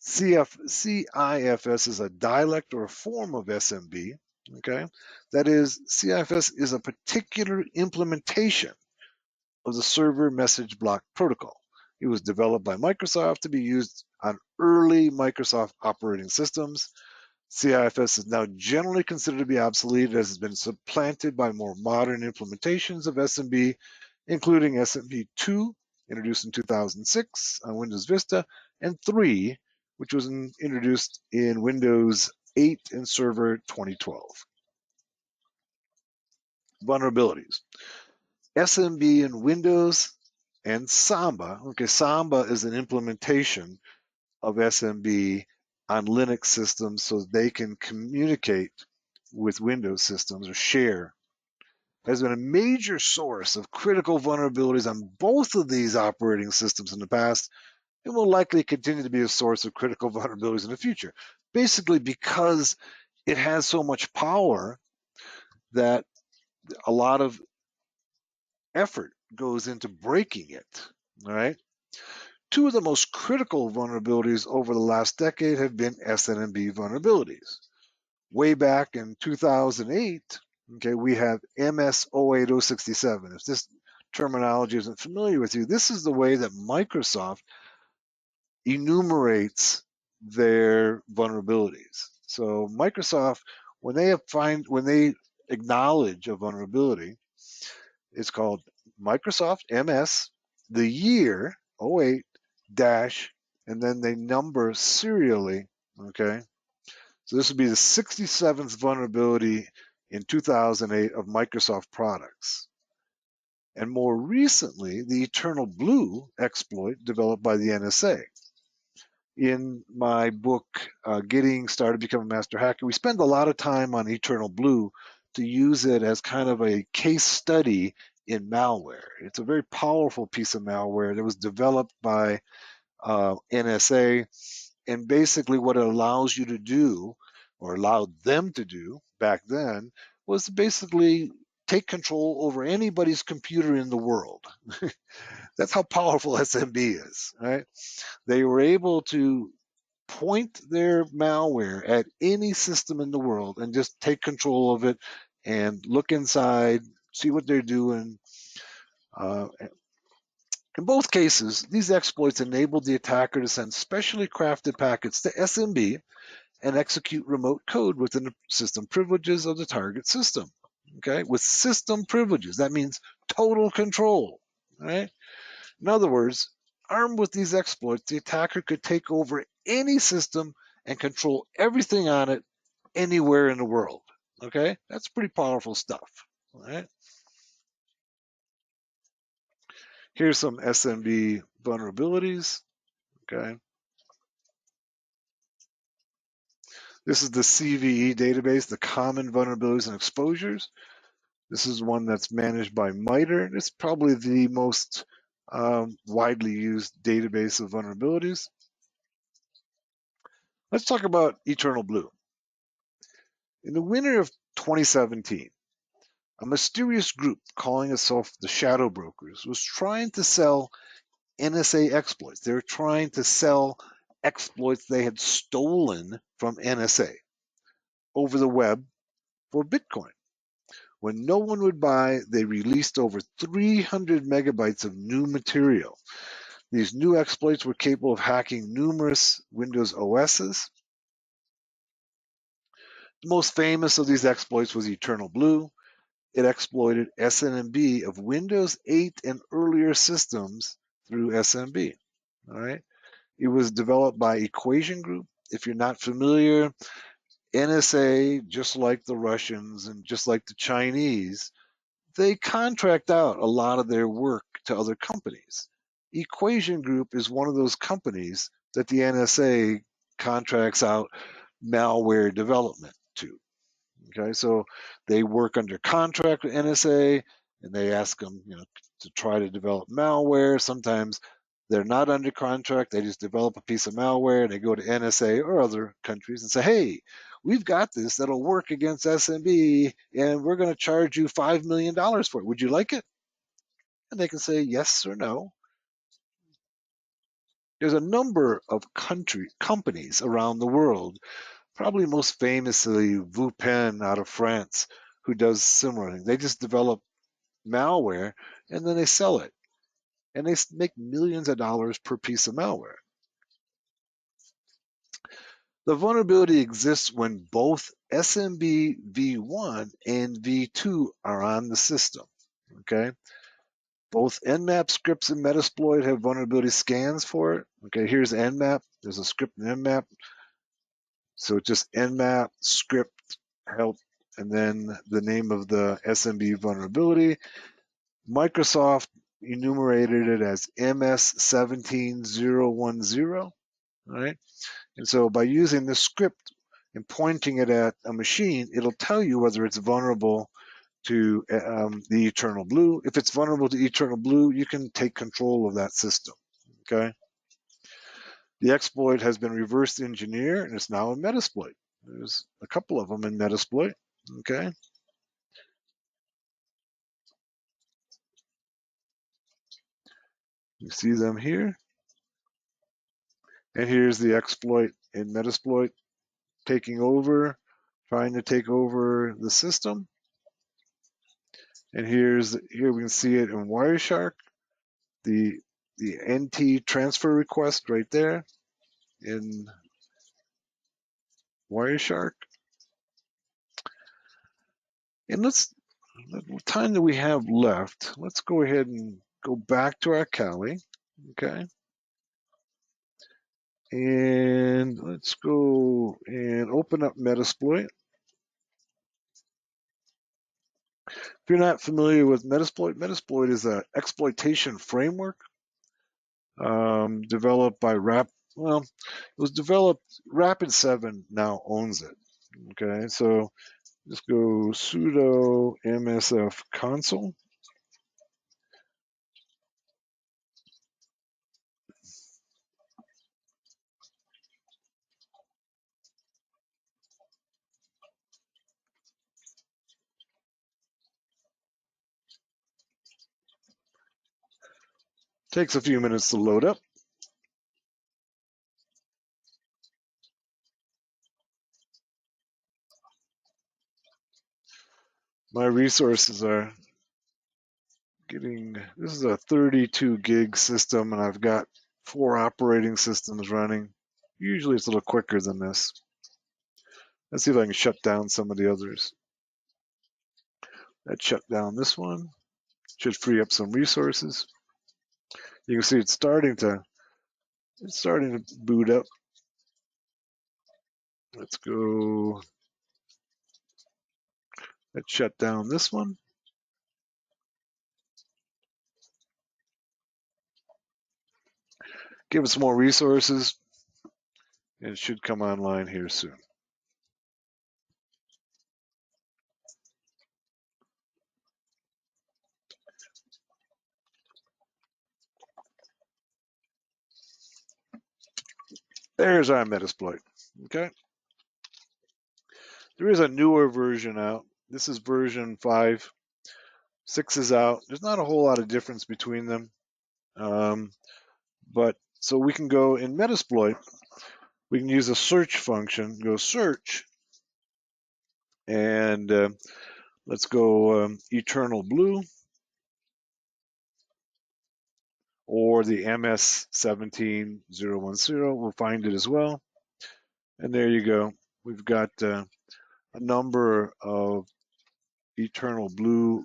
CIFS is a dialect or a form of SMB. Okay, that is, CIFS is a particular implementation of the Server Message Block Protocol. It was developed by Microsoft to be used on early Microsoft operating systems. CIFS is now generally considered to be obsolete as it has been supplanted by more modern implementations of SMB, including SMB2, introduced in 2006 on Windows Vista, and 3, which was introduced in Windows 8 and Server 2012. Vulnerabilities. SMB in Windows and Samba. Okay, Samba is an implementation of SMB on Linux systems so they can communicate with Windows systems or share. Has been a major source of critical vulnerabilities on both of these operating systems in the past and will likely continue to be a source of critical vulnerabilities in the future. Basically because it has so much power that a lot of effort goes into breaking it. All right. 2 of the most critical vulnerabilities over the last decade have been SNMP vulnerabilities. Way back in 2008, okay, we have MS-08067. If this terminology isn't familiar with you, this is the way that Microsoft enumerates their vulnerabilities. So Microsoft, when they acknowledge a vulnerability, it's called Microsoft MS, the year 08 dash, and then they number serially. Okay, so this would be the 67th vulnerability in 2008 of Microsoft products. And more recently, the Eternal Blue exploit developed by the NSA. In my book, Getting Started Becoming a Master Hacker, we spend a lot of time on Eternal Blue to use it as kind of a case study in malware. It's a very powerful piece of malware that was developed by NSA, and basically what it allows you to do, or allowed them to do back then, was to basically take control over anybody's computer in the world. That's how powerful SMB is, right? They were able to point their malware at any system in the world and just take control of it and look inside, see what they're doing. In both cases, these exploits enabled the attacker to send specially crafted packets to SMB and execute remote code within the system privileges of the target system. Okay, with system privileges, that means total control. Right? In other words, armed with these exploits, the attacker could take over any system and control everything on it anywhere in the world. Okay, that's pretty powerful stuff. All right. Here's some SMB vulnerabilities. Okay. This is the CVE database, the common vulnerabilities and exposures. This is one that's managed by MITRE. It's probably the most widely used database of vulnerabilities. Let's talk about Eternal Blue. In the winter of 2017, a mysterious group calling itself the Shadow Brokers was trying to sell NSA exploits. They were trying to sell exploits they had stolen from NSA over the web for Bitcoin. When no one would buy, they released over 300 megabytes of new material. These new exploits were capable of hacking numerous Windows OSs. The most famous of these exploits was Eternal Blue. It exploited SNMP of Windows 8 and earlier systems through SMB. All right. It was developed by Equation Group. If you're not familiar, NSA, just like the Russians and just like the Chinese, they contract out a lot of their work to other companies. Equation Group is one of those companies that the NSA contracts out malware development to. Okay, so they work under contract with NSA and they ask them, to try to develop malware. Sometimes they're not under contract, they just develop a piece of malware and they go to NSA or other countries and say, hey, we've got this that'll work against SMB and we're going to charge you $5 million for it. Would you like it? And they can say yes or no. There's a number of companies around the world, probably most famously Vupen out of France, who does similar things. They just develop malware and then they sell it. And they make millions of dollars per piece of malware. The vulnerability exists when both SMB v1 and v2 are on the system. Okay. Both Nmap scripts and Metasploit have vulnerability scans for it. Okay, here's Nmap. There's a script in Nmap. So just Nmap script help and then the name of the SMB vulnerability. Microsoft enumerated it as MS17010. Right? And so by using this script and pointing it at a machine, it'll tell you whether it's vulnerable to the Eternal Blue. If it's vulnerable to Eternal Blue, you can take control of that system. Okay. The exploit has been reverse engineered and it's now in Metasploit. There's a couple of them in Metasploit. Okay. You see them here. And here's the exploit in Metasploit taking over, trying to take over the system. And here we can see it in Wireshark, the NT transfer request right there in Wireshark. And the time that we have left, let's go ahead and go back to our Kali, okay? And let's go and open up Metasploit. If you're not familiar with Metasploit, Metasploit is an exploitation framework developed by it was developed, Rapid7 now owns it, okay? So just go sudo msf console. Takes a few minutes to load up. My resources are getting, this is a 32 gig system, and I've got 4 operating systems running. Usually it's a little quicker than this. Let's see if I can shut down some of the others. That shut down this one. Should free up some resources. You can see it's starting to boot up. Let's go. Let's shut down this one. Give it some more resources, and it should come online here soon. There's our Metasploit. Okay. There is a newer version out. This is version 5. 6 is out. There's not a whole lot of difference between them. But so we can go in Metasploit, we can use a search function, go search, and let's go Eternal Blue or the MS17010. We'll find it as well. And there you go. We've got a number of Eternal Blue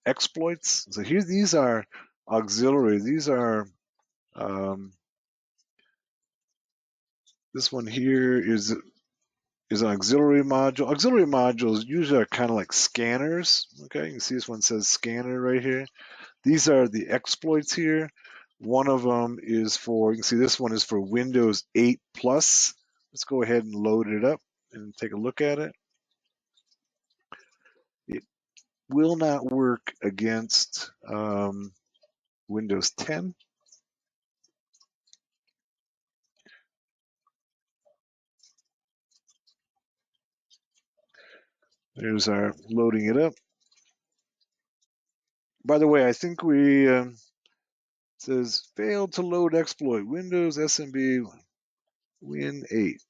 exploits. So here, these are auxiliary. These are, this one here is an auxiliary module. Auxiliary modules usually are kind of like scanners. Okay, you can see this one says scanner right here. These are the exploits here. One of them is for, you can see this one is for Windows 8 Plus. Let's go ahead and load it up and take a look at it. It will not work against Windows 10. There's our loading it up. By the way, I think we says failed to load exploit Windows SMB Win 8.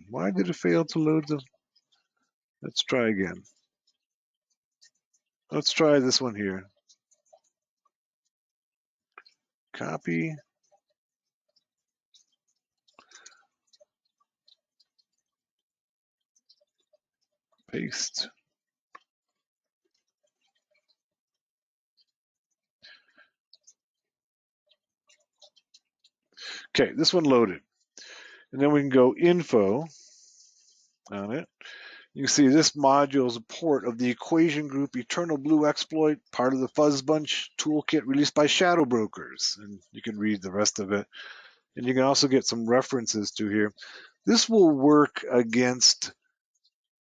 Why did it fail to load the? Let's try again. Let's try this one here. Copy. Paste. Okay, this one loaded. And then we can go info on it. You can see this module is a port of the equation group Eternal Blue exploit, part of the FuzzBunch toolkit released by Shadow Brokers. And you can read the rest of it. And you can also get some references to here. This will work against,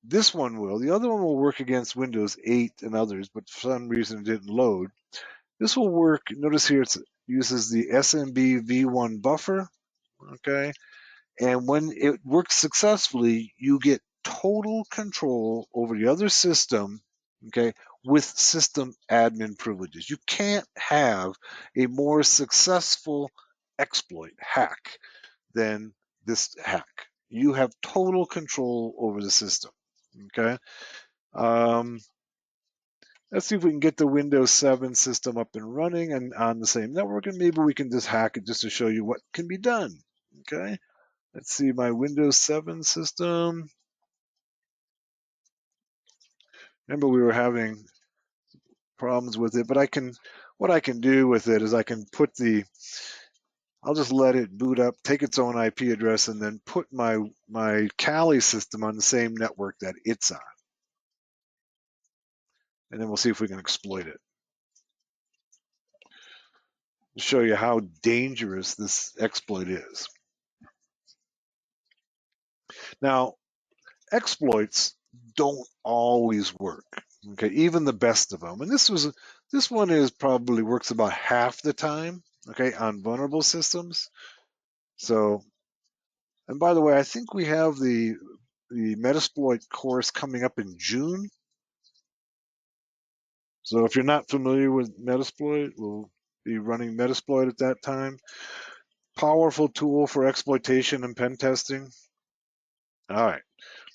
this one will. The other one will work against Windows 8 and others, but for some reason it didn't load. This will work, notice here it uses the SMB v1 buffer, okay? And when it works successfully, you get total control over the other system, okay, with system admin privileges. You can't have a more successful exploit hack than this hack. You have total control over the system, okay? Let's see if we can get the Windows 7 system up and running and on the same network, and maybe we can just hack it just to show you what can be done, okay? Let's see my Windows 7 system. Remember we were having problems with it, but what I can do with it is I can put I'll just let it boot up, take its own IP address, and then put my Kali system on the same network that it's on. And then we'll see if we can exploit it. To show you how dangerous this exploit is. Now, exploits don't always work. Okay, even the best of them. And this one is probably works about half the time. Okay, on vulnerable systems. So, and by the way, I think we have the Metasploit course coming up in June. So if you're not familiar with Metasploit, well, be running Metasploit at that time. Powerful tool for exploitation and pen testing. All right,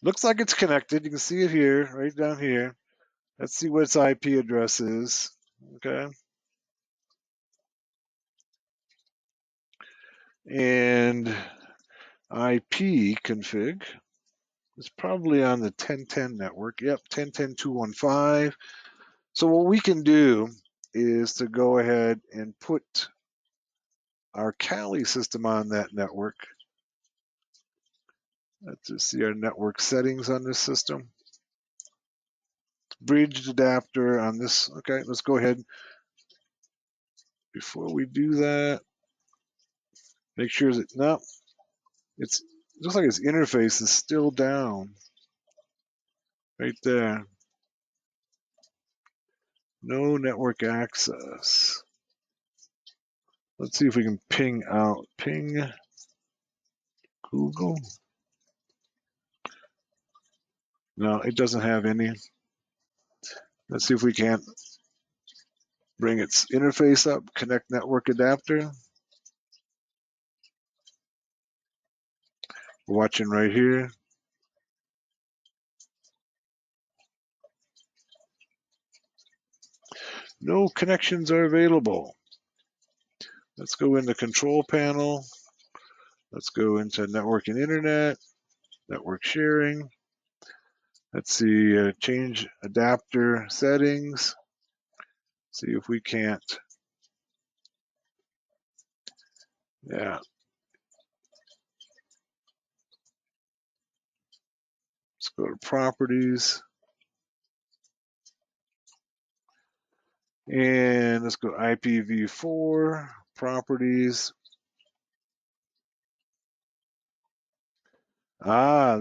looks like it's connected. You can see it here, right down here. Let's see what its IP address is. Okay. And IP config is probably on the 1010 network. Yep, 1010.215. So what we can do is to go ahead and put our Kali system on that network. Let's just see our network settings on this system. Bridged adapter on this. Okay, let's go ahead. Before we do that, make sure that, no, it looks like its interface is still down. Right there. No network access. Let's see if we can ping out. Ping Google. No, it doesn't have any. Let's see if we can't bring its interface up. Connect network adapter. We're watching right here. No connections are available. Let's go into control panel. Let's go into network and internet, network sharing. Let's see, change adapter settings. See if we can't. Yeah. Let's go to properties. And let's go IPv4, properties.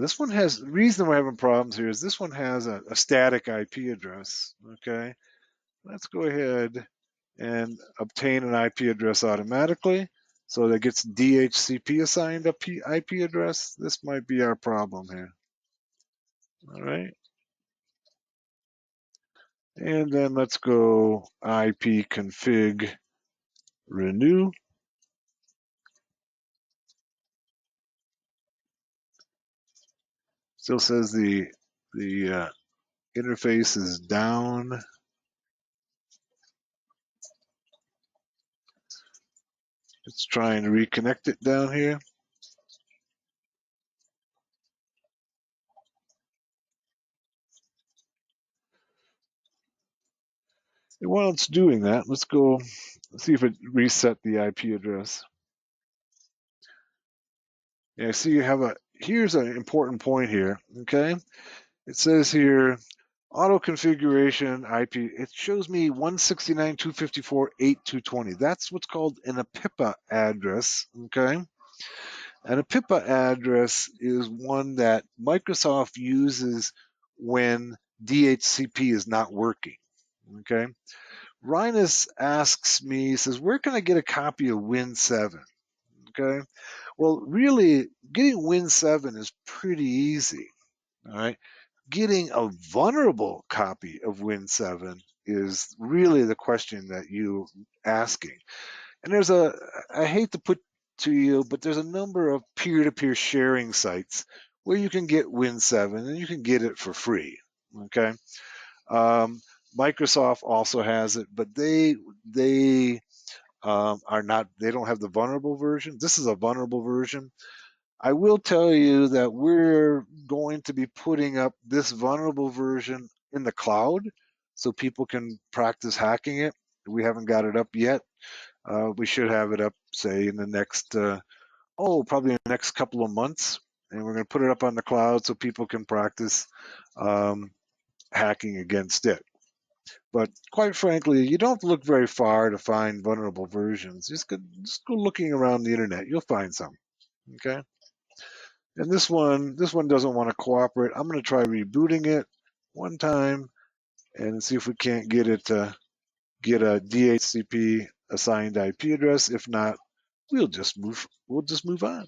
This one has, the reason we're having problems here is this one has a static IP address, okay? Let's go ahead and obtain an IP address automatically. So that gets DHCP assigned a IP address. This might be our problem here. All right. And then let's go IP config renew. Still says the interface is down. It's trying to reconnect it down here. And while it's doing that, let's go see if it reset the IP address. Yeah, see you have here's an important point here, okay? It says here, auto configuration IP, it shows me 169.254.8.220. That's what's called an APIPA address, okay? An APIPA address is one that Microsoft uses when DHCP is not working, okay? Rhinus asks me, he says, where can I get a copy of Win7? Okay, well, really, getting Win7 is pretty easy, all right? Getting a vulnerable copy of Win7 is really the question that you're asking. And I hate to put to you, but there's a number of peer-to-peer sharing sites where you can get Win7 and you can get it for free, okay? Microsoft also has it, but they are not, they don't have the vulnerable version. This is a vulnerable version. I will tell you that we're going to be putting up this vulnerable version in the cloud so people can practice hacking it. We haven't got it up yet. We should have it up, say, in the next, probably in the next couple of months. And we're going to put it up on the cloud so people can practice hacking against it. But quite frankly, you don't have to look very far to find vulnerable versions. Just go looking around the internet. You'll find some. Okay. And this one doesn't want to cooperate. I'm going to try rebooting it one time and see if we can't get it to get a DHCP assigned IP address. If not, we'll just move on.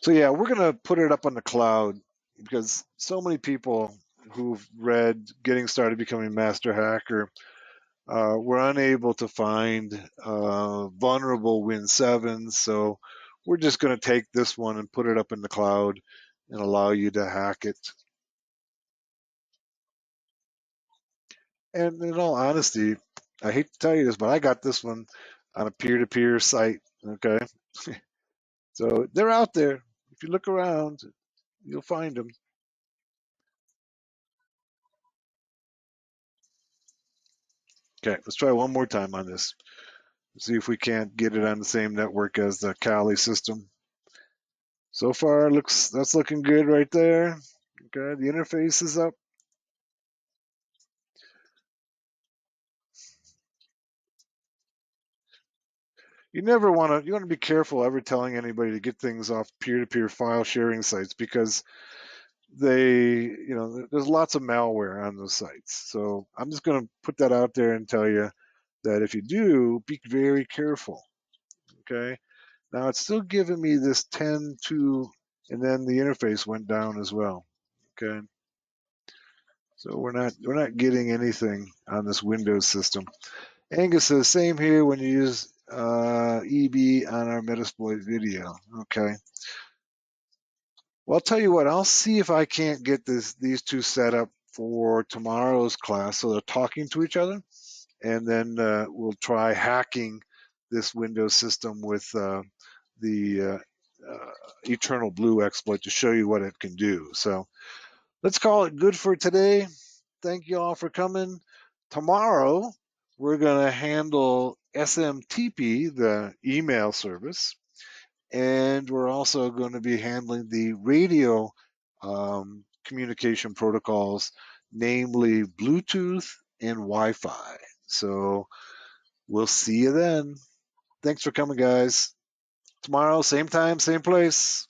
So yeah, we're gonna put it up on the cloud because so many people who've read Getting Started Becoming Master Hacker were unable to find vulnerable Win7s. So we're just gonna take this one and put it up in the cloud and allow you to hack it. And in all honesty, I hate to tell you this, but I got this one on a peer-to-peer site. Okay, so they're out there. If you look around, you'll find them. Okay, let's try one more time on this. See if we can't get it on the same network as the Kali system. So far, that's looking good right there. Okay, the interface is up. You want to be careful ever telling anybody to get things off peer-to-peer file sharing sites because there's lots of malware on those sites. So I'm just going to put that out there and tell you that if you do, be very careful. Okay. Now it's still giving me this 10.2, and then the interface went down as well. Okay. So we're not getting anything on this Windows system. Angus says same here when you use EB on our Metasploit video. Okay. Well, I'll tell you what. I'll see if I can't get these two set up for tomorrow's class so they're talking to each other, and then we'll try hacking this Windows system with the Eternal Blue exploit to show you what it can do. So let's call it good for today. Thank you all for coming. Tomorrow, we're going to handle SMTP, the email service, and we're also going to be handling the radio communication protocols, namely Bluetooth and Wi-Fi. So we'll see you then. Thanks for coming, guys. Tomorrow, same time, same place.